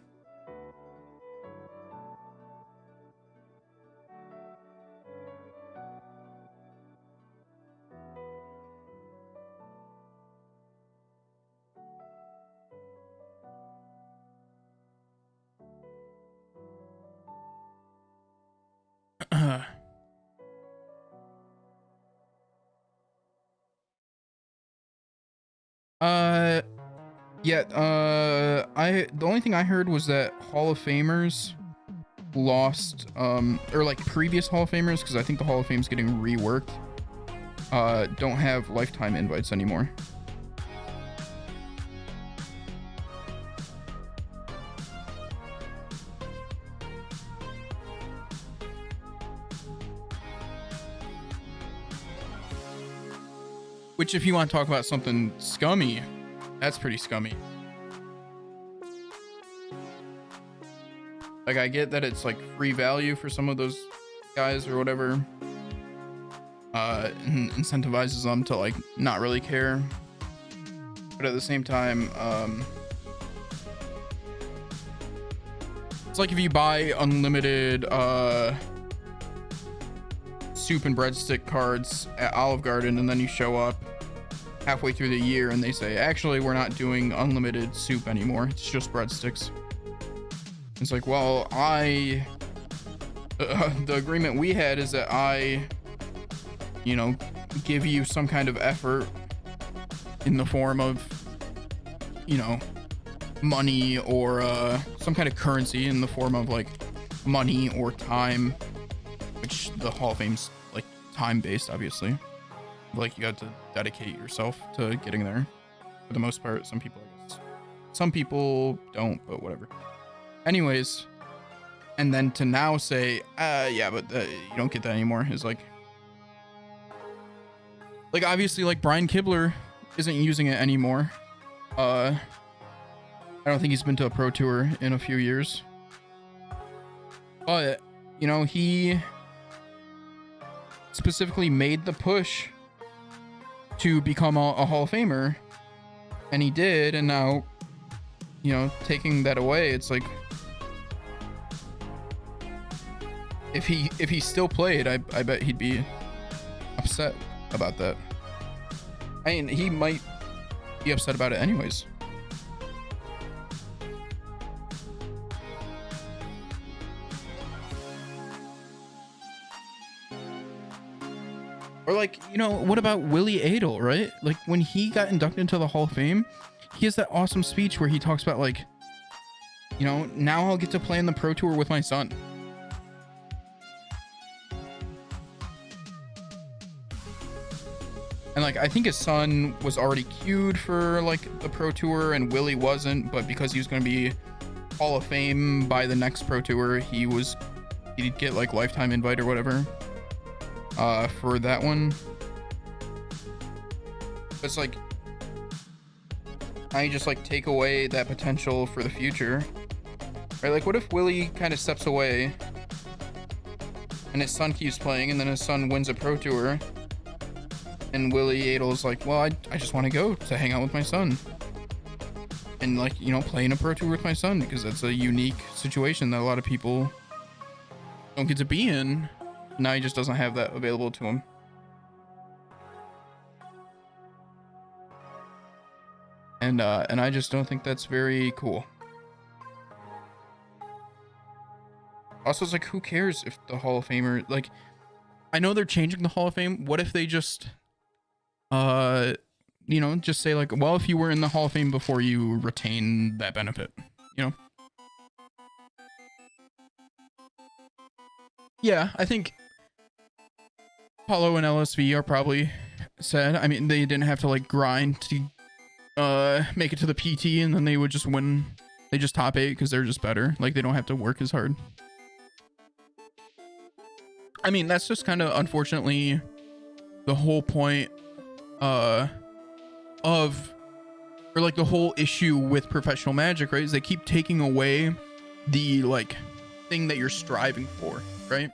Yeah, the only thing I heard was that Hall of Famers lost, or like previous Hall of Famers, because I think the Hall of Fame's getting reworked, don't have lifetime invites anymore. Which, if you want to talk about something scummy, that's pretty scummy. Like, I get that it's like free value for some of those guys or whatever, incentivizes them to like not really care. But at the same time, it's like if you buy unlimited soup and breadstick cards at Olive Garden, and then you show up halfway through the year and they say, actually, we're not doing unlimited soup anymore. It's just breadsticks. It's like, well, the agreement we had is that I, you know, give you some kind of effort in the form of, you know, money or some kind of currency in the form of like money or time, which the Hall of Fame's like time based, obviously. Like you got to dedicate yourself to getting there for the most part. Some people, I guess, some people don't, but whatever. Anyways, and then to now say, yeah, but you don't get that anymore is like obviously like Brian Kibler isn't using it anymore. I don't think he's been to a pro tour in a few years, but you know, he specifically made the push to become a Hall of Famer, and he did, and now, you know, taking that away, it's like if he still played, I bet he'd be upset about that. I mean, he might be upset about it anyways. Or like, you know, what about Willie Adel, right? Like when he got inducted into the Hall of Fame, he has that awesome speech where he talks about like, you know, now I'll get to play in the Pro Tour with my son. And like, I think his son was already queued for like the Pro Tour and Willie wasn't, but because he was going to be Hall of Fame by the next Pro Tour, he'd get like lifetime invite or whatever. For that one. It's like, I just like take away that potential for the future, right? Like what if Willie kind of steps away and his son keeps playing, and then his son wins a Pro Tour, and Willie Adel's like, well, I just want to go to hang out with my son and like, you know, play in a Pro Tour with my son, because that's a unique situation that a lot of people don't get to be in. Now he just doesn't have that available to him. And I just don't think that's very cool. Also, it's like, who cares if the Hall of Famer, like, I know they're changing the Hall of Fame. What if they just, you know, just say like, well, if you were in the Hall of Fame before, you retain that benefit, you know? Yeah, I think Apollo and LSV are probably sad. I mean, they didn't have to like grind to make it to the PT, and then they would just win. They just top 8 because they're just better. Like they don't have to work as hard. I mean, that's just kind of unfortunately the whole point or like the whole issue with professional Magic, right? Is they keep taking away the like thing that you're striving for, right?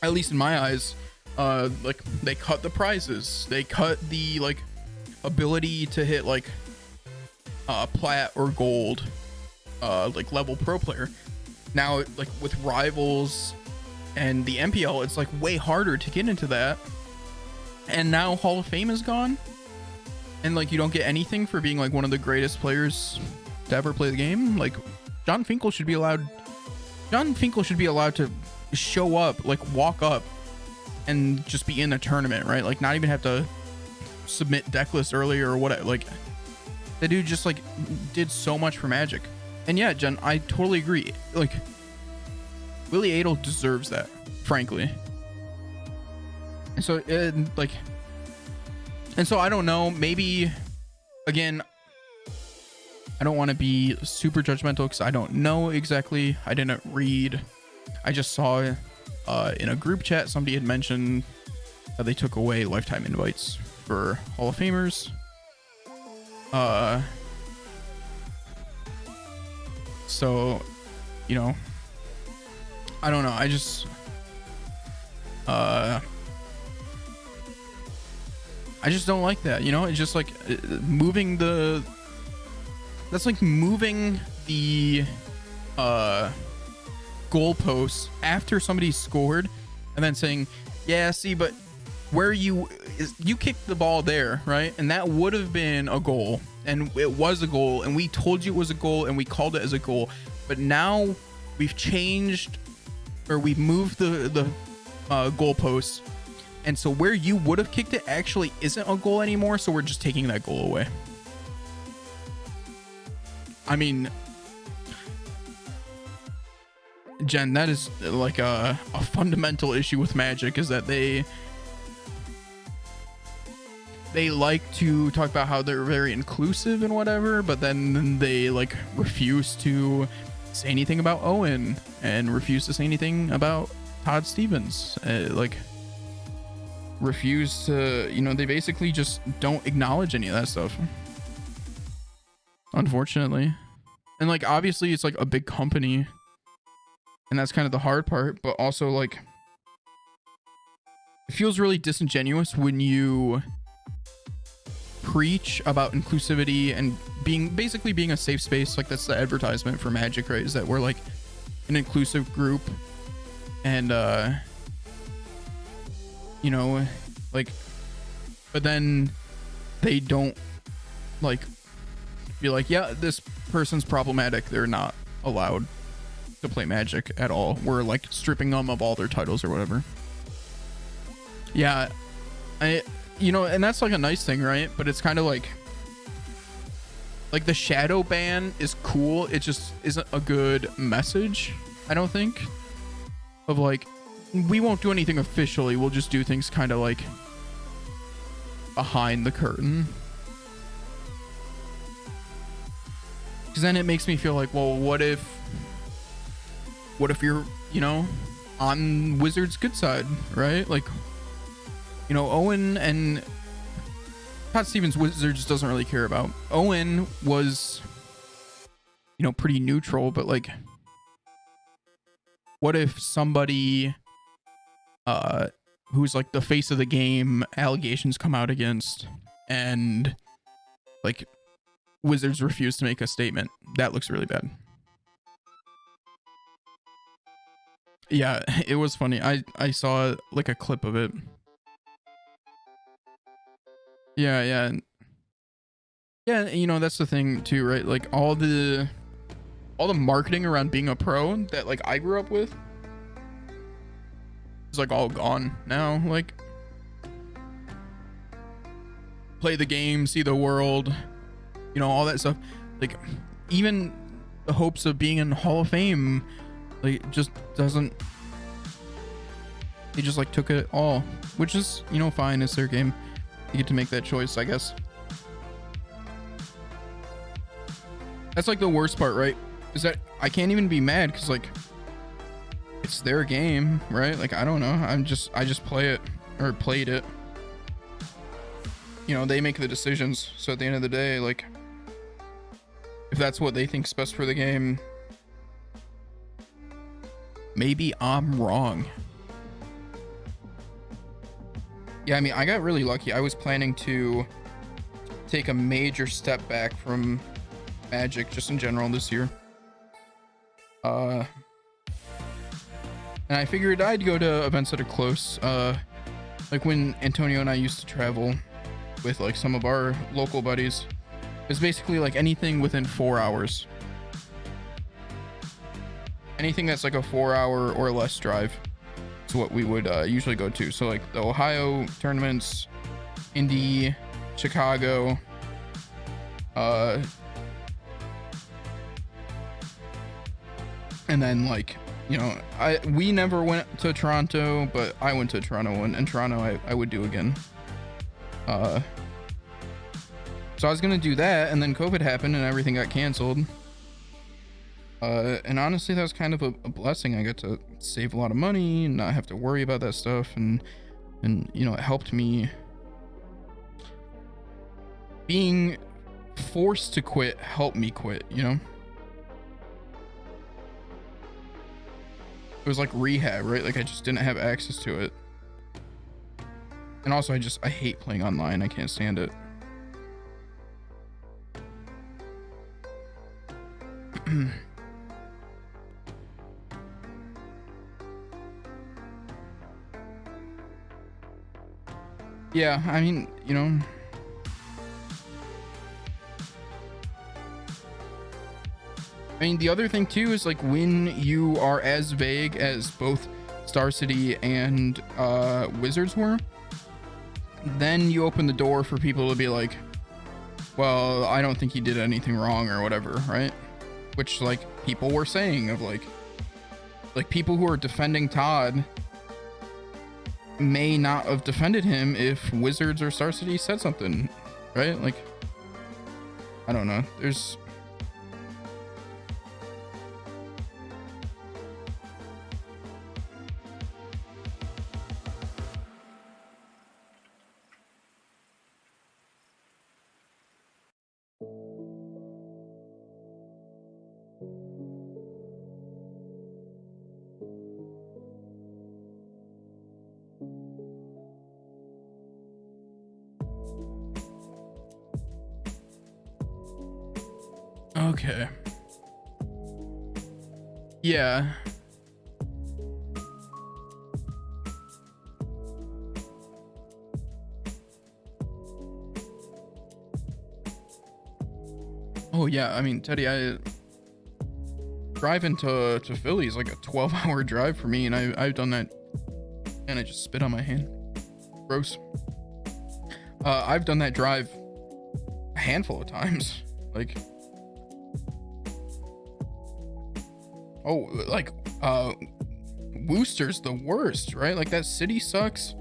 At least in my eyes, like they cut the prizes, they cut the like ability to hit like plat or gold like level pro player. Now like with rivals and the MPL, it's like way harder to get into that, and now Hall of Fame is gone, and like you don't get anything for being like one of the greatest players to ever play the game. Like John Finkel should be allowed to show up, like walk up and just be in a tournament, right? Like not even have to submit deck list earlier or what. Like the dude just like did so much for Magic. And yeah, Jen, I totally agree. Like Willie Adel deserves that, frankly. And so I don't know, maybe again, I don't want to be super judgmental because I don't know exactly. I didn't read. I just saw in a group chat somebody had mentioned that they took away lifetime invites for Hall of Famers. So, you know, I don't know. I just I just don't like that, you know. It's just like moving the, that's like moving the goalposts after somebody scored and then saying, yeah, see, but where you kicked the ball there, right? And that would have been a goal, and it was a goal, and we told you it was a goal, and we called it as a goal. But now we've changed, or we've moved the goalposts, and so where you would have kicked it actually isn't a goal anymore, so we're just taking that goal away. I mean, Jen, that is like a fundamental issue with Magic, is that they like to talk about how they're very inclusive and whatever, but then they like refuse to say anything about Owen and refuse to say anything about Todd Stevens. Like refuse to, you know, they basically just don't acknowledge any of that stuff, unfortunately. And like obviously it's like a big company, and that's kind of the hard part, but also like it feels really disingenuous when you preach about inclusivity and basically being a safe space. Like that's the advertisement for Magic, right? Is that we're like an inclusive group, and you know, like, but then they don't like be like, yeah, this person's problematic, they're not allowed to play Magic at all. We're like stripping them of all their titles or whatever. Yeah, you know, and that's like a nice thing, right? But it's kind of like the shadow ban is cool, it just isn't a good message, I don't think, of like, we won't do anything officially, we'll just do things kind of like behind the curtain. Because then it makes me feel like, well, what if you're, you know, on Wizards' good side, right? Like, you know, Owen and Todd Stevens, Wizards doesn't really care about. Owen was, you know, pretty neutral, but like, what if somebody who's like the face of the game, allegations come out against, and like Wizards refuse to make a statement? That looks really bad. Yeah, it was funny. I saw like a clip of it. Yeah, you know, that's the thing too, right? Like all the marketing around being a pro that like I grew up with is like all gone now. Like, play the game, see the world, you know, all that stuff. Like even the hopes of being in Hall of Fame, like just doesn't, they just like took it all, which is, you know, fine. It's their game. You get to make that choice, I guess. That's like the worst part, right? Is that I can't even be mad because like it's their game, right? Like I don't know, I just play it, or played it. You know, they make the decisions. So at the end of the day, like if that's what they think's best for the game, maybe I'm wrong. Yeah, I mean, I got really lucky. I was planning to take a major step back from Magic just in general this year. And I figured I'd go to events that are close. Like when Antonio and I used to travel with like some of our local buddies, it's basically like anything within 4 hours. Anything that's like a 4 hour or less drive is what we would usually go to. So like the Ohio tournaments, Indy, Chicago, and then like, you know, we never went to Toronto, but I went to Toronto, and Toronto I would do again. So I was gonna do that, and then COVID happened and everything got canceled. And honestly, that was kind of a blessing. I got to save a lot of money and not have to worry about that stuff, and you know, it helped me. Being forced to quit helped me quit, you know? It was like rehab, right? Like I just didn't have access to it. And also, I hate playing online. I can't stand it. Yeah, I mean, you know. I mean, the other thing too is like when you are as vague as both Star City and Wizards were, then you open the door for people to be like, well, I don't think he did anything wrong or whatever, right? Which like people were saying of like people who are defending Todd may not have defended him if Wizards or Star City said something, right? Like, I don't know. There's okay. Yeah. Oh yeah, I mean, Teddy, I driving to Philly is like a 12-hour drive for me, and I've done that, and I just spit on my hand. Gross. I've done that drive a handful of times. Like, oh, like Worcester's the worst, right? Like that city sucks.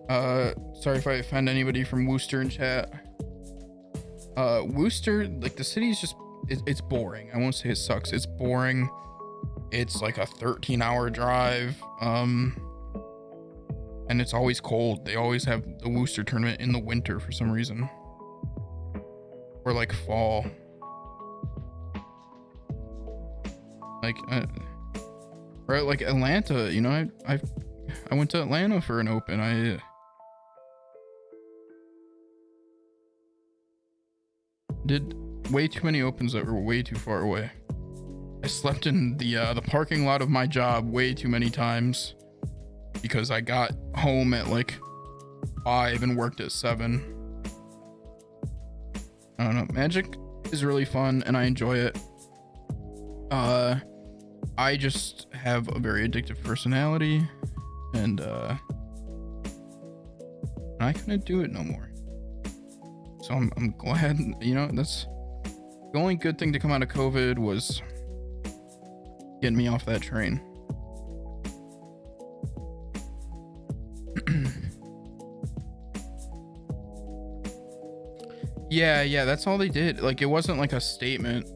Sorry if I offend anybody from Worcester in chat. Worcester, like the city's just it's boring. I won't say it sucks. It's boring. It's like a 13-hour drive. And it's always cold. They always have the Worcester tournament in the winter for some reason. Or like fall. Like right, like Atlanta, you know, I went to Atlanta for an open. I did way too many opens that were way too far away. I slept in the parking lot of my job way too many times because I got home at like 5 and worked at 7. I don't know. Magic is really fun and I enjoy it. I just have a very addictive personality and I couldn't do it no more. So I'm glad, you know, that's the only good thing to come out of COVID was getting me off that train. Yeah, that's all they did. Like, it wasn't like a statement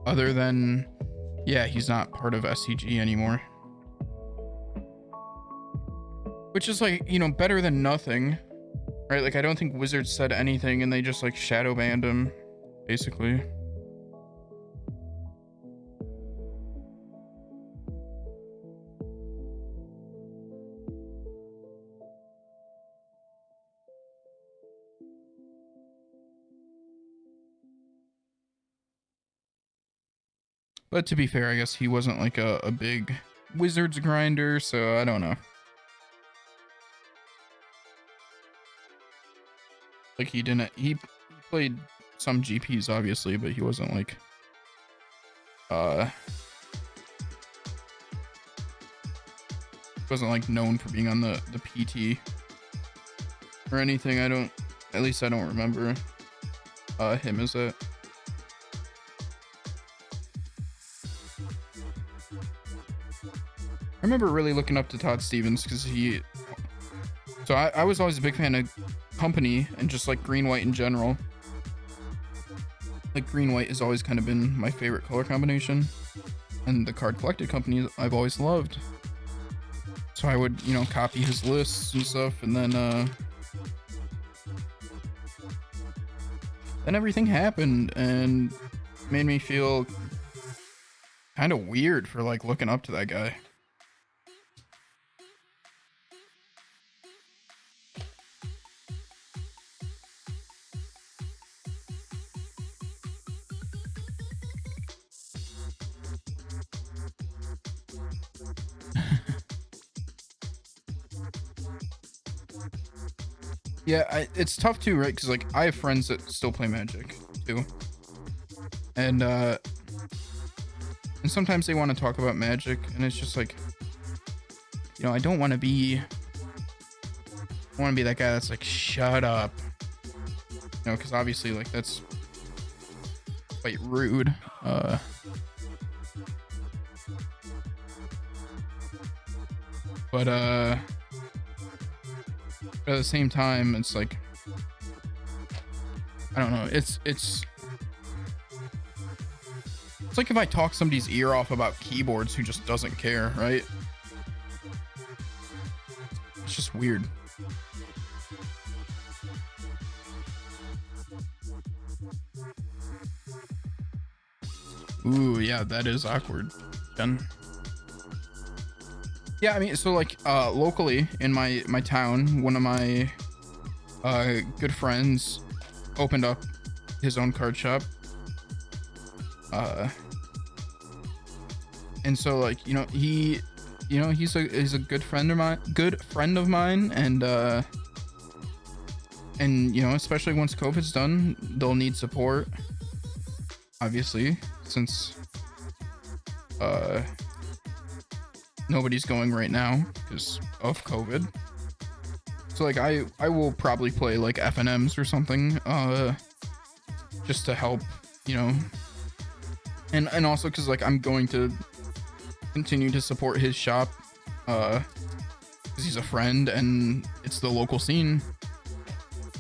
other than, yeah, he's not part of SCG anymore. Which is like, you know, better than nothing, right? Like, I don't think Wizards said anything and they just like shadow banned him, basically. But to be fair, I guess he wasn't like a big Wizards grinder, so I don't know. Like he played some GPs obviously, but he wasn't like known for being on the PT or anything. At least I don't remember him as that. I remember really looking up to Todd Stevens because I was always a big fan of Company and just like green white in general. Like green white has always kind of been my favorite color combination, and the card collected Company I've always loved. So I would, you know, copy his lists and stuff, and then everything happened and made me feel kind of weird for like looking up to that guy. Yeah, it's tough too, right? Because like I have friends that still play Magic too, and sometimes they want to talk about Magic, and it's just like, you know, I don't want to be that guy that's like, shut up, you know, because obviously like that's quite rude. But at the same time, it's like, I don't know. It's like if I talk somebody's ear off about keyboards who just doesn't care, right? It's just weird. Ooh, yeah, that is awkward. Done. Yeah, I mean, so like locally in my town, one of my good friends opened up his own card shop. And so like, you know, he's a good friend of mine, and you know, especially once COVID's done, they'll need support, obviously, since nobody's going right now because of COVID. So like I will probably play like FNMs or something just to help, you know, and also because like I'm going to continue to support his shop because he's a friend and it's the local scene.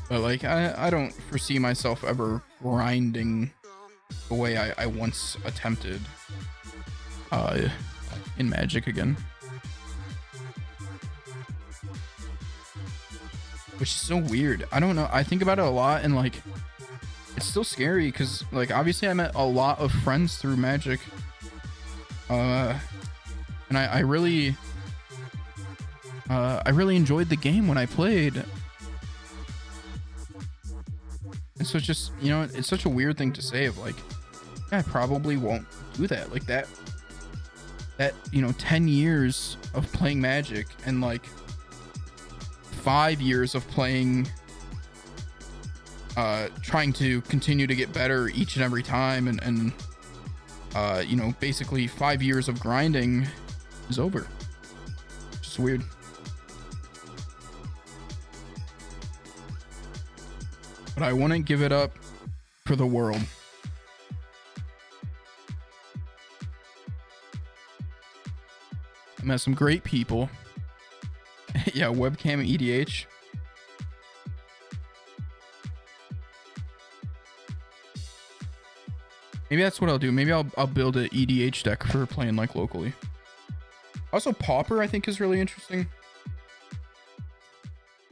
But like I don't foresee myself ever grinding the way I once attempted in Magic again, which is so weird. I don't know, I think about it a lot, and like it's still scary because like obviously I met a lot of friends through Magic, and I really enjoyed the game when I played. And so it's just, you know, it's such a weird thing to say of like, yeah, I probably won't do that. Like that, you know, 10 years of playing Magic and like 5 years of playing, trying to continue to get better each and every time. And you know, basically 5 years of grinding is over. Just weird. But I wouldn't give it up for the world. I met some great people. Yeah, webcam EDH. Maybe that's what I'll do. Maybe I'll build an EDH deck for playing like locally. Also, Pauper I think is really interesting.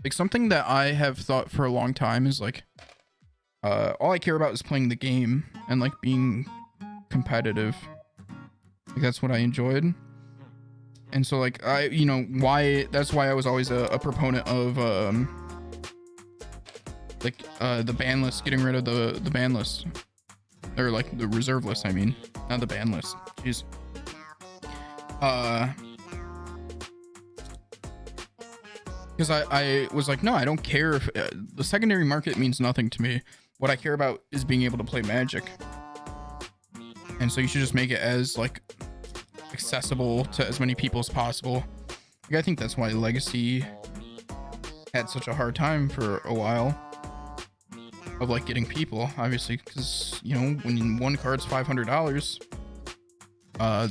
Like something that I have thought for a long time is like, all I care about is playing the game and like being competitive. Like that's what I enjoyed. And so like you know, that's why I was always a proponent of the ban list, getting rid of the ban list, or like the reserve list, I mean, not the ban list. Jeez. Because I was like, no, I don't care if the secondary market means nothing to me. What I care about is being able to play Magic. And so you should just make it as like accessible to as many people as possible. Like, I think that's why Legacy had such a hard time for a while of like getting people, obviously, because you know, when one card's $500,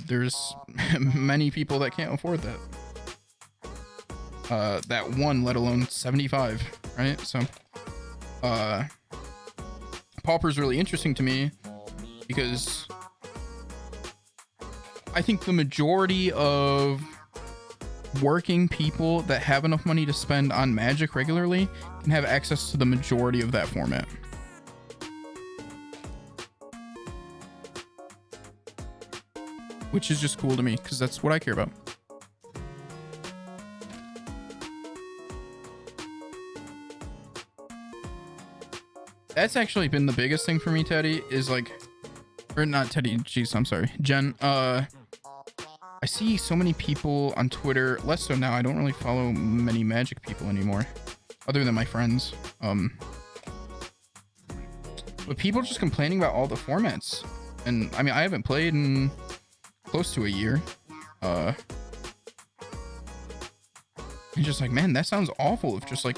there's many people that can't afford that. That one, let alone 75, right? So Pauper's really interesting to me because I think the majority of working people that have enough money to spend on Magic regularly can have access to the majority of that format. Which is just cool to me because that's what I care about. That's actually been the biggest thing for me, Teddy, is like, or not Teddy, jeez, I'm sorry, Jen. I see so many people on Twitter, less so now. I don't really follow many Magic people anymore, other than my friends. But people just complaining about all the formats. And I mean, I haven't played in close to a year. It's just like, man, that sounds awful. If just like,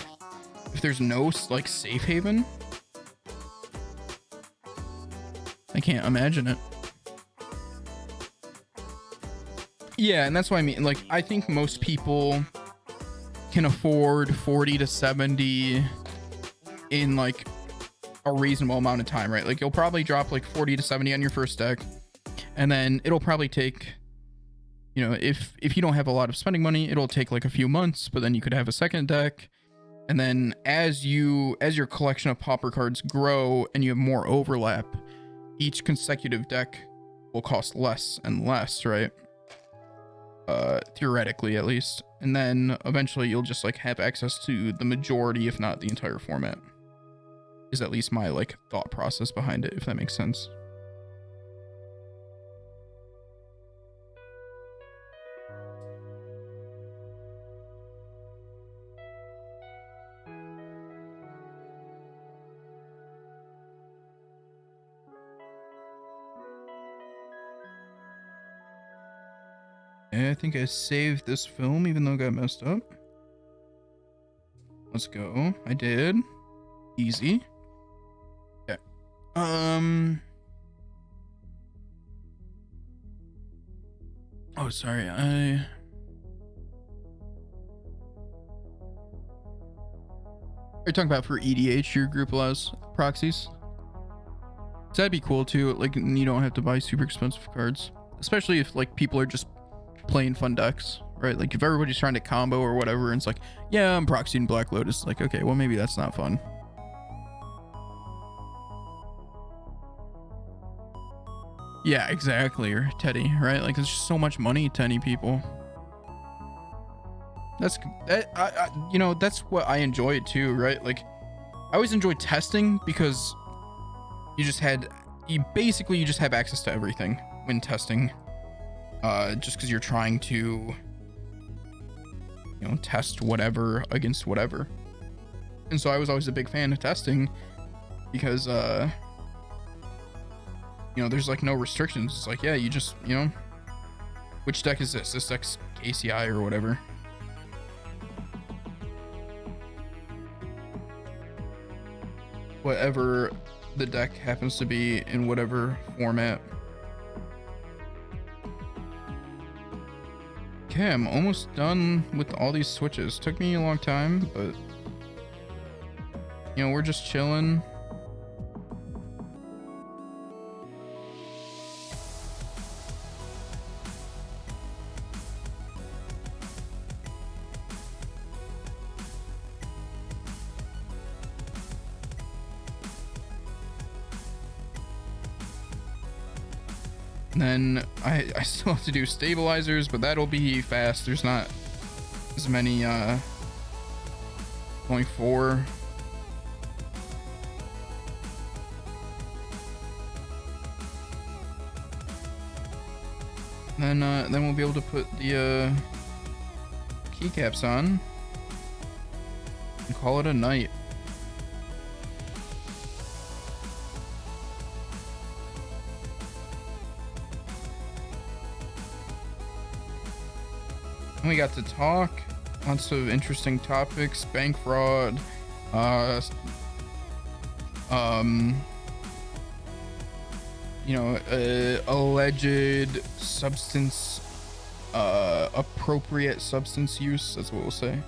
if there's no like safe haven, I can't imagine it. Yeah, and that's what I mean. Like, I think most people can afford 40 to 70 in like a reasonable amount of time, right? Like, you'll probably drop like 40 to 70 on your first deck, and then it'll probably take, you know, if you don't have a lot of spending money, it'll take like a few months, but then you could have a second deck. And then as your collection of pauper cards grow and you have more overlap, each consecutive deck will cost less and less, right? Theoretically at least. And then eventually you'll just like have access to the majority, if not the entire format, is at least my like thought process behind it, if that makes sense. I think I saved this film even though it got messed up. Let's go. I did. Easy. Okay. Oh, sorry. Are you talking about for EDH, your group allows proxies? So that'd be cool too. Like, you don't have to buy super expensive cards, especially if like people are just playing fun decks, right? Like if everybody's trying to combo or whatever, and it's like, yeah, I'm proxying Black Lotus. It's like, okay, well maybe that's not fun. Yeah, exactly. Or Teddy, right? Like there's just so much money to any people. That's that. You know, that's what I enjoy it too, right? Like I always enjoy testing because you just have access to everything when testing. Just because you're trying to, you know, test whatever against whatever. And so I was always a big fan of testing because, you know, there's like no restrictions. It's like, yeah, you just, you know, which deck is this? This deck's KCI or whatever. Whatever the deck happens to be in whatever format. Okay, I'm almost done with all these switches. Took me a long time, but you know, we're just chilling. And then I still have to do stabilizers, but that'll be fast. There's not as many, only 4. Then we'll be able to put the keycaps on and call it a night. We got to talk lots of interesting topics: bank fraud, you know, alleged substance, appropriate substance use. That's what we'll say.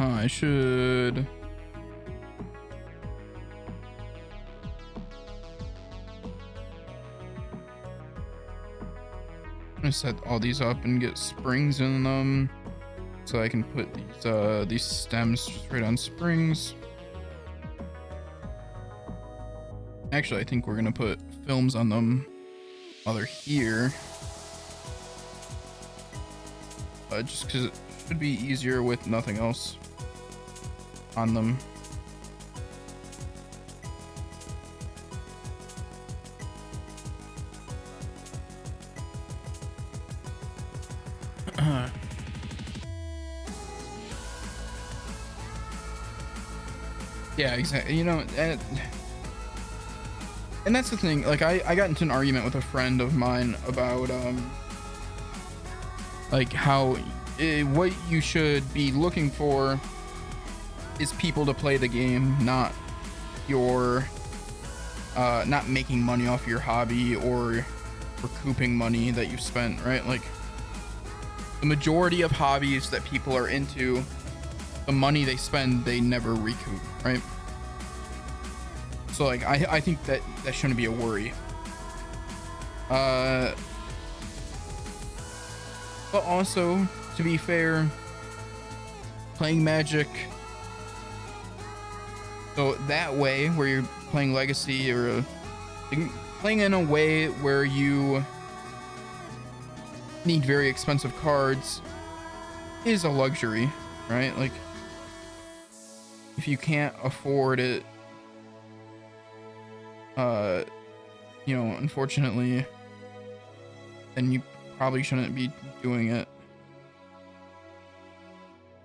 I should. I'm gonna set all these up and get springs in them, so I can put these stems just right on springs. Actually, I think we're gonna put films on them while they're here. just because it should be easier with nothing else on them. Yeah, exactly. You know, and that's the thing. Like, I got into an argument with a friend of mine about like how what you should be looking for is people to play the game, not your not making money off your hobby or recouping money that you've spent, right? Like, the majority of hobbies that people are into, the money they spend, they never recoup, right? So like, I think that shouldn't be a worry. But also, to be fair, playing Magic, so that way where you're playing Legacy or playing in a way where you need very expensive cards is a luxury, right? Like, if you can't afford it, you know, unfortunately, then you probably shouldn't be doing it.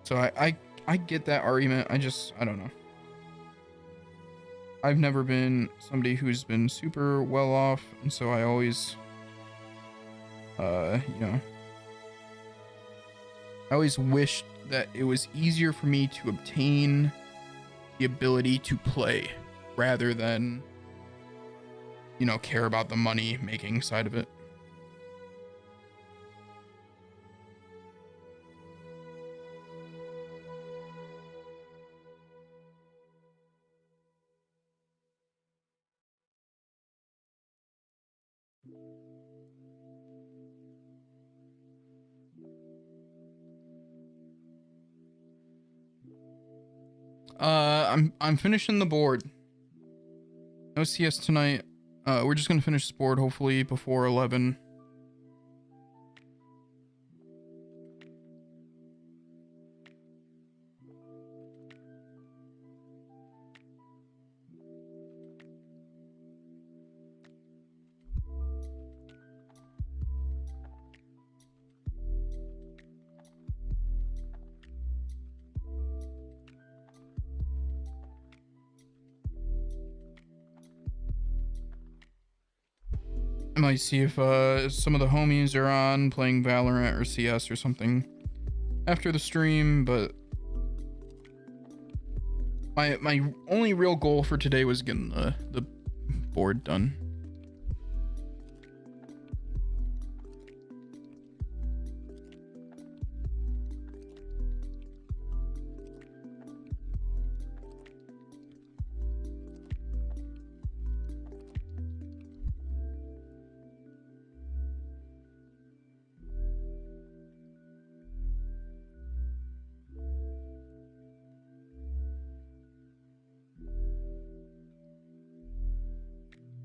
So I get that argument. I don't know. I've never been somebody who's been super well off, and so I always, you know, I always wished that it was easier for me to obtain the ability to play rather than, you know, care about the money making side of it. I'm finishing the board. No CS tonight. We're just gonna finish this board hopefully before 11. I might see if some of the homies are on playing Valorant or CS or something after the stream, but my only real goal for today was getting the board done.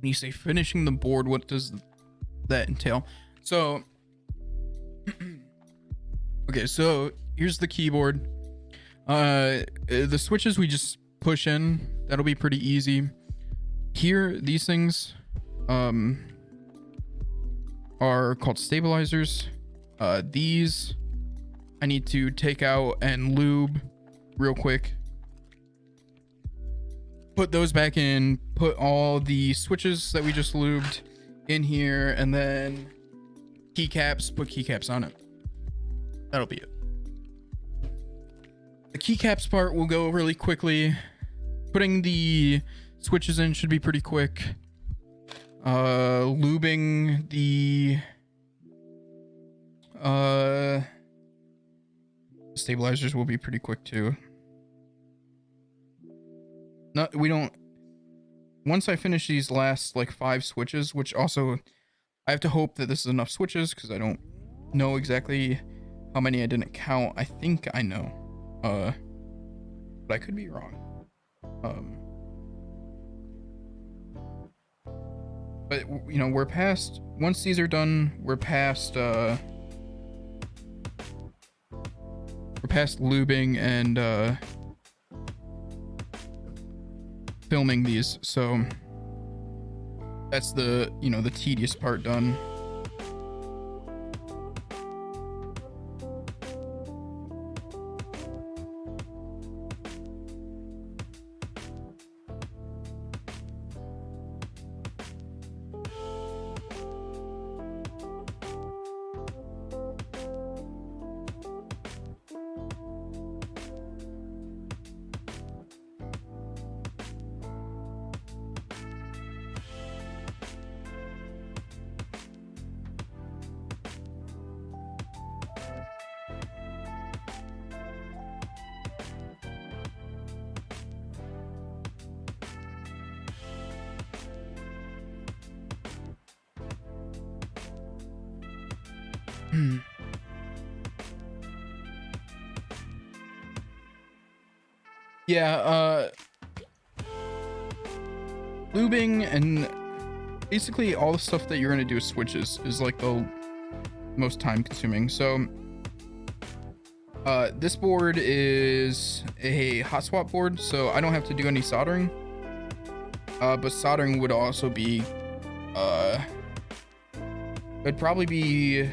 When you say finishing the board, what does that entail? So, okay, so here's the keyboard. The switches we just push in, that'll be pretty easy. Here, these things are called stabilizers. These I need to take out and lube real quick. Put those back in, put all the switches that we just lubed in here, and then keycaps, put keycaps on it. That'll be it. The keycaps part will go really quickly. Putting the switches in should be pretty quick. Lubing the stabilizers will be pretty quick too. Not, we don't, once I finish these last like 5 switches, which also I have to hope that this is enough switches because I don't know exactly how many I didn't count. I think I know, but I could be wrong. But you know, we're past, once these are done, we're past past lubing and filming these, so that's the, you know, the tedious part done. Yeah, lubing and basically all the stuff that you're gonna do with switches is like the most time consuming. So this board is a hot swap board, so I don't have to do any soldering. But soldering would also be it'd probably be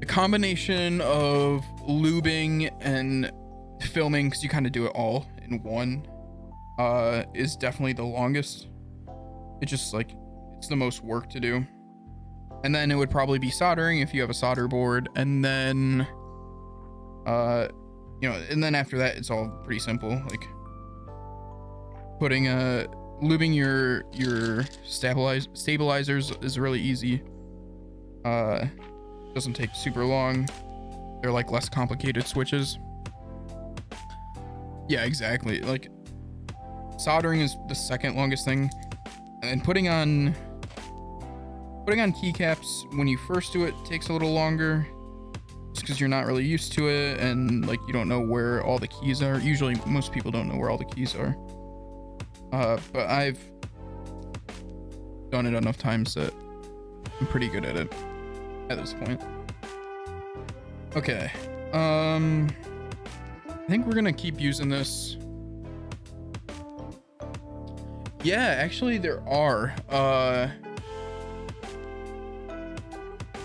a combination of lubing and filming, because you kind of do it all in one, is definitely the longest. It's just like, it's the most work to do. And then it would probably be soldering if you have a solder board, and then you know, and then after that it's all pretty simple, like putting lubing your stabilizers is really easy. Doesn't take super long. They're like less complicated switches. Yeah, exactly. Like soldering is the second longest thing, and putting on keycaps when you first do it takes a little longer, just because you're not really used to it, and like you don't know where all the keys are. Usually most people don't know where all the keys are, but I've done it enough times that I'm pretty good at it at this point. Okay, I think we're gonna keep using this. Yeah, actually there are.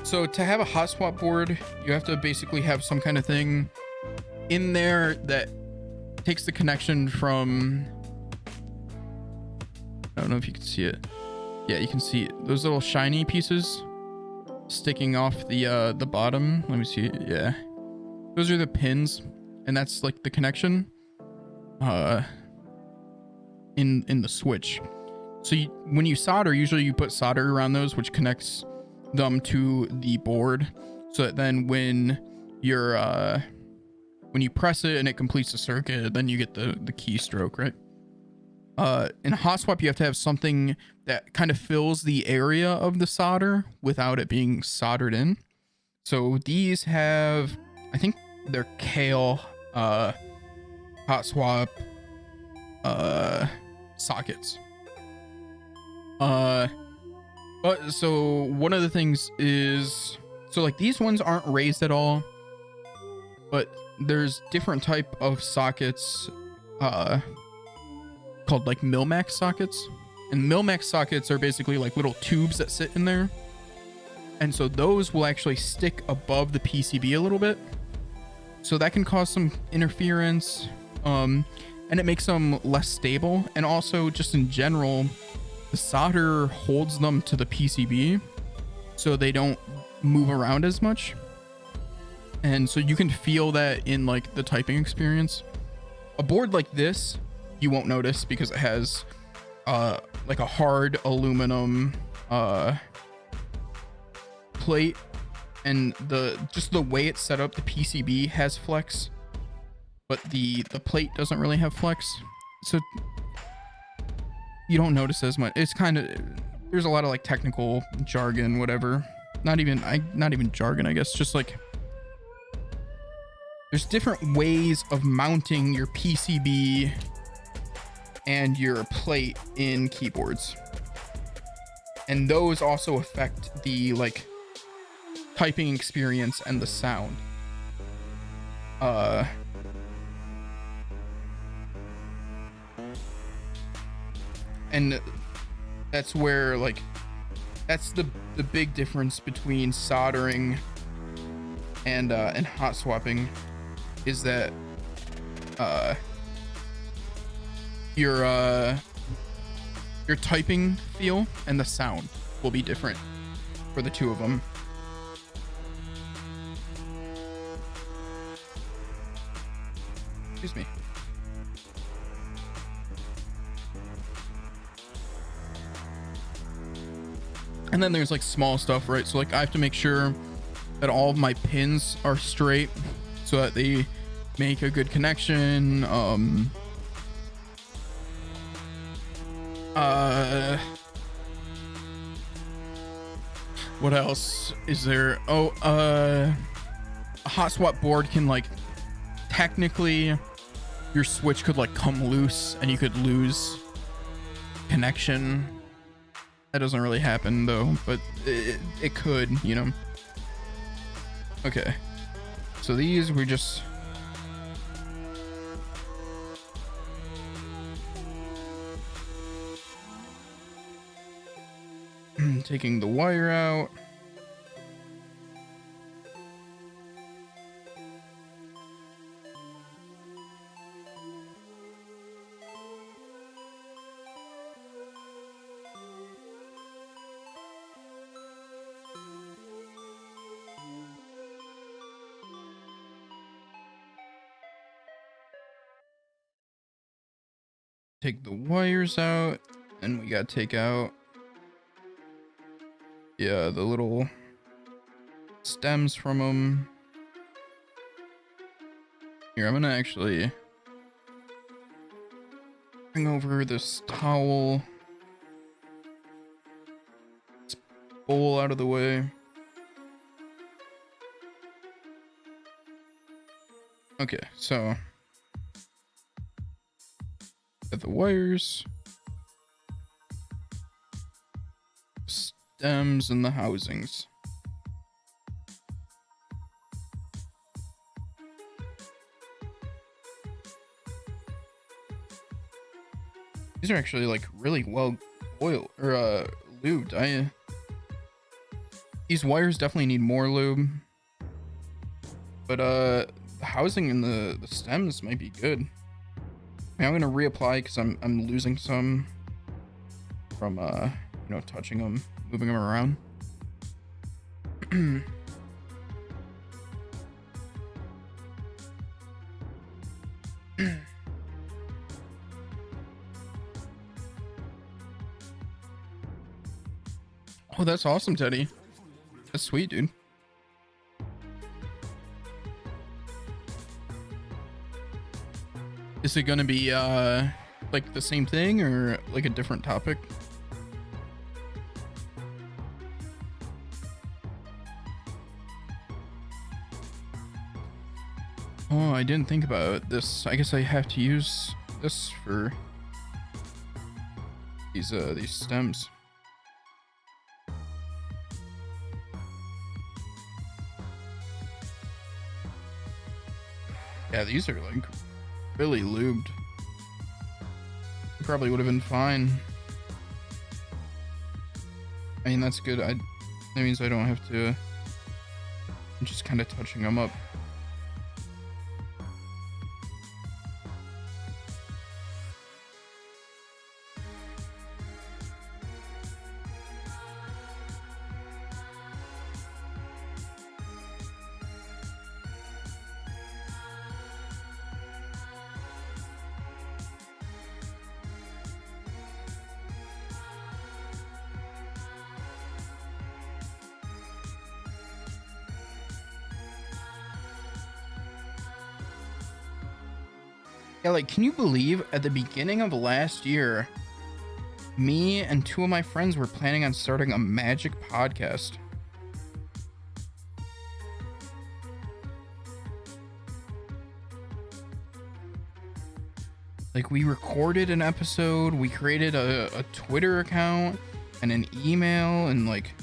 So to have a hot swap board, you have to basically have some kind of thing in there that takes the connection from, I don't know if you can see it. Yeah, you can see it. Those little shiny pieces sticking off the bottom. Let me see. Yeah, those are the pins, and that's like the connection in the switch. So when you solder, usually you put solder around those, which connects them to the board, so that then when you're when you press it and it completes the circuit, then you get the keystroke, right? In a hot swap, you have to have something that kind of fills the area of the solder without it being soldered in. So these have, I think they're Kale hot swap sockets. But so one of the things is, so like these ones aren't raised at all, but there's different type of sockets called like Milmax sockets, and Milmax sockets are basically like little tubes that sit in there, and so those will actually stick above the PCB a little bit, so that can cause some interference, and it makes them less stable, and also just in general the solder holds them to the PCB so they don't move around as much, and so you can feel that in like the typing experience. A board like this you won't notice because it has like a hard aluminum plate, and just the way it's set up, the PCB has flex, but the plate doesn't really have flex, so you don't notice as much. It's kind of, there's a lot of like technical jargon, whatever, not even jargon, I guess, just like there's different ways of mounting your PCB and your plate in keyboards, and those also affect the like typing experience and the sound. And that's where, like, that's the big difference between soldering and hot swapping, is that your typing feel and the sound will be different for the two of them. Excuse me. And then there's like small stuff, right? So like I have to make sure that all of my pins are straight so that they make a good connection. What else is there? Oh, a hot swap board can, like, technically your switch could like come loose and you could lose connection. That doesn't really happen though, but it could, you know. Okay, so these we just taking the wire out. Take the wires out, and we gotta take out, yeah, the little stems from them. Here, I'm gonna actually bring over this towel, this bowl out of the way. Okay, so got the wires, stems, and the housings. These are actually like really well oiled or lubed. These wires definitely need more lube, but the housing and the stems might be good. I'm gonna reapply because I'm losing some from you know, touching them, moving them around. Oh, that's awesome, Teddy. That's sweet, dude. Is it gonna be like the same thing or like a different topic? Oh, I didn't think about this. I guess I have to use this for these stems. Yeah, these are like really lubed. Probably would have been fine. I mean, that's good. That means I don't have to. I'm just kind of touching them up. Yeah, like, can you believe at the beginning of last year, me and two of my friends were planning on starting a magic podcast? Like, we recorded an episode, we created a Twitter account and an email, and like,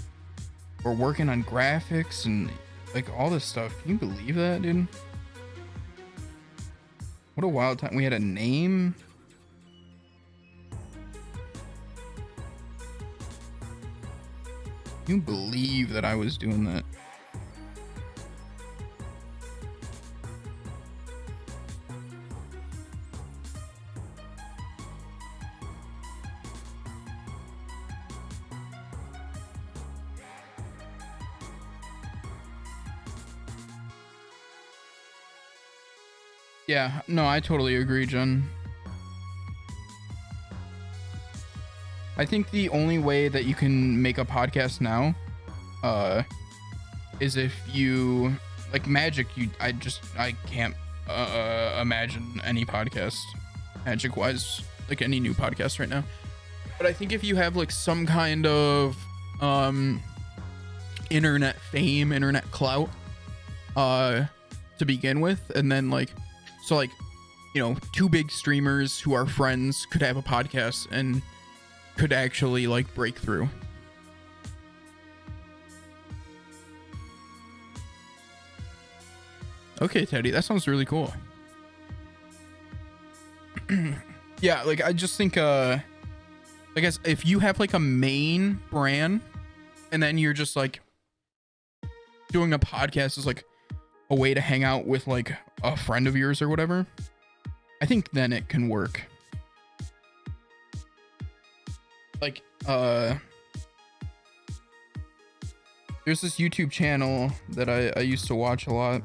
We're working on graphics and like all this stuff. Can you believe that, dude? What a wild time. We had a name. Can you believe that I was doing that? Yeah, no, I totally agree, Jen. I think the only way that you can make a podcast now is if you like Magic. I can't imagine any podcast Magic wise, like any new podcast right now. But I think if you have like some kind of internet fame, internet clout to begin with, and then like, so like, you know, two big streamers who are friends could have a podcast and could actually like break through. Okay, Teddy, that sounds really cool. Yeah, like I just think I guess if you have like a main brand and then you're just like doing a podcast is like a way to hang out with like a friend of yours or whatever, I think then it can work. Like there's this YouTube channel that I used to watch a lot.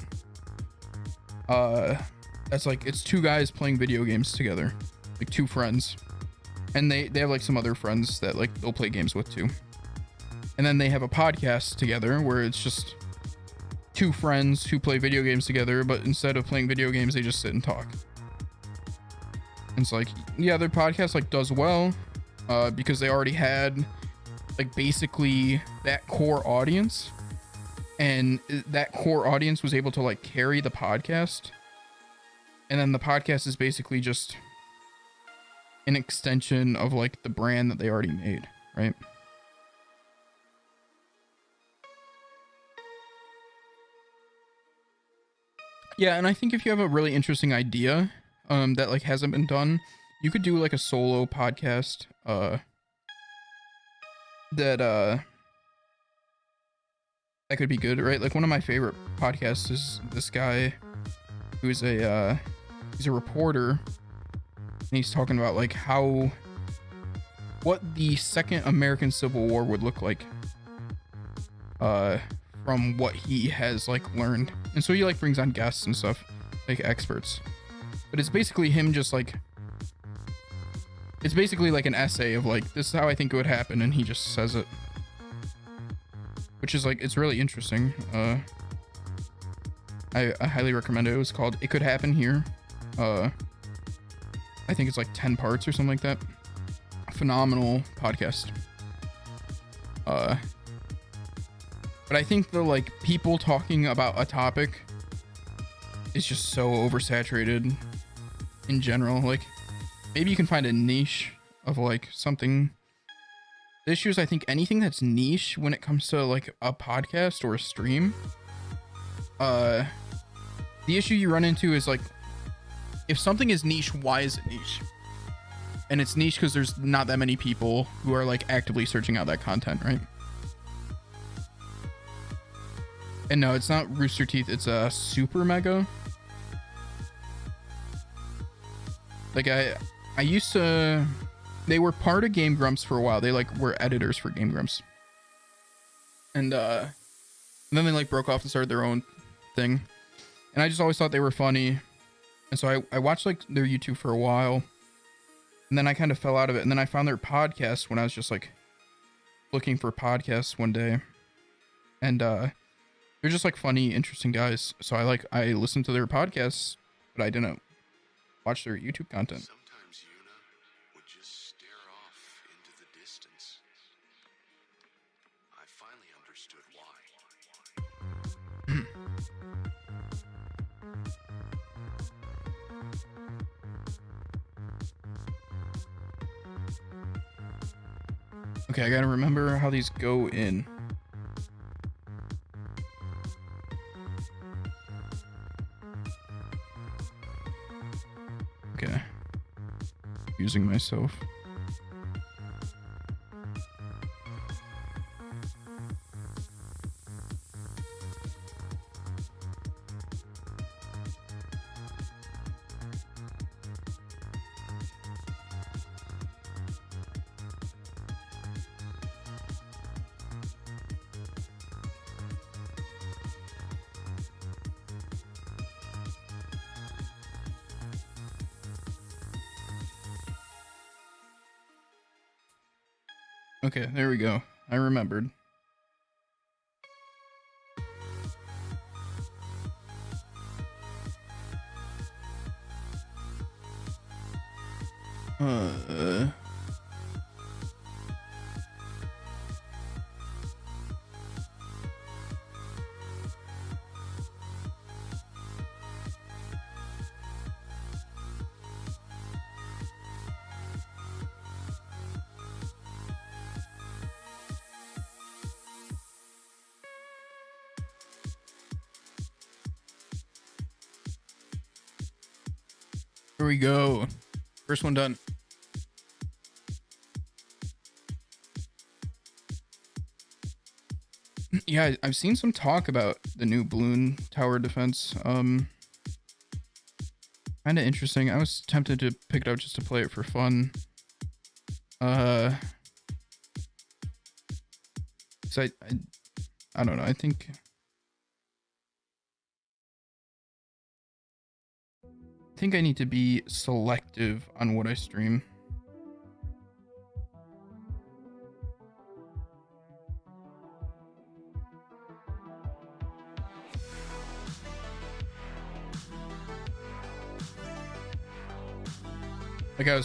That's like, it's two guys playing video games together, like two friends, and they have like some other friends that like they'll play games with too, and then they have a podcast together where it's just two friends who play video games together, but instead of playing video games they just sit and talk. And it's like, yeah, their podcast like does well because they already had like basically that core audience, and that core audience was able to like carry the podcast, and then the podcast is basically just an extension of like the brand that they already made, right? Yeah, and I think if you have a really interesting idea that like hasn't been done, you could do like a solo podcast that could be good, right? Like one of my favorite podcasts is this guy who's he's a reporter, and he's talking about like what the second American Civil War would look like from what he has like learned. And so he like brings on guests and stuff, like experts, but it's basically him just like, it's basically like an essay of like, this is how I think it would happen, and he just says it, which is like, it's really interesting. I highly recommend it. It was called It Could Happen Here. I think it's like 10 parts or something like that. Phenomenal podcast. But I think the like people talking about a topic is just so oversaturated in general. Like maybe you can find a niche of like something. The issue is I think anything that's niche when it comes to like a podcast or a stream, the issue you run into is like, if something is niche, why is it niche? And it's niche because there's not that many people who are like actively searching out that content, right? And no, it's not Rooster Teeth, it's a Super Mega. Like I used to, they were part of Game Grumps for a while. They like were editors for Game Grumps. And then they like broke off and started their own thing. And I just always thought they were funny. And so I watched like their YouTube for a while. And then I kind of fell out of it. And then I found their podcast when I was just like looking for podcasts one day. And they're just like funny, interesting guys. So I listened to their podcasts, but I didn't watch their YouTube content. Sometimes Yuna would just stare off into the distance. I finally understood why. Okay, I gotta remember how these go in. Okay. Using myself. Okay, there we go. I remembered. Here we go. First one done. Yeah, I've seen some talk about the new balloon tower defense. Kind of interesting. I was tempted to pick it up just to play it for fun. So I don't know. I think I need to be selective on what I stream. Like I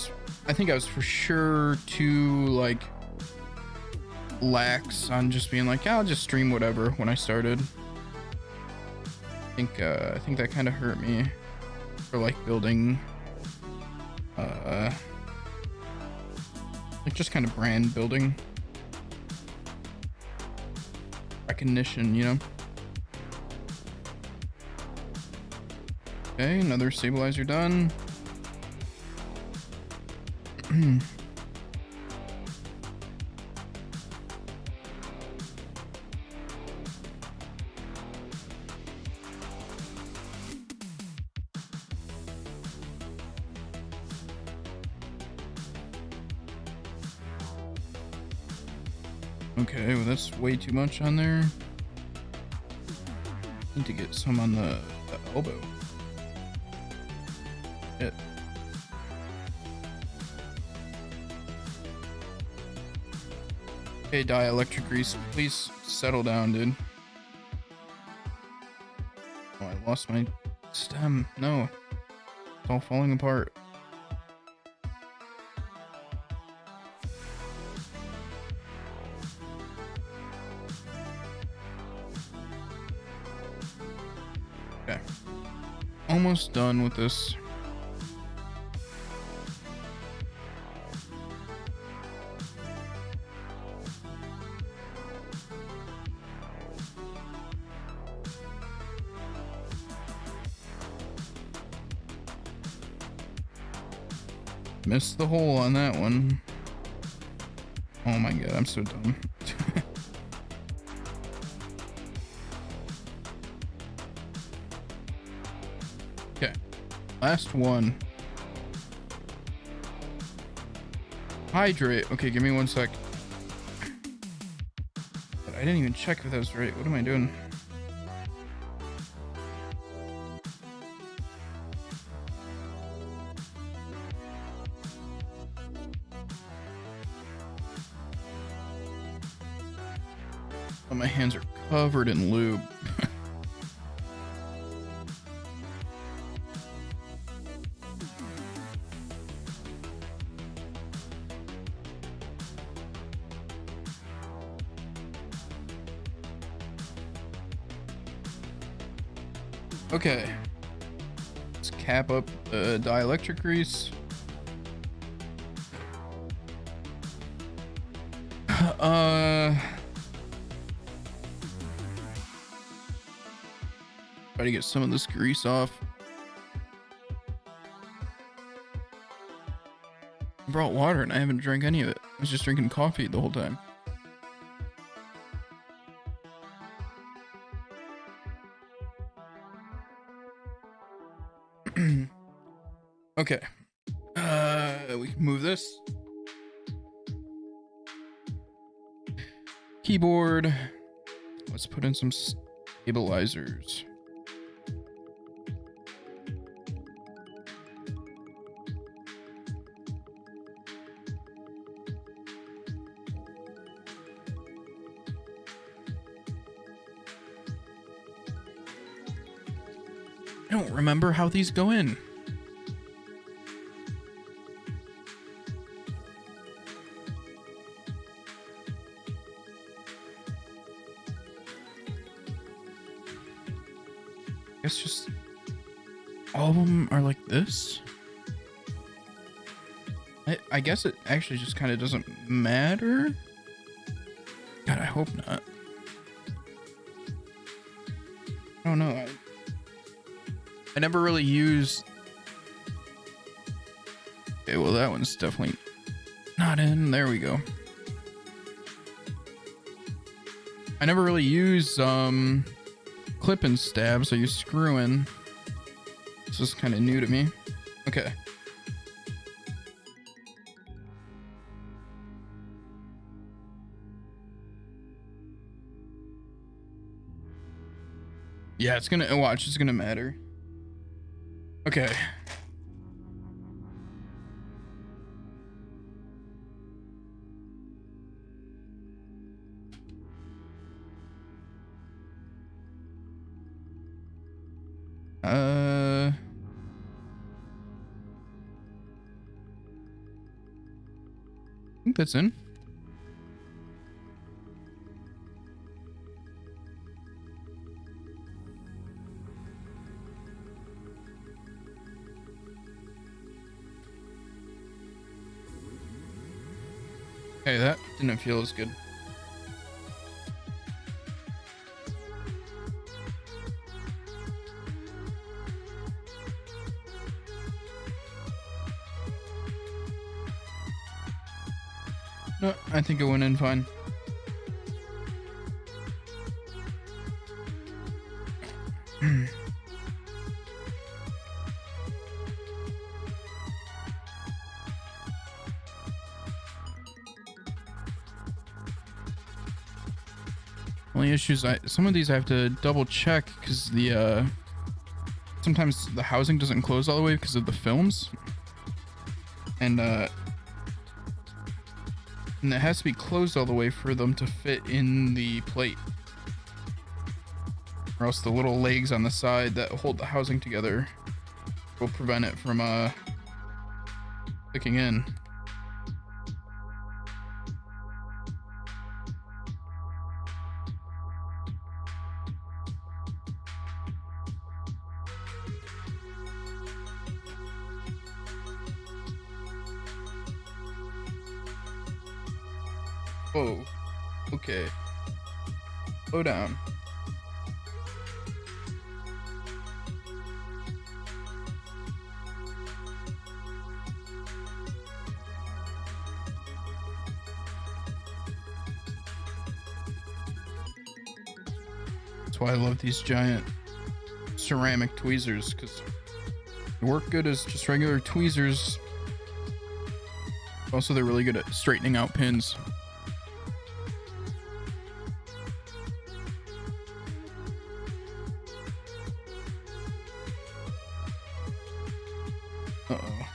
think I was for sure too like lax on just being like, yeah, I'll just stream whatever when I started. I think that kind of hurt me for like building like just kind of brand building recognition, you know. Okay, another stabilizer done. Okay, well that's way too much on there. Need to get some on the elbow. Shit. Okay, dielectric grease, please settle down, dude. Oh, I lost my stem. No. It's all falling apart. Okay. Almost done with this. Missed the hole on that one. Oh my god, I'm so dumb. Okay, last one. Hydrate. Okay, give me 1 sec. But I didn't even check if that was right. What am I doing? Oh, my hands are covered in lube. Okay, let's cap up the dielectric grease. Try to get some of this grease off. I brought water and I haven't drank any of it. I was just drinking coffee the whole time. Okay. We can move this. Keyboard. Let's put in some stabilizers. I don't remember how these go in. I guess just all of them are like this. I guess it actually just kind of doesn't matter. God, I hope not. I don't know. I never really use. Okay, well that one's definitely not in. There we go. I never really use clip and stabs. I use screw in. This is kind of new to me. Okay. Yeah, it's gonna watch. It's gonna matter. Okay. I think that's in. Okay, that didn't feel as good. No, I think it went in fine. Only issues, some of these I have to double check because the sometimes the housing doesn't close all the way because of the films, and it has to be closed all the way for them to fit in the plate, or else the little legs on the side that hold the housing together will prevent it from sticking in. Whoa. Okay. Slow down. That's why I love these giant ceramic tweezers, because they work good as just regular tweezers. Also, they're really good at straightening out pins. Uh-oh.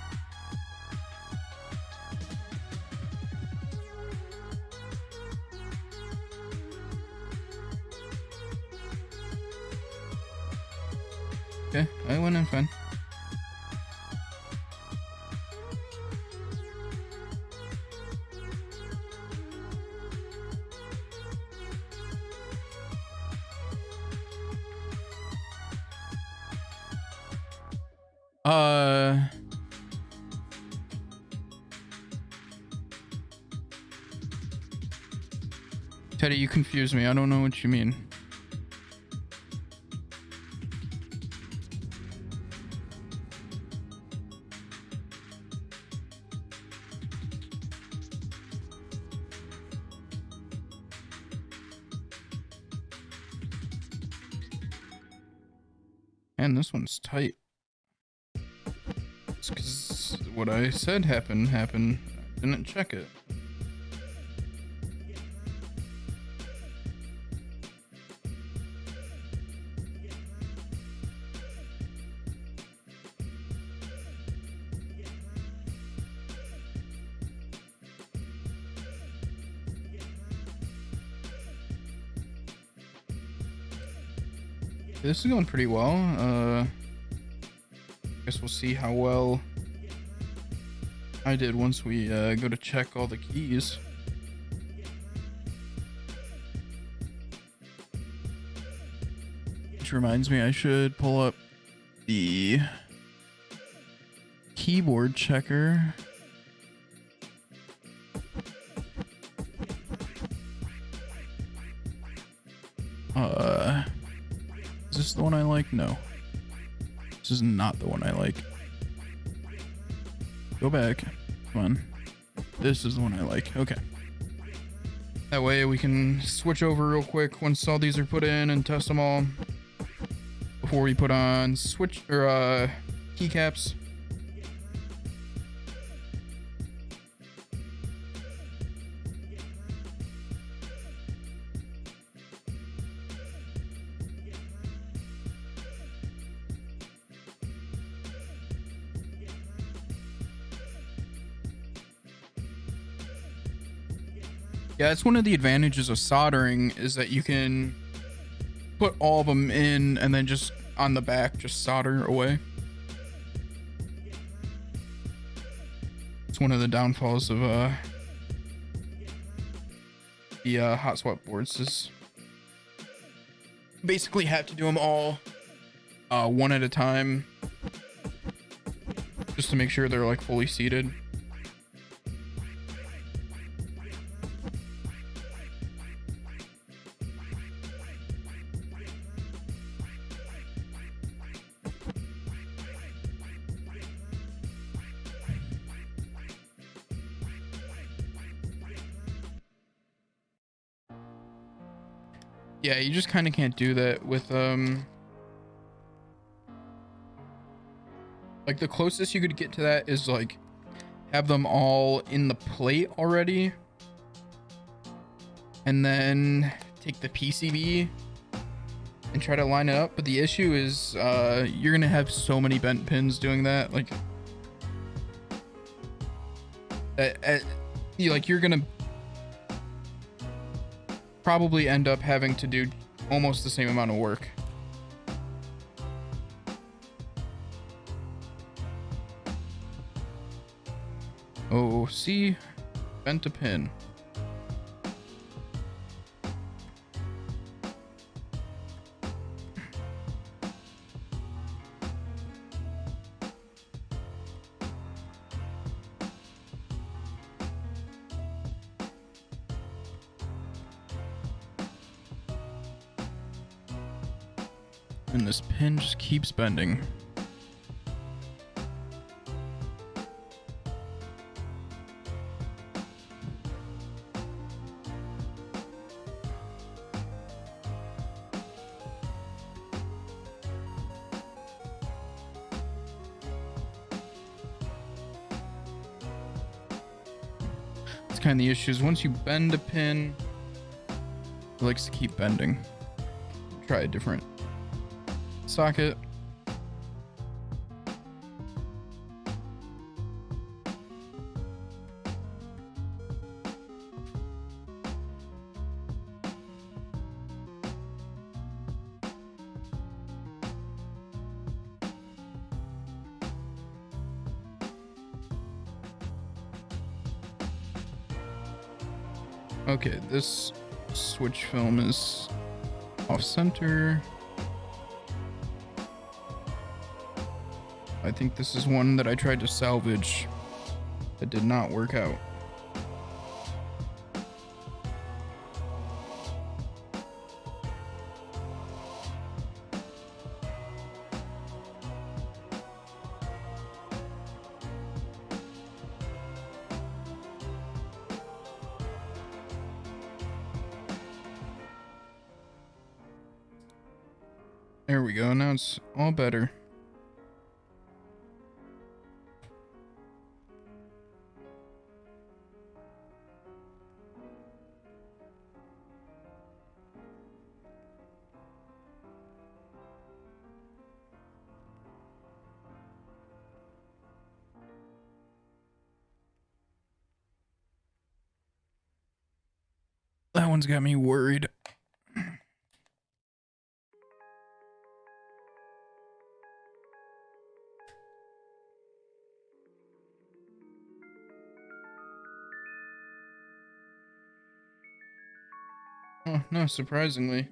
Okay, I went in fine. Teddy, you confuse me. I don't know what you mean. Man, this one's tight. It's because what I said happened. I didn't check it. This is going pretty well. Guess we'll see how well I did once we go to check all the keys. Which reminds me, I should pull up the keyboard checker. Is this the one I like? No. This is not the one I like. Go back. Come on. This is the one I like. Okay. That way we can switch over real quick once all these are put in and test them all before we put on switch or keycaps. Yeah, it's one of the advantages of soldering is that you can put all of them in and then just on the back, just solder away. It's one of the downfalls of the hot swap boards is basically have to do them all one at a time just to make sure they're like fully seated. Yeah, you just kind of can't do that with like the closest you could get to that is like have them all in the plate already and then take the PCB and try to line it up. But the issue is you're gonna have so many bent pins doing that, like you're gonna probably end up having to do almost the same amount of work. Oh, see? Bent a pin. And this pin just keeps bending. It's kind of the issue is once you bend a pin, it likes to keep bending. Try a different socket. Okay, this switch film is off center. I think this is one that I tried to salvage that did not work out. There we go. Now it's all better. That one's got me worried. Oh, no, surprisingly.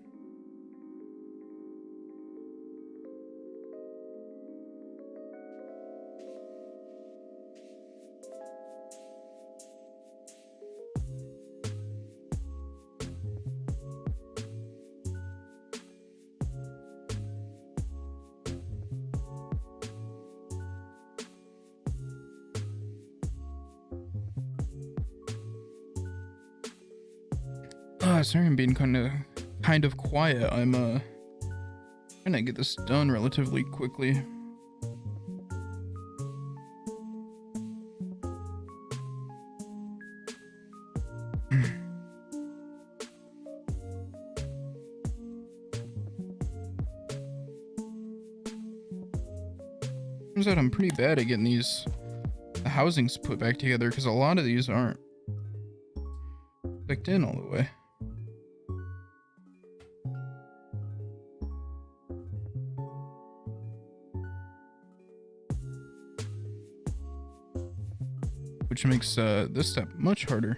Sorry, I'm being kind of quiet. I'm trying to get this done relatively quickly. Turns out I'm pretty bad at getting the housings put back together because a lot of these aren't clicked in all the way. Which makes this step much harder.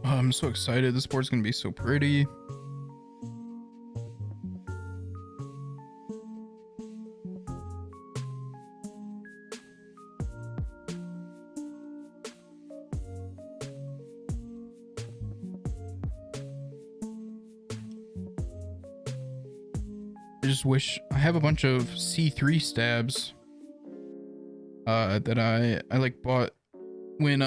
Oh, I'm so excited. This board's gonna be so pretty. I just wish I have a bunch of C3 stabs that I like bought when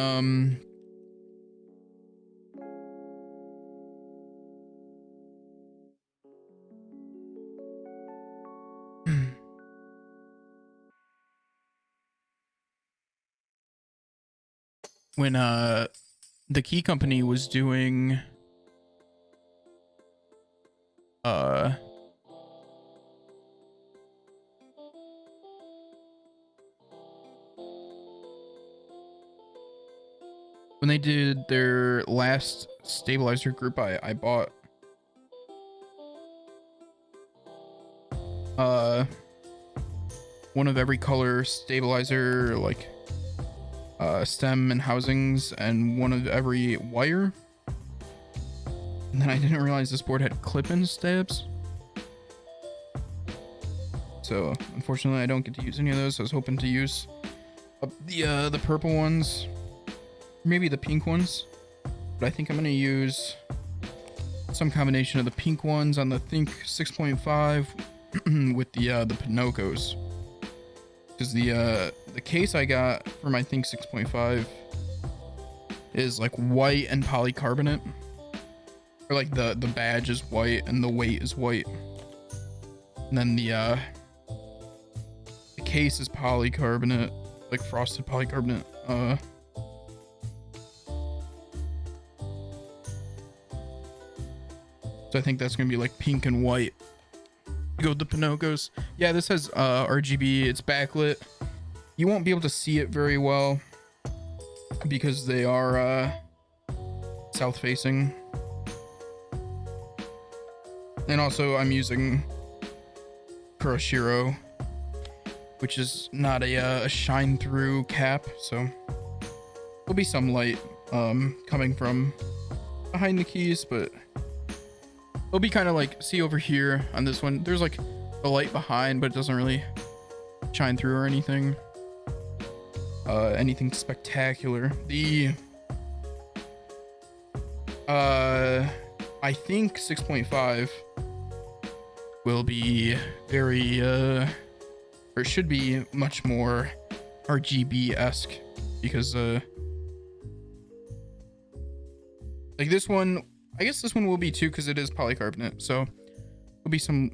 when the key company was doing when they did their last stabilizer group, I bought one of every color stabilizer, like stem and housings, and one of every wire. And then I didn't realize this board had clip-in stabs. So unfortunately I don't get to use any of those. I was hoping to use the purple ones, maybe the pink ones, but I think I'm gonna use some combination of the pink ones on the Think 6.5 with the Pinocchos, because the case I got for my Think 6.5 is like white and polycarbonate, or like the badge is white and the weight is white, and then the case is polycarbonate, like frosted polycarbonate. So I think that's gonna be like pink and white. Go with the Pinocchos. Yeah, this has RGB. It's backlit. You won't be able to see it very well because they are south facing. And also I'm using Kuro Shiro, which is not a shine through cap, so there'll be some light coming from behind the keys, but it'll be kind of like, see over here on this one, there's like a light behind, but it doesn't really shine through or anything spectacular. The I think 6.5 will be very or should be much more RGB-esque, because like this one, I guess this one will be too, because it is polycarbonate, so there'll be some.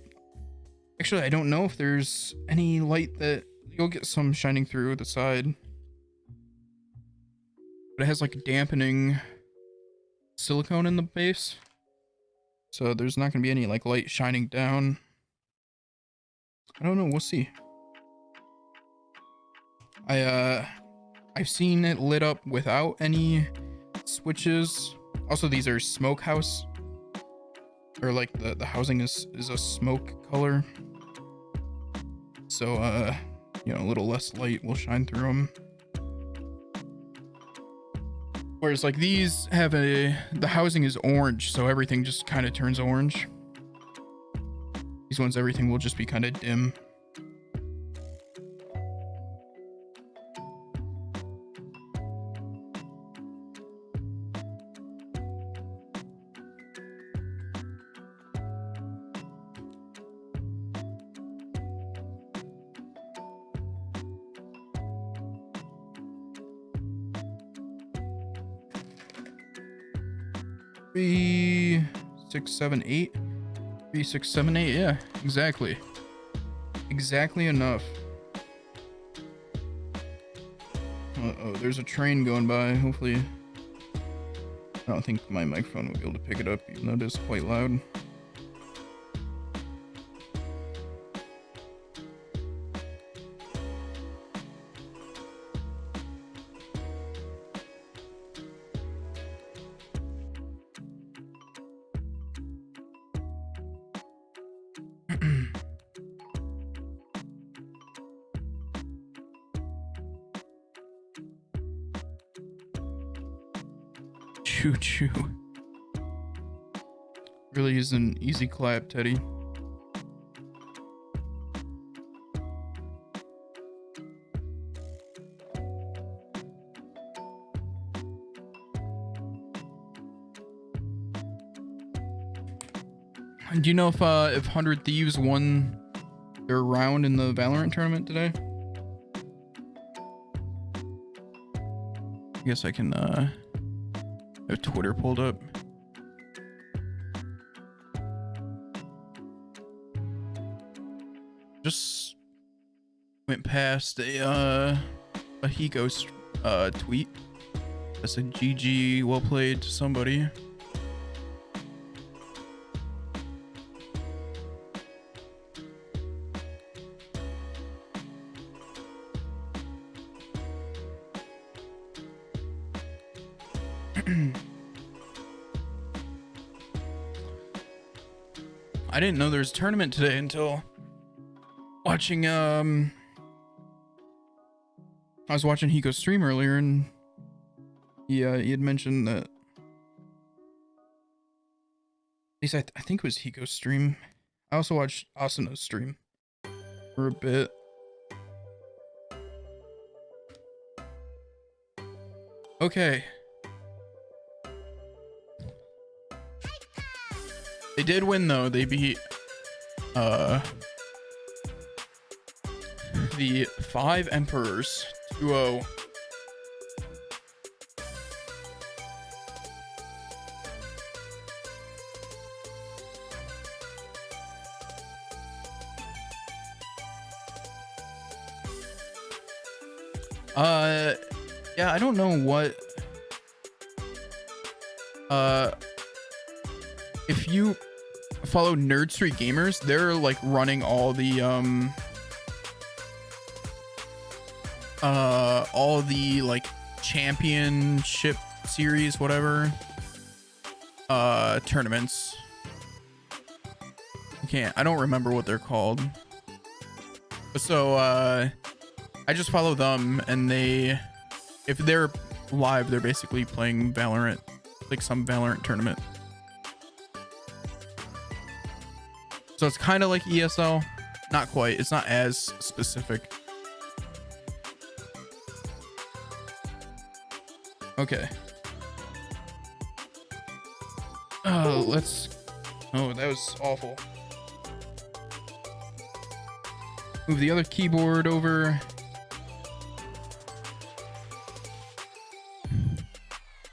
Actually, I don't know if there's any light that you'll get some shining through the side, but it has like dampening silicone in the base, so there's not going to be any like light shining down. I don't know, we'll see. I've seen it lit up without any switches. Also, these are smokehouse, or like the housing is a smoke color, so you know, a little less light will shine through them. Whereas like these have the housing is orange, so everything just kind of turns orange. These ones, everything will just be kind of dim. Three, 6, 7, 8. 3, 6, 7, 8. Yeah, exactly. Exactly enough. Uh-oh, there's a train going by. Hopefully, I don't think my microphone will be able to pick it up, even though it is quite loud. Choo choo. Really is an easy clap, Teddy. Do you know if 100 Thieves won their round in the Valorant tournament today? I guess I can have Twitter pulled up. Just went past a Hiko tweet that said GG, well played to somebody. I didn't know there was a tournament today until watching I was watching Hiko's stream earlier, and he had mentioned that, at least I think it was Hiko's stream. I also watched Asano's stream for a bit. Okay. They did win though. They beat the 5 Emperors 2-0. Yeah, I don't know what if you follow Nerd Street Gamers, they're like running all the like championship series, whatever, tournaments. can't. I don't remember what they're called. So I just follow them, and if they're live, they're basically playing Valorant, like some Valorant tournament. So it's kind of like ESL, not quite. It's not as specific. Okay. Oh, that was awful. Move the other keyboard over.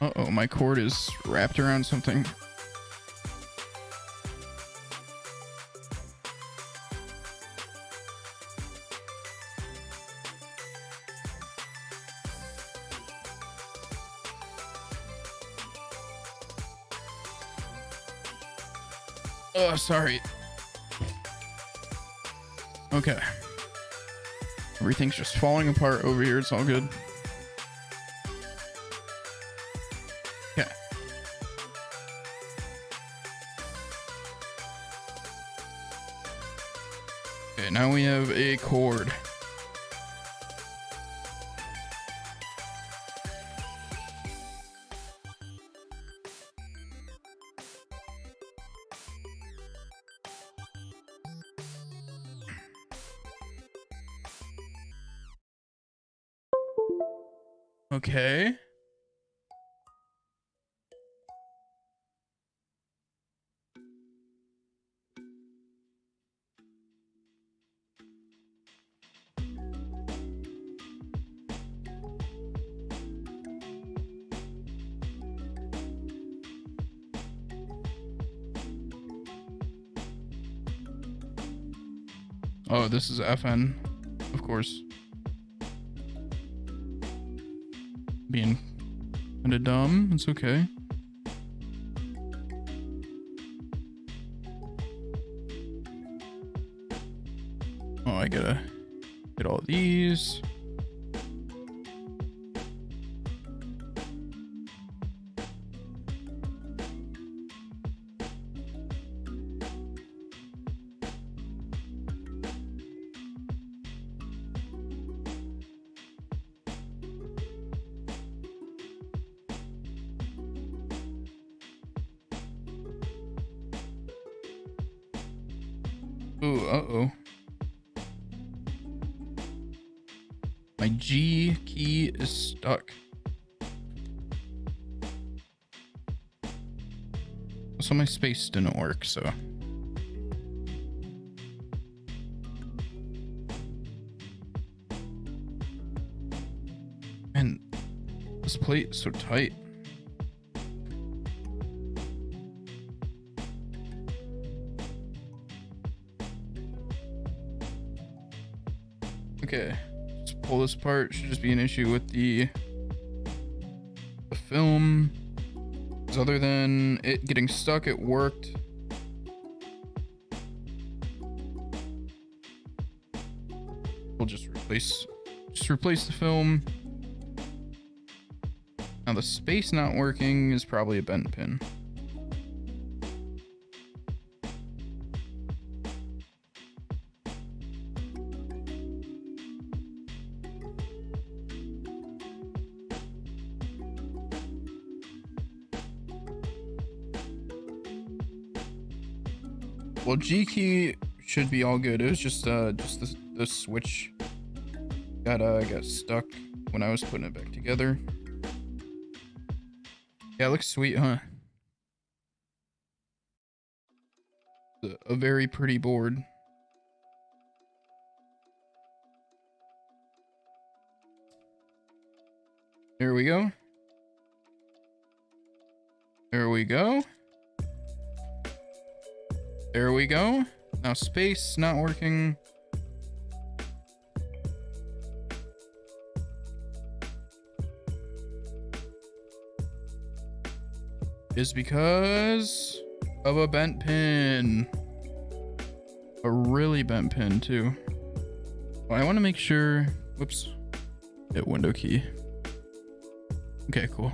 Uh-oh, my cord is wrapped around something. Oh, sorry. Okay. Everything's just falling apart over here. It's all good. Okay. Okay, now we have a cord. Okay. Oh, this is FN, of course. Being kind of dumb. It's okay. Oh, I gotta get all these. Ooh, uh-oh. My G key is stuck. Also, my space didn't work, so. Man, this plate is so tight. Okay, just pull this apart. Should just be an issue with the film. 'Cause other than it getting stuck, it worked. We'll just replace the film. Now the space not working is probably a bent pin. Well, G key should be all good. It was just the switch got stuck when I was putting it back together. Yeah, it looks sweet, huh? A very pretty board. There we go. There we go. There we go. Now space not working. Is because of a bent pin. A really bent pin too. Well, I want to make sure. Whoops. Hit window key. Okay, cool.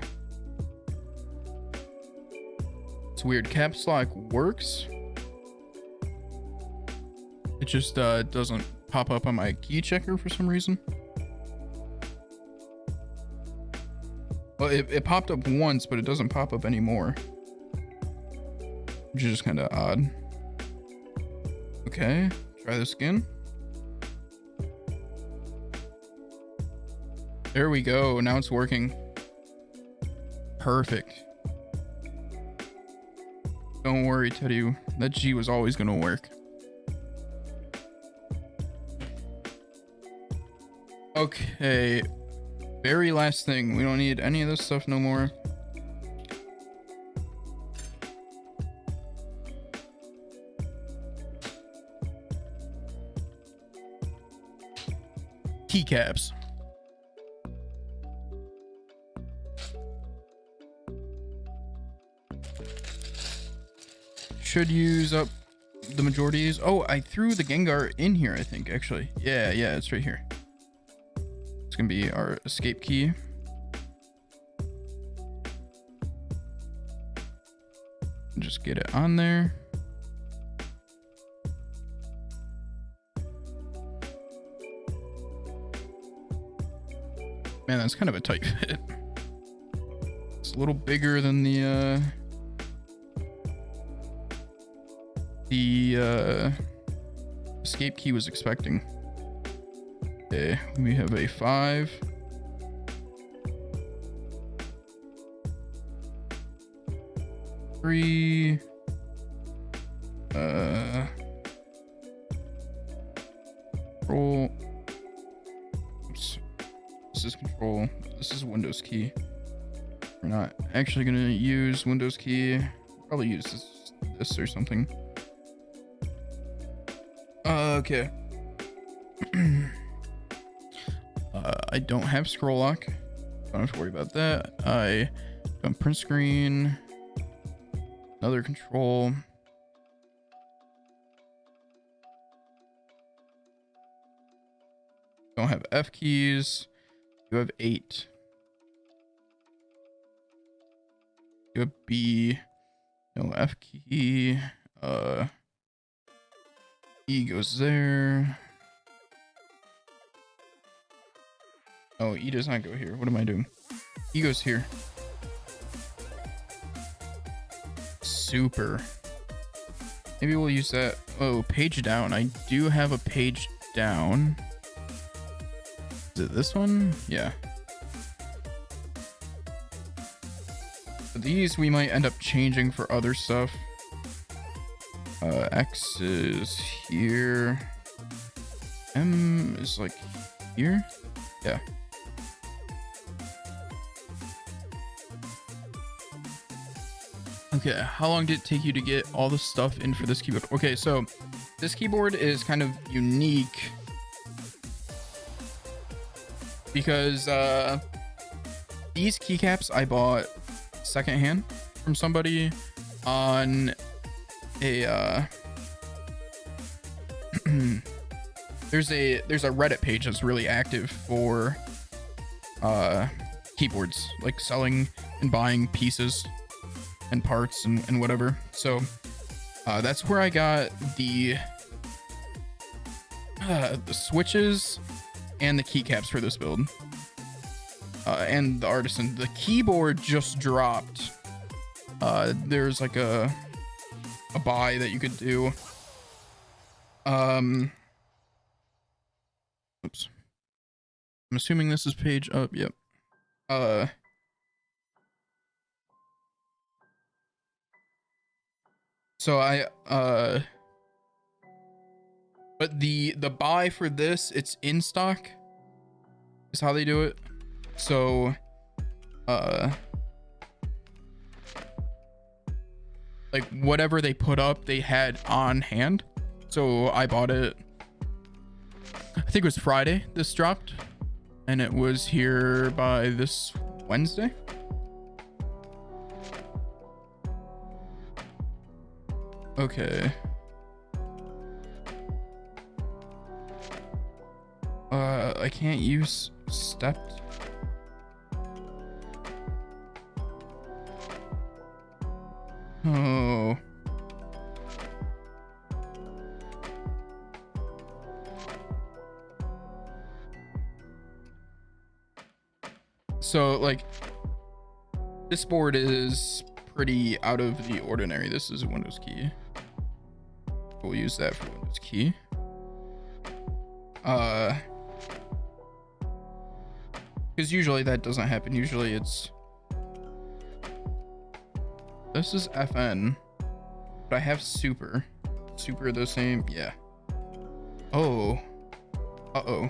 It's weird. Caps lock works. just doesn't pop up on my key checker for some reason. Well, it popped up once, but it doesn't pop up anymore, which is just kind of odd. Okay, try this again. There we go. Now it's working. Perfect. Don't worry, Teddy. That G was always going to work. Okay. Very last thing. We don't need any of this stuff no more. Keycaps. Should use up the majority of these. Oh, I threw the Gengar in here, I think, actually. Yeah, it's right here. It's gonna be our escape key. Just get it on there. Man, that's kind of a tight fit. It's a little bigger than the escape key was expecting. Okay, we have a 5. Three. Control. Oops. This is control. This is Windows key. We're not actually gonna use Windows key. Probably use this or something. Okay. I don't have scroll lock. Don't have to worry about that. I got print screen. Another control. Don't have F keys. You have 8. You have B. No F key. E goes there. Oh, E does not go here. What am I doing? E goes here. Super. Maybe we'll use that. Oh, page down. I do have a page down. Is it this one? Yeah. But these we might end up changing for other stuff. X is here. M is like here. Yeah. Okay, how long did it take you to get all the stuff in for this keyboard? Okay, so this keyboard is kind of unique because these keycaps I bought secondhand from somebody on a there's a Reddit page that's really active for keyboards, like selling and buying pieces and parts and whatever. So that's where I got the switches and the keycaps for this build, and the artisan. The keyboard just dropped. There's like a buy that you could do. Oops. I'm assuming this is page up. Yep. So but the buy for this, it's in stock is how they do it. So like whatever they put up, they had on hand. So I bought it, I think it was Friday this dropped, and it was here by this Wednesday. Okay. I can't use stepped. Oh. So like this board is pretty out of the ordinary. This is a Windows key. We'll use that for Windows key. Because usually that doesn't happen. Usually it's, this is FN, but I have super the same. Yeah. Oh. Uh-oh.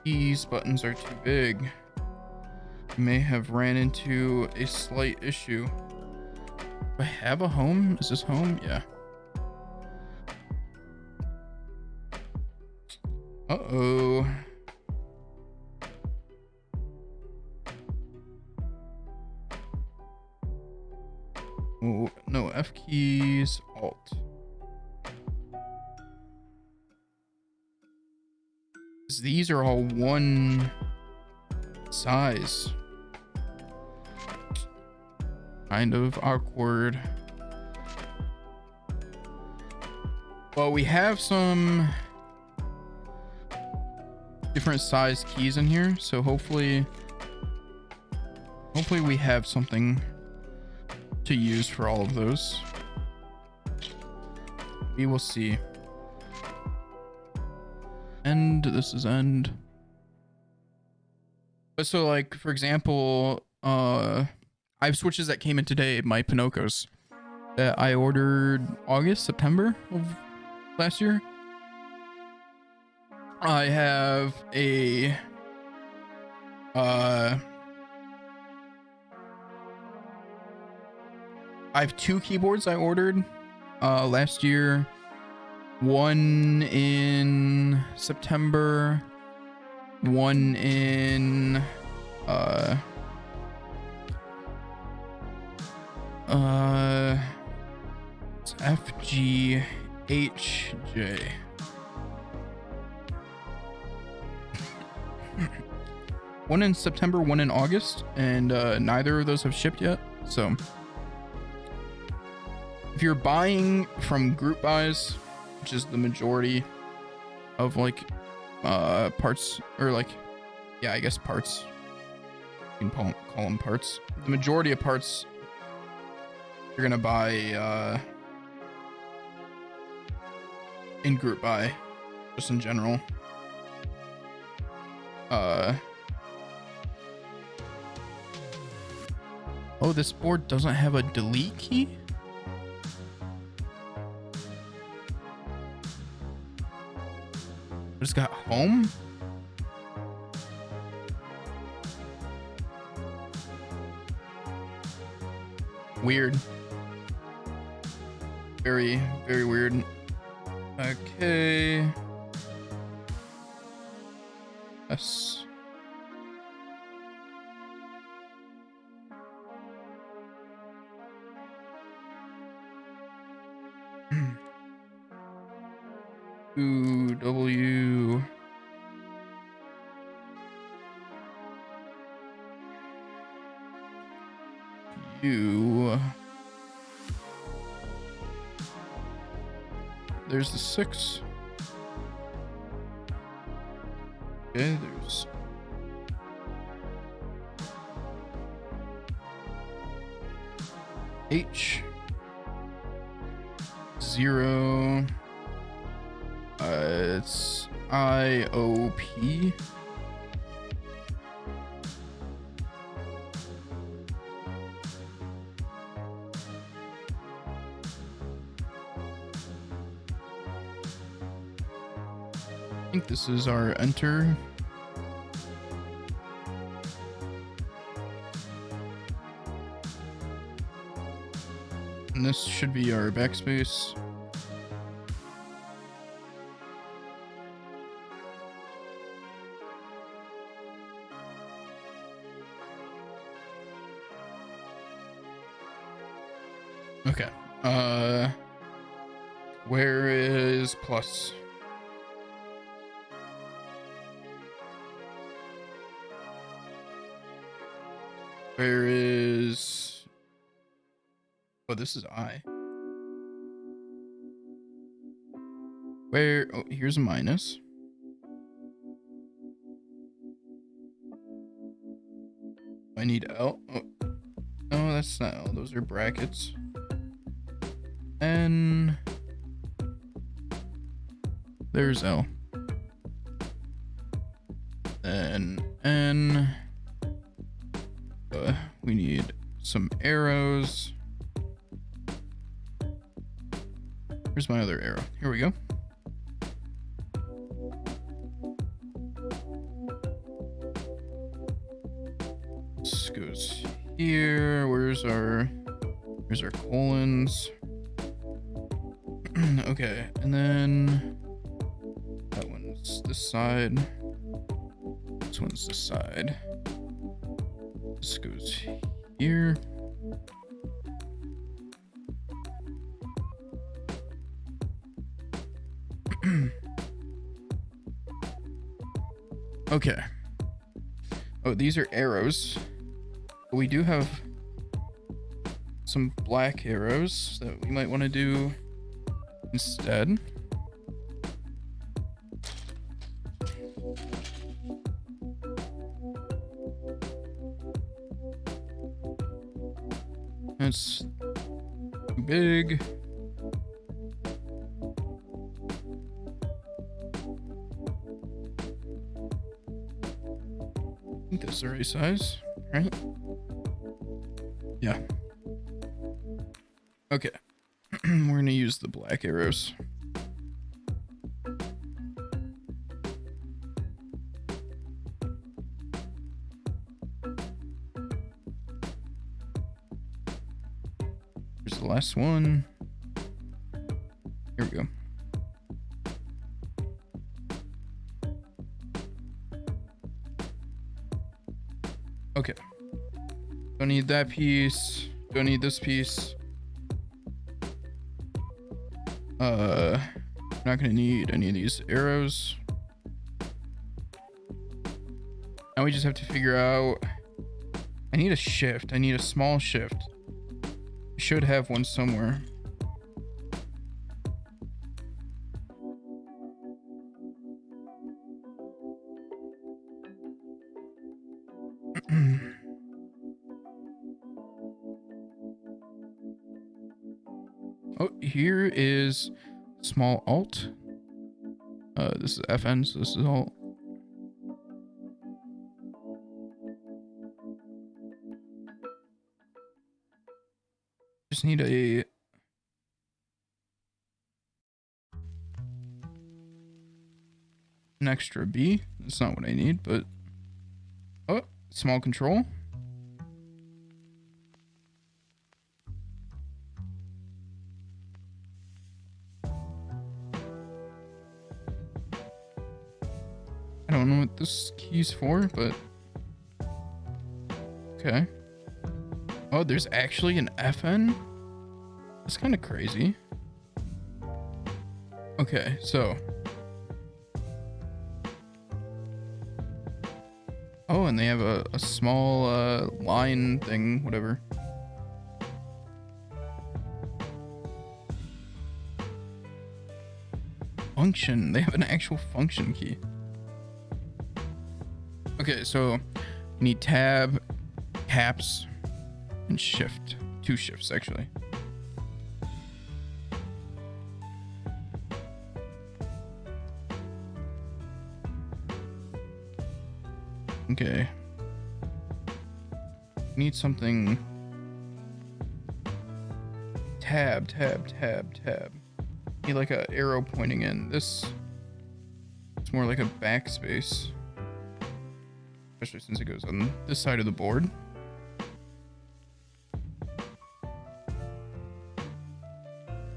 These buttons are too big. You may have ran into a slight issue. Do I have a home? Is this home? Yeah. Uh-oh. Oh, no, F keys, Alt. These are all one size. Kind of awkward. Well, we have some different size keys in here, so hopefully we have something to use for all of those. We will see. End. This is end. But so like, for example, I have switches that came in today, my Pinocchos, that I ordered September of last year. I have a I have two keyboards I ordered last year. One in September, one in it's FGHJ. One in September, one in August, and neither of those have shipped yet. So if you're buying from group buys, which is the majority of like parts, or like, yeah, I guess parts, you can call them parts. The majority of parts you're gonna buy in group buy, just in general. Oh, this board doesn't have a delete key? It's got home? Weird. Very, very weird. Okay. Yes. W. U. There's the 6. Okay, there's H. 0. It's IOP. I think this is our enter. And this should be our backspace. Okay. Where is plus? Where is... Oh, this is I. Where? Oh, here's a minus. I need L. Oh, no, that's not L. Those are brackets. N. There's L. And N. We need some arrows. Where's my other arrow? Here we go. This goes here. Where's our colons? Okay, and then that one's this side. This one's this side. This goes here. Okay. Oh, these are arrows. We do have some black arrows that we might want to do instead. That's too big. I think that's the right size, right? Yeah. Okay. We're gonna use the black arrows. Here's the last one. Here we go. Okay. Don't need that piece. Don't need this piece. Not gonna need any of these arrows. Now we just have to figure out. I need a shift. I need a small shift. I should have one somewhere. Oh, here is small alt. This is FN, so this is alt. Just need an extra B. That's not what I need, but oh, small control. I don't know what this key's for, but okay. Oh, there's actually an FN? That's kind of crazy. Okay, so. Oh, and they have a small line thing, whatever. Function. They have an actual function key. Okay, so you need tab, caps, and shift. 2 shifts, actually. Okay. Need something. Tab. Need like a arrow pointing in. This. It's more like a backspace. Especially since it goes on this side of the board.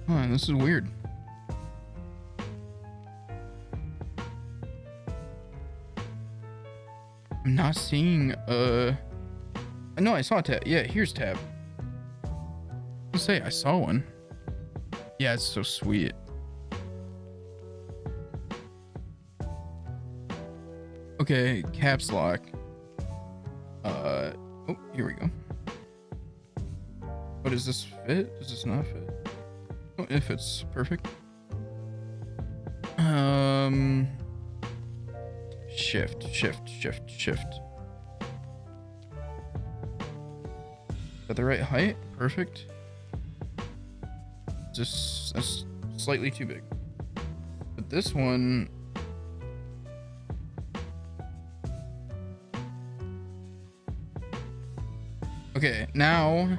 Oh, this is weird. I'm not seeing no, I saw a tab. Yeah, here's tab. Let's say I saw one. Yeah, it's so sweet. Okay, caps lock. Oh, here we go. What does this fit? Does this not fit? Oh, it fits perfect. Shift. Is that the right height? Perfect. Just that's slightly too big. But this one. Okay, now.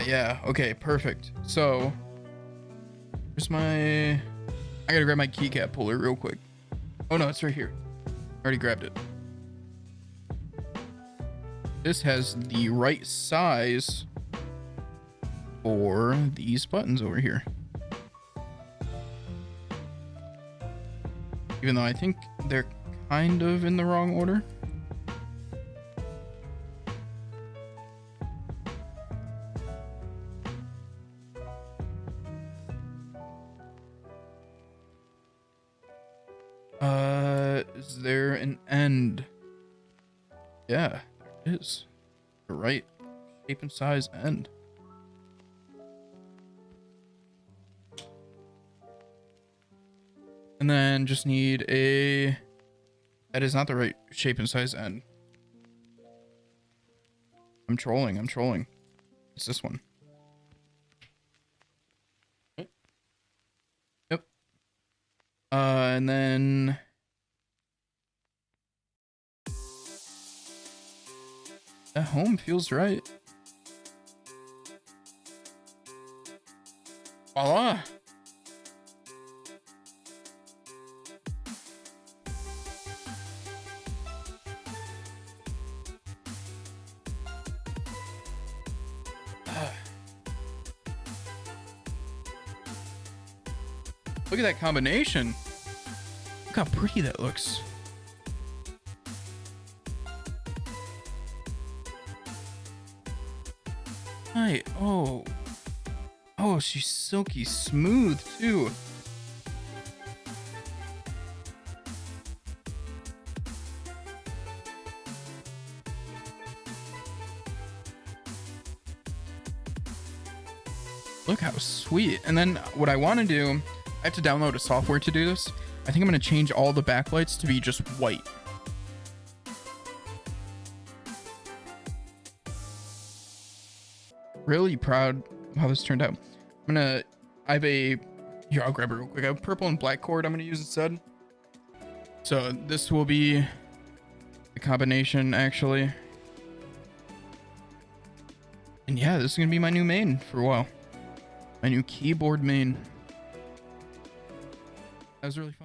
Yeah. Okay, perfect. So, here's my. I gotta grab my keycap puller real quick. Oh no, it's right here. I already grabbed it. This has the right size for these buttons over here. Even though I think they're kind of in the wrong order. Is there an end? Yeah, there is. The right shape and size end. And then just need a... That is not the right shape and size end. I'm trolling. It's this one. Yep. And then... That home feels right. Voila! Look at that combination. Look how pretty that looks. Hi. Oh, she's silky smooth too. Look how sweet. And then what I want to do, I have to download a software to do this. I think I'm going to change all the backlights to be just white. Really proud of how this turned out. I have a, here, I'll grab it real quick. I have purple and black cord I'm going to use instead. So this will be the combination actually. And yeah, this is going to be my new main for a while. My new keyboard main. That was really fun.